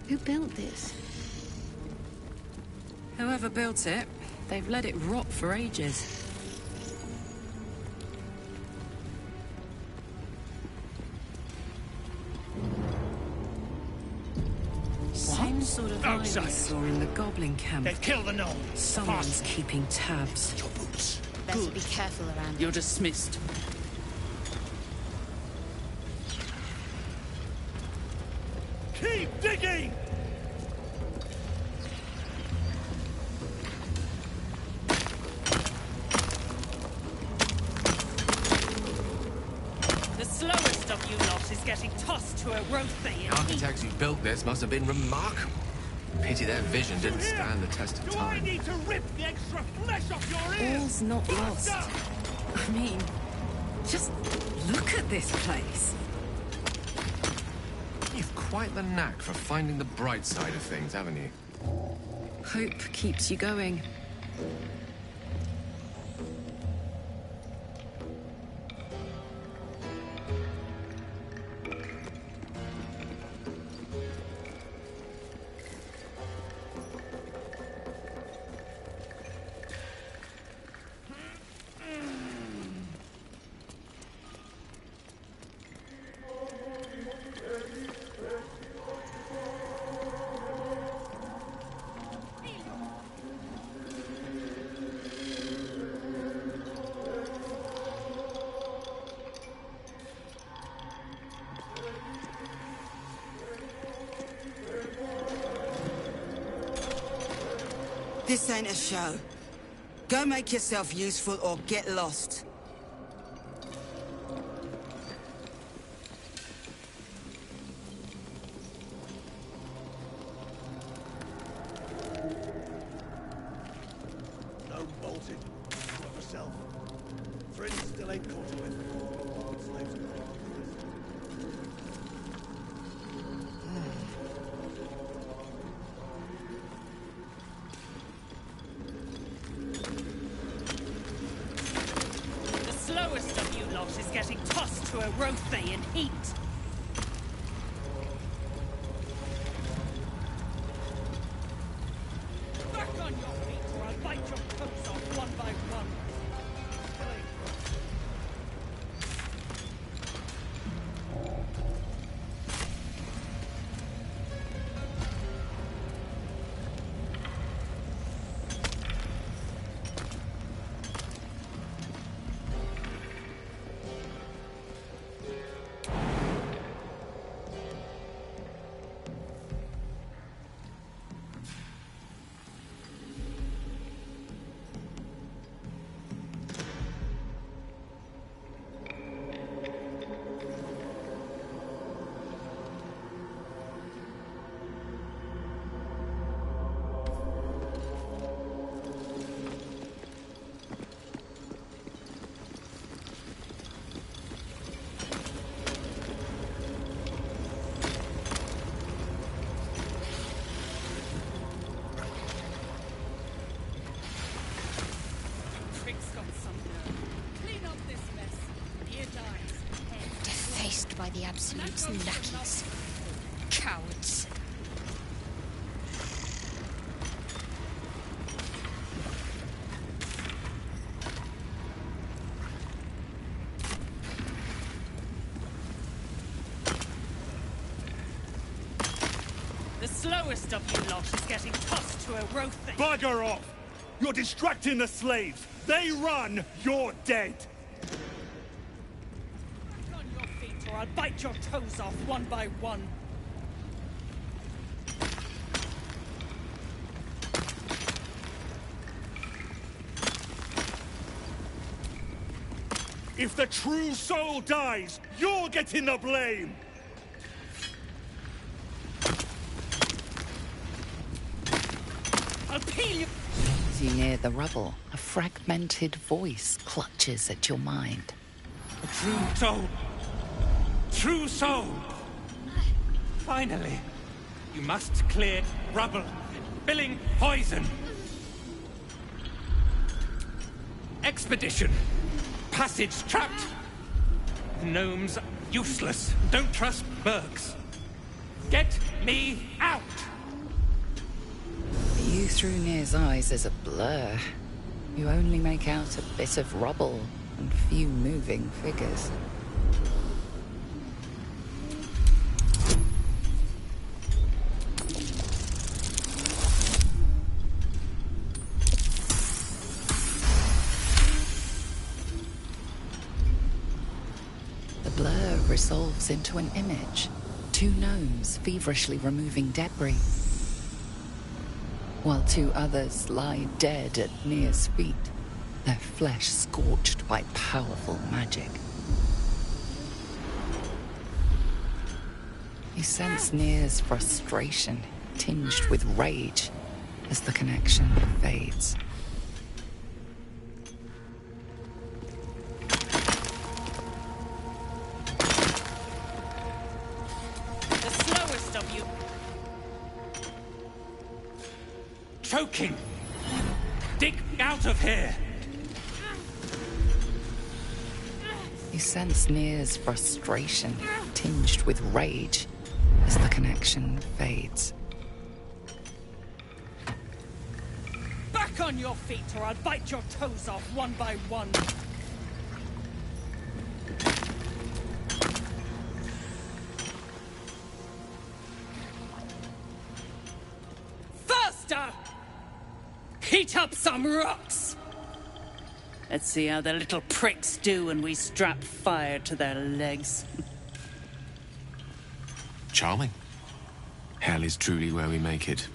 Who built this? Whoever built it, they've let it rot for ages. Same sort of vibe I saw in the goblin camp. They've killed the gnome. Someone's keeping tabs. Your boots. Better be careful around. You're dismissed. Keep digging! The slowest of you lot is getting tossed to a Rothian. The architects who built this must have been remarkable. Pity their vision didn't stand the test of time. Do I need to rip the extra flesh off your ears? All's not lost. I mean, just look at this place. You've quite the knack for finding the bright side of things, haven't you? Hope keeps you going. This ain't a show. Go make yourself useful or get lost. No bolted. Not myself. Friends still ain't caught up with. Slaves are gone. The slowest of you lot is getting tossed to a Rothian heat. Back on your feet or I'll bite your coats off one by one. Defaced by the Absolute's lackeys. Cowards. The slowest of you lot is getting tossed to a Rothian. Bugger off! You're distracting the slaves. They run, you're dead. Back on your feet or I'll bite your toes off one by one. If the true soul dies, you're getting the blame. I'll peel you. As you near the rubble, a fragmented voice clutches at your mind. A true soul. True soul. Finally. You must clear rubble. Spilling poison. Expedition. Passage trapped. Gnomes useless. Don't trust Bergs. Get me out! view through Nir's eyes is a blur. You only make out a bit of rubble and few moving figures. The blur resolves into an image. Two gnomes feverishly removing debris, while two others lie dead at Nir's feet, their flesh scorched by powerful magic. You sense Nir's frustration, tinged with rage, as the connection fades. Choking! Dig out of here! You sense Nir's frustration, tinged with rage, as the connection fades. Back on your feet, or I'll bite your toes off one by one! Faster! Heat up some rocks! Let's see how the little pricks do when we strap fire to their legs. Charming. Hell is truly where we make it.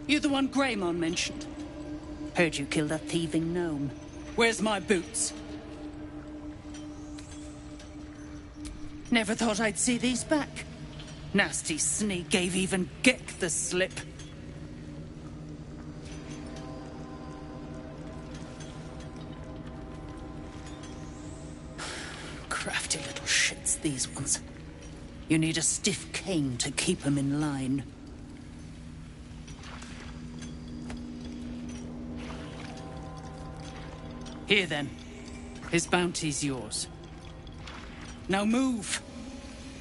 You the one Greymon mentioned? Heard you killed that thieving gnome. Where's my boots? Never thought I'd see these back. Nasty sneak gave even Gek the slip. Crafty little shits, these ones. You need a stiff cane to keep them in line. Here then. His bounty's yours. Now move!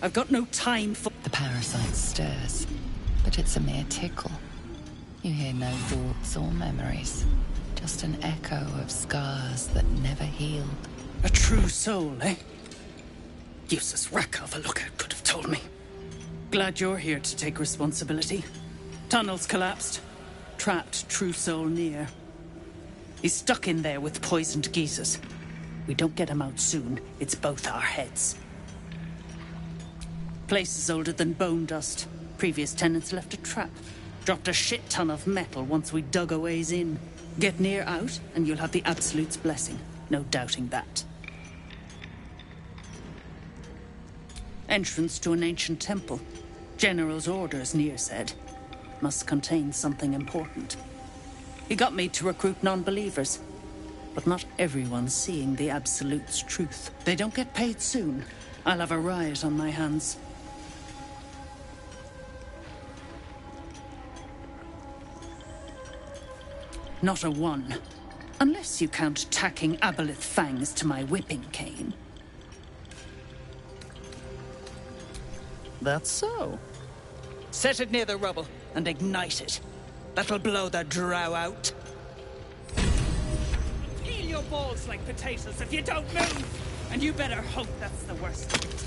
I've got no time for... The parasite stirs, but it's a mere tickle. You hear no thoughts or memories, just an echo of scars that never healed. A true soul, eh? Useless wreck of a lookout could have told me. Glad you're here to take responsibility. Tunnels collapsed. Trapped true soul near. He's stuck in there with poisoned geezers. We don't get him out soon, it's both our heads. Place is older than bone dust. Previous tenants left a trap. Dropped a shit ton of metal once we dug a ways in. Get near out, and you'll have the Absolute's blessing. No doubting that. Entrance to an ancient temple. General's orders, Nier said. Must contain something important. He got me to recruit non-believers. But not everyone's seeing the Absolute's truth. They don't get paid soon. I'll have a riot on my hands. Not a one. Unless you count tacking aboleth fangs to my whipping cane. That's so. Set it near the rubble and ignite it. That'll blow the drow out. Peel your balls like potatoes if you don't move! And you better hope that's the worst of it.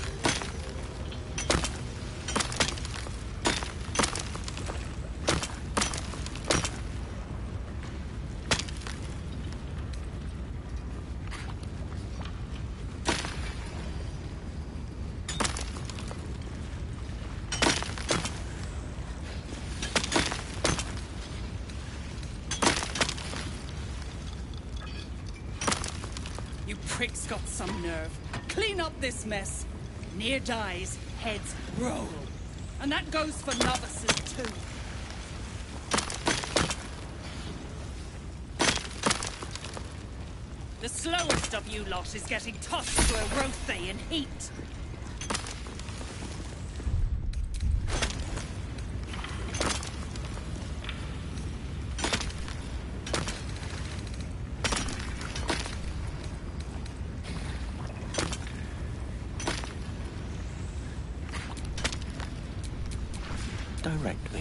Prick's got some nerve. Clean up this mess. Near dies, heads roll. And that goes for novices too. The slowest of you lot is getting tossed to a Rothe in heat. Direct me.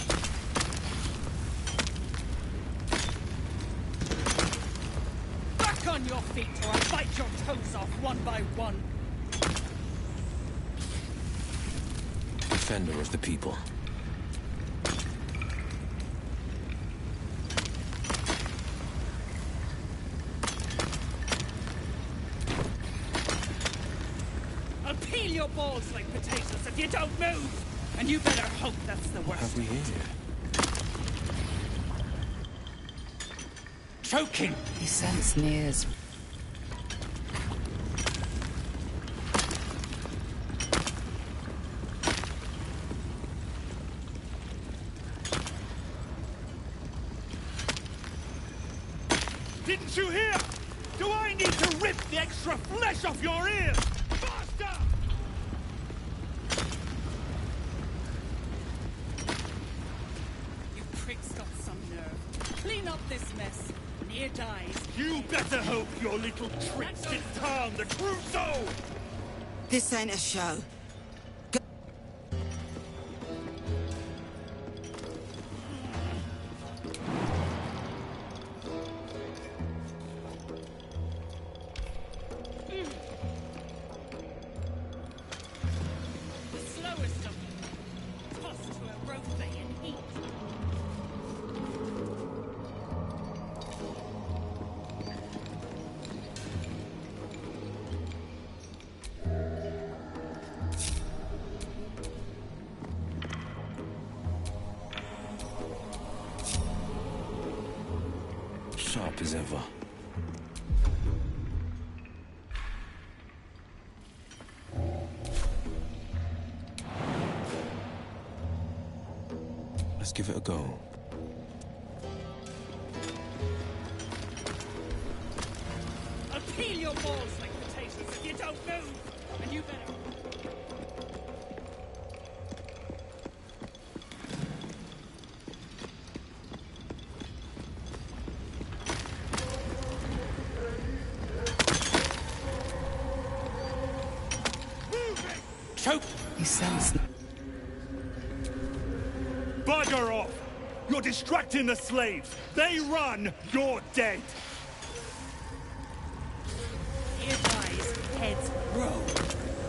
on your feet or I'll bite your toes off one by one. Defender of the people. I'll peel your balls like potatoes if you don't move! And you better hope that's the worst. What have we here? Choking! He scents Near's. Didn't you hear? Do I need to rip the extra flesh off your ears? Faster! You prick's got some nerve. Clean up this mess. Near dies. You better hope your little tricks didn't harm the true soul! This ain't a show. The slowest of them. Tossed to a rope in heat. Sharp as ever. Let's give it a go. I'll peel your balls like potatoes if you don't move! And you better... Choke! He scents. Bugger off! You're distracting the slaves! They run, you're dead! Near dies, heads roll.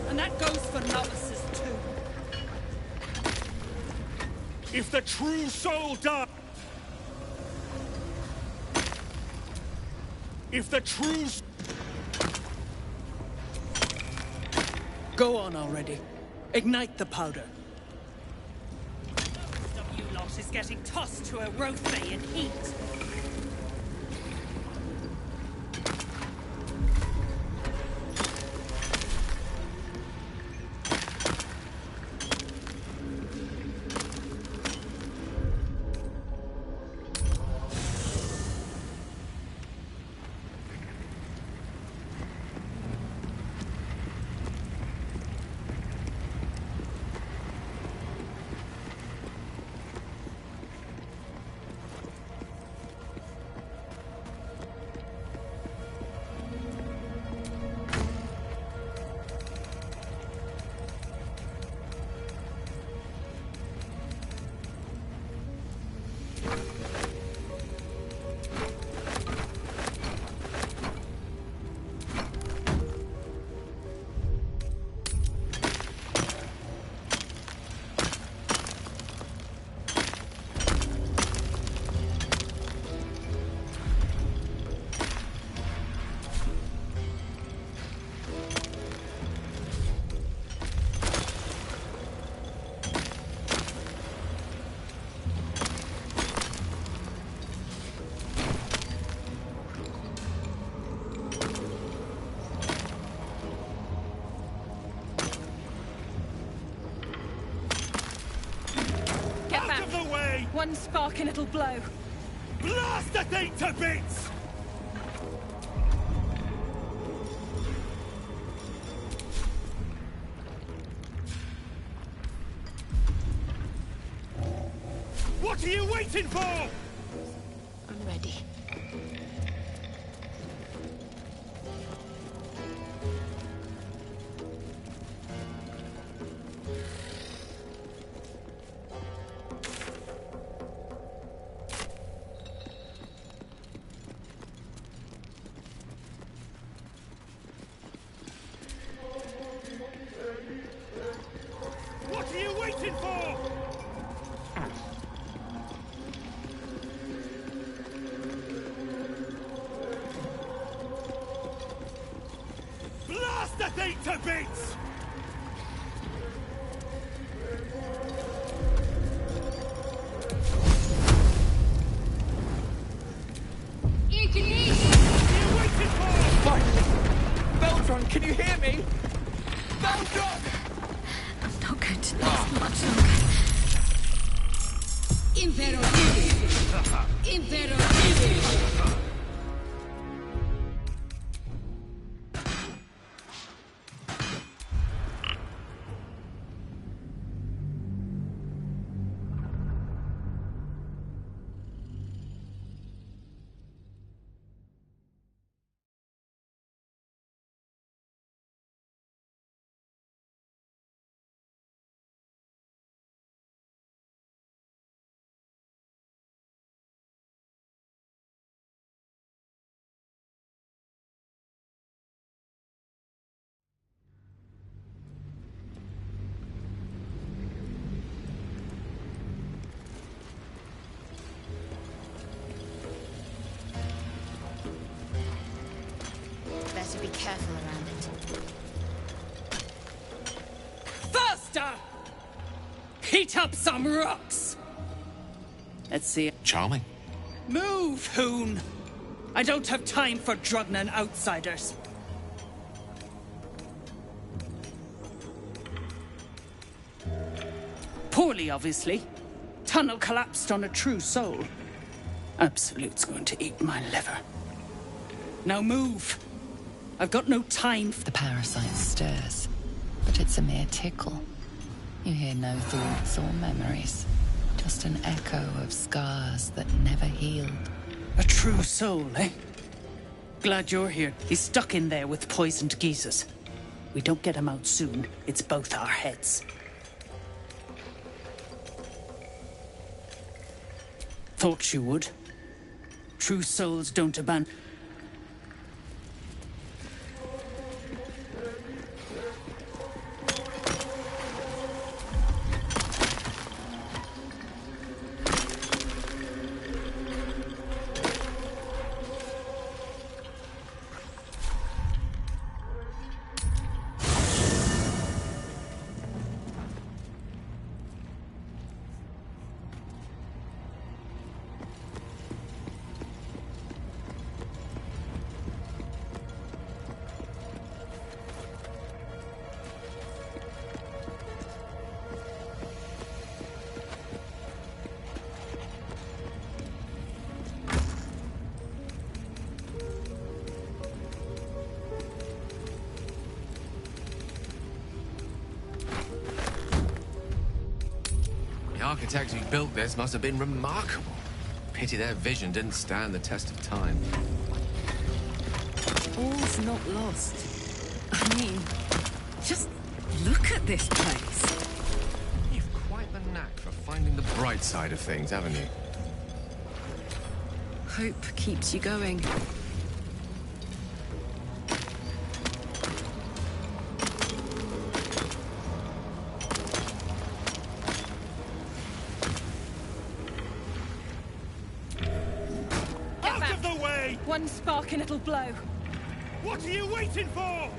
And that goes for novices too. If the true soul dies... If the true... Go on already. Ignite the powder. Most of you lot is getting tossed to a rope in heat. One spark and it'll blow. Blast the thing to bits! What are you waiting for? I'm ready. Bust the thing to bits! Beldron, can you hear me? Beldron! I'm not going to last much longer. Better be careful around it. Faster! Heat up some rocks! Let's see. Charming. Move, Hoon! I don't have time for Drugnan outsiders. Poorly, obviously. Tunnel collapsed on a true soul. Absolute's going to eat my liver. Now move! I've got no time for... The parasite stirs, but it's a mere tickle. You hear no thoughts or memories, just an echo of scars that never healed. A true soul, eh? Glad you're here. He's stuck in there with poisoned geezers. We don't get him out soon, it's both our heads. Thought you would. True souls don't abandon... The architects who built this must have been remarkable. Pity their vision didn't stand the test of time. All's not lost. I mean, just look at this place. You've quite the knack for finding the bright side of things, haven't you? Hope keeps you going. One spark and it'll blow. What are you waiting for?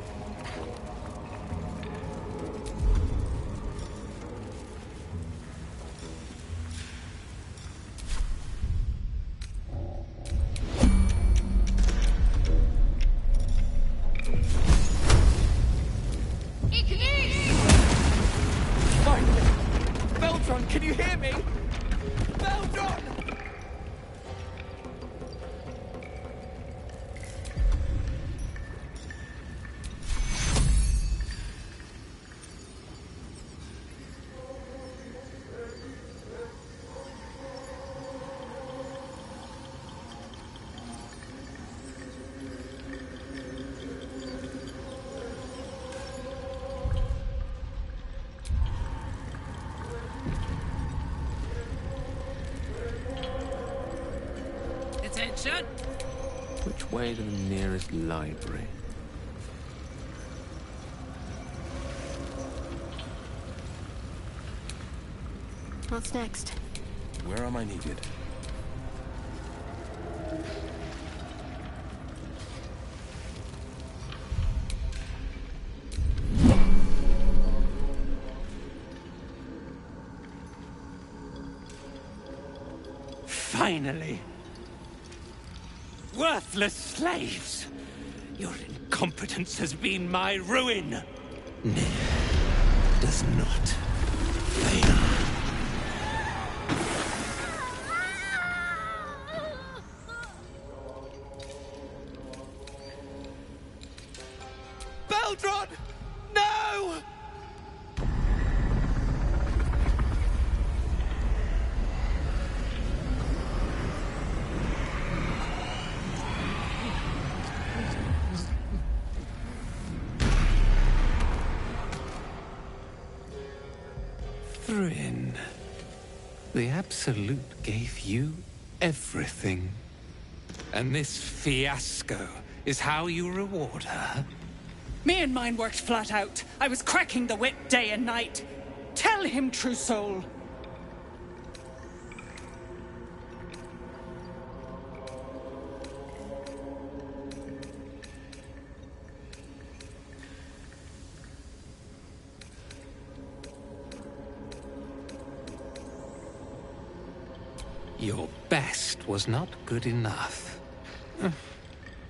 Beldron, can you hear me? Beldron! Attention! Which way to the nearest library? What's next? Where am I needed? Finally. Worthless slaves! Your incompetence has been my ruin! Nier does not fail. Beldron! No! Thrin, the Absolute gave you everything. And this fiasco is how you reward her? Me and mine worked flat out. I was cracking the whip day and night. Tell him, true soul. Your best was not good enough.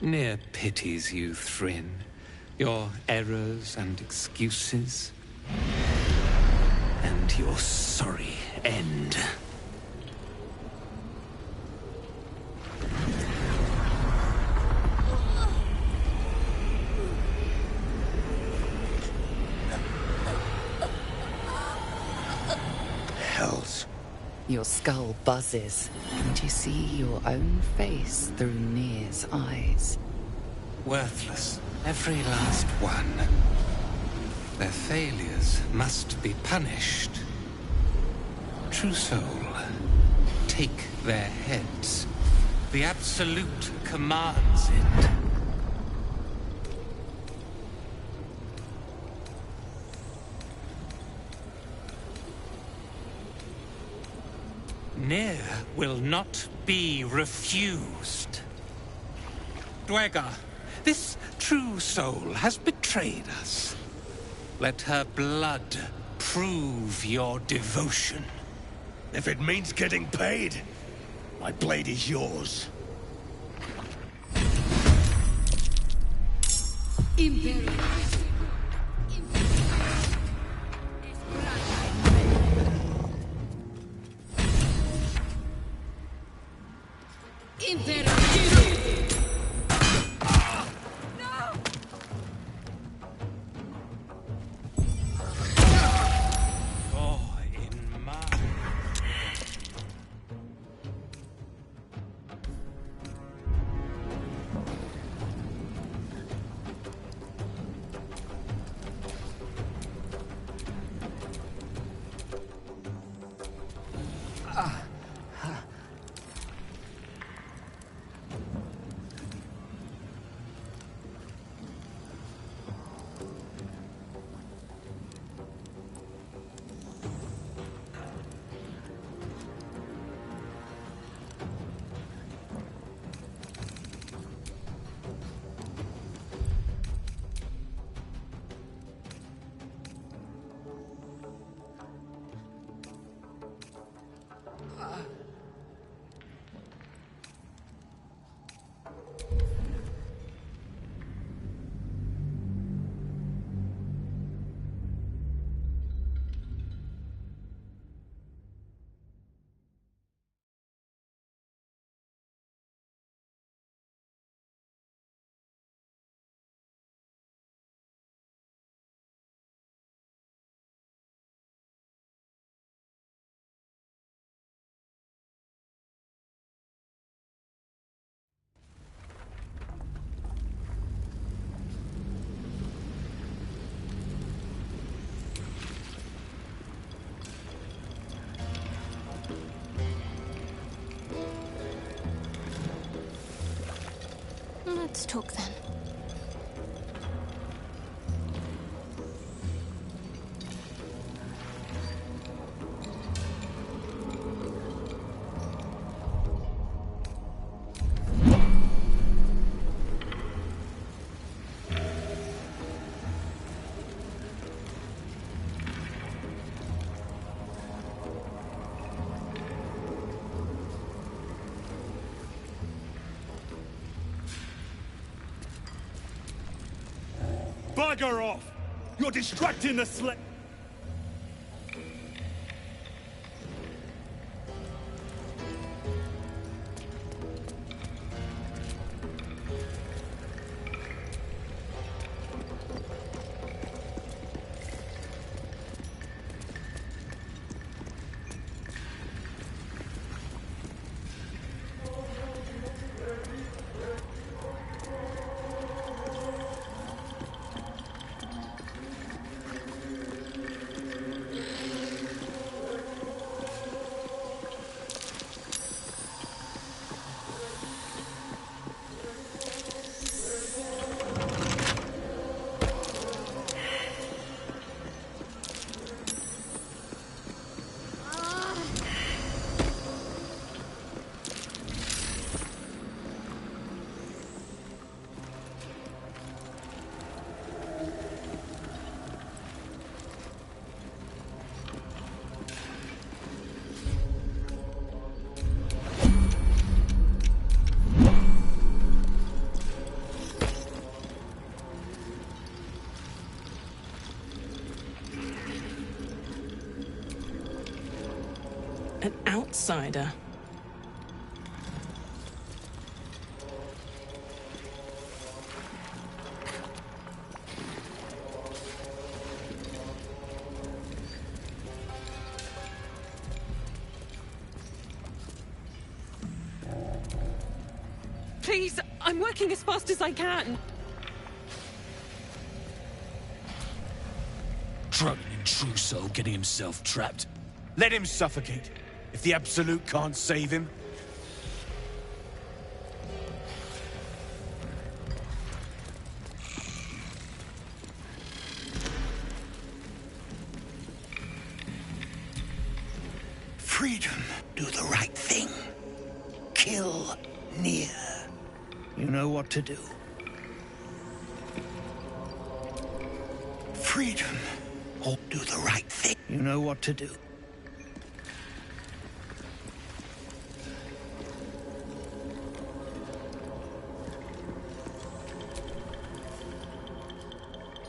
Nier pities you, Thrin. Your errors and excuses. And your sorry end. Hells. Your skull buzzes, and you see your own face through Nier's eyes. Worthless, every last one. Their failures must be punished. True soul, take their heads. The Absolute commands it. Nier will not be refused. Dwega, this true soul has betrayed us. Let her blood prove your devotion. If it means getting paid, my blade is yours. Imperial. Let's talk then. bugger off! You're distracting the slave. An outsider. Please, I'm working as fast as I can. Drugging in trousseau, getting himself trapped. Let him suffocate. If the Absolute can't save him. Freedom. Do the right thing. Kill near. You know what to do. Freedom. Oh, do the right thing. You know what to do.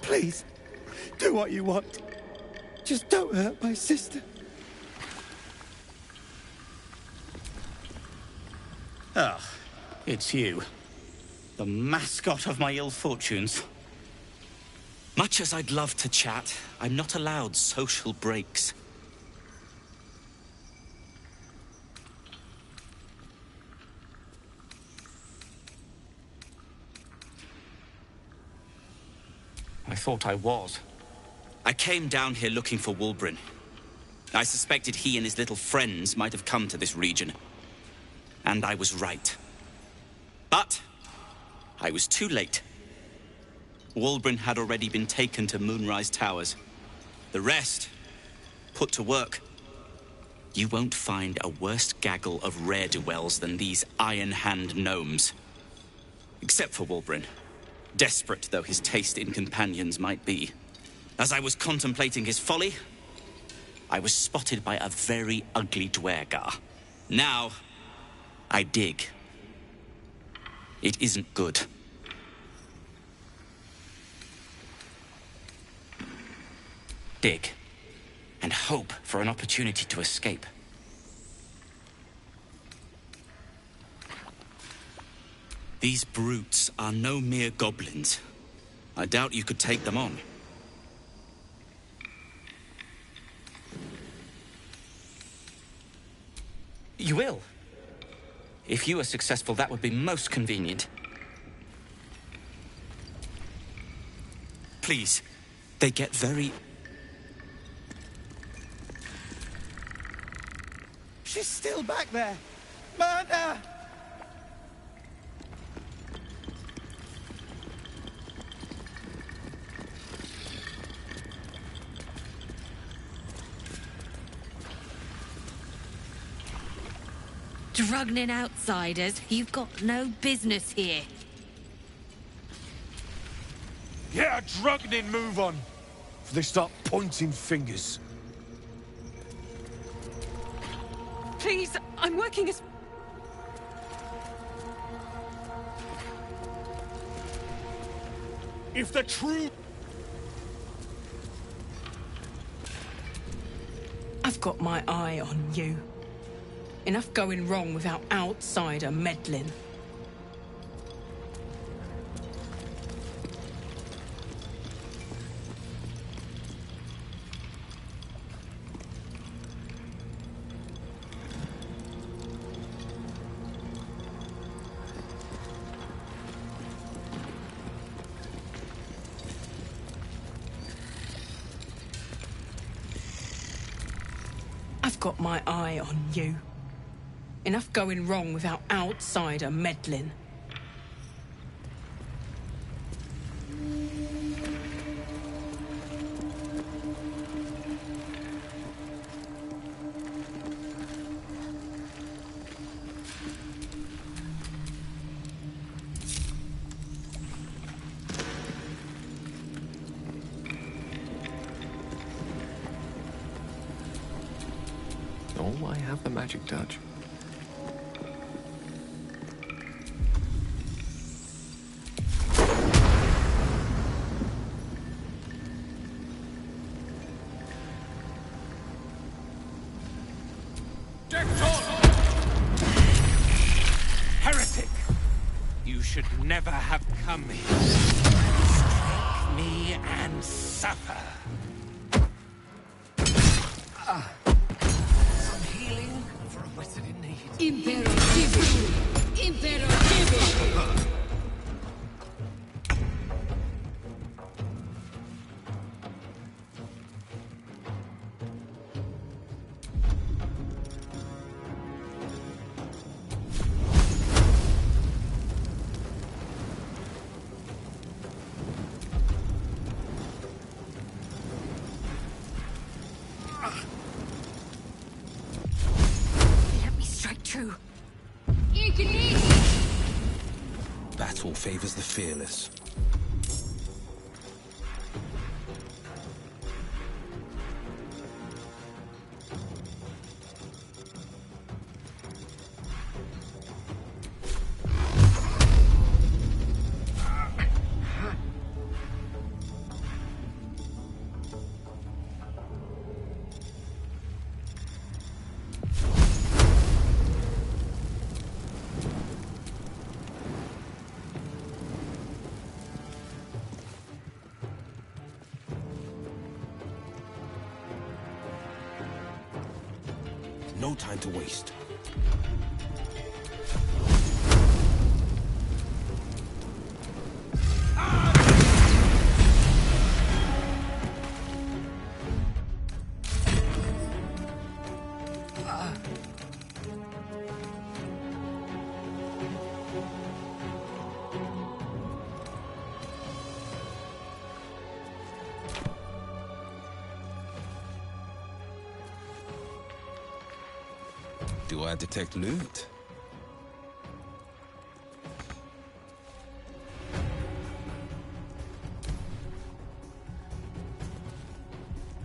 Please, do what you want. Just don't hurt my sister. Ah, it's you. The mascot of my ill fortunes. Much as I'd love to chat, I'm not allowed social breaks. I thought I was. I came down here looking for Wulbren. I suspected he and his little friends might have come to this region. And I was right. But I was too late. Wulbren had already been taken to Moonrise Towers. The rest, put to work. You won't find a worse gaggle of rare-dwells than these Iron Hand gnomes. Except for Wulbren. Desperate though his taste in companions might be. As I was contemplating his folly, I was spotted by a very ugly Dwergar. Now, I dig. It isn't good. Dig. And hope for an opportunity to escape. These brutes are no mere goblins. I doubt you could take them on. You will. If you are successful, that would be most convenient. Please, they get very... She's still back there. Murder! Drugging outsiders, you've got no business here. Yeah, drugging, move on. Before they start pointing fingers. Please, I'm working as... If the true... I've got my eye on you. Enough going wrong without outsider meddling. I've got my eye on you. Enough going wrong without outsider meddling. Oh, I have the magic touch. Heretic! You should never have come here. Strike me and suffer. Some healing for a wizard in need. Imperativo! Imperativo! Let me strike true. Battle favors the fearless. No time to waste. Do I detect loot?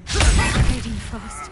Fading fast.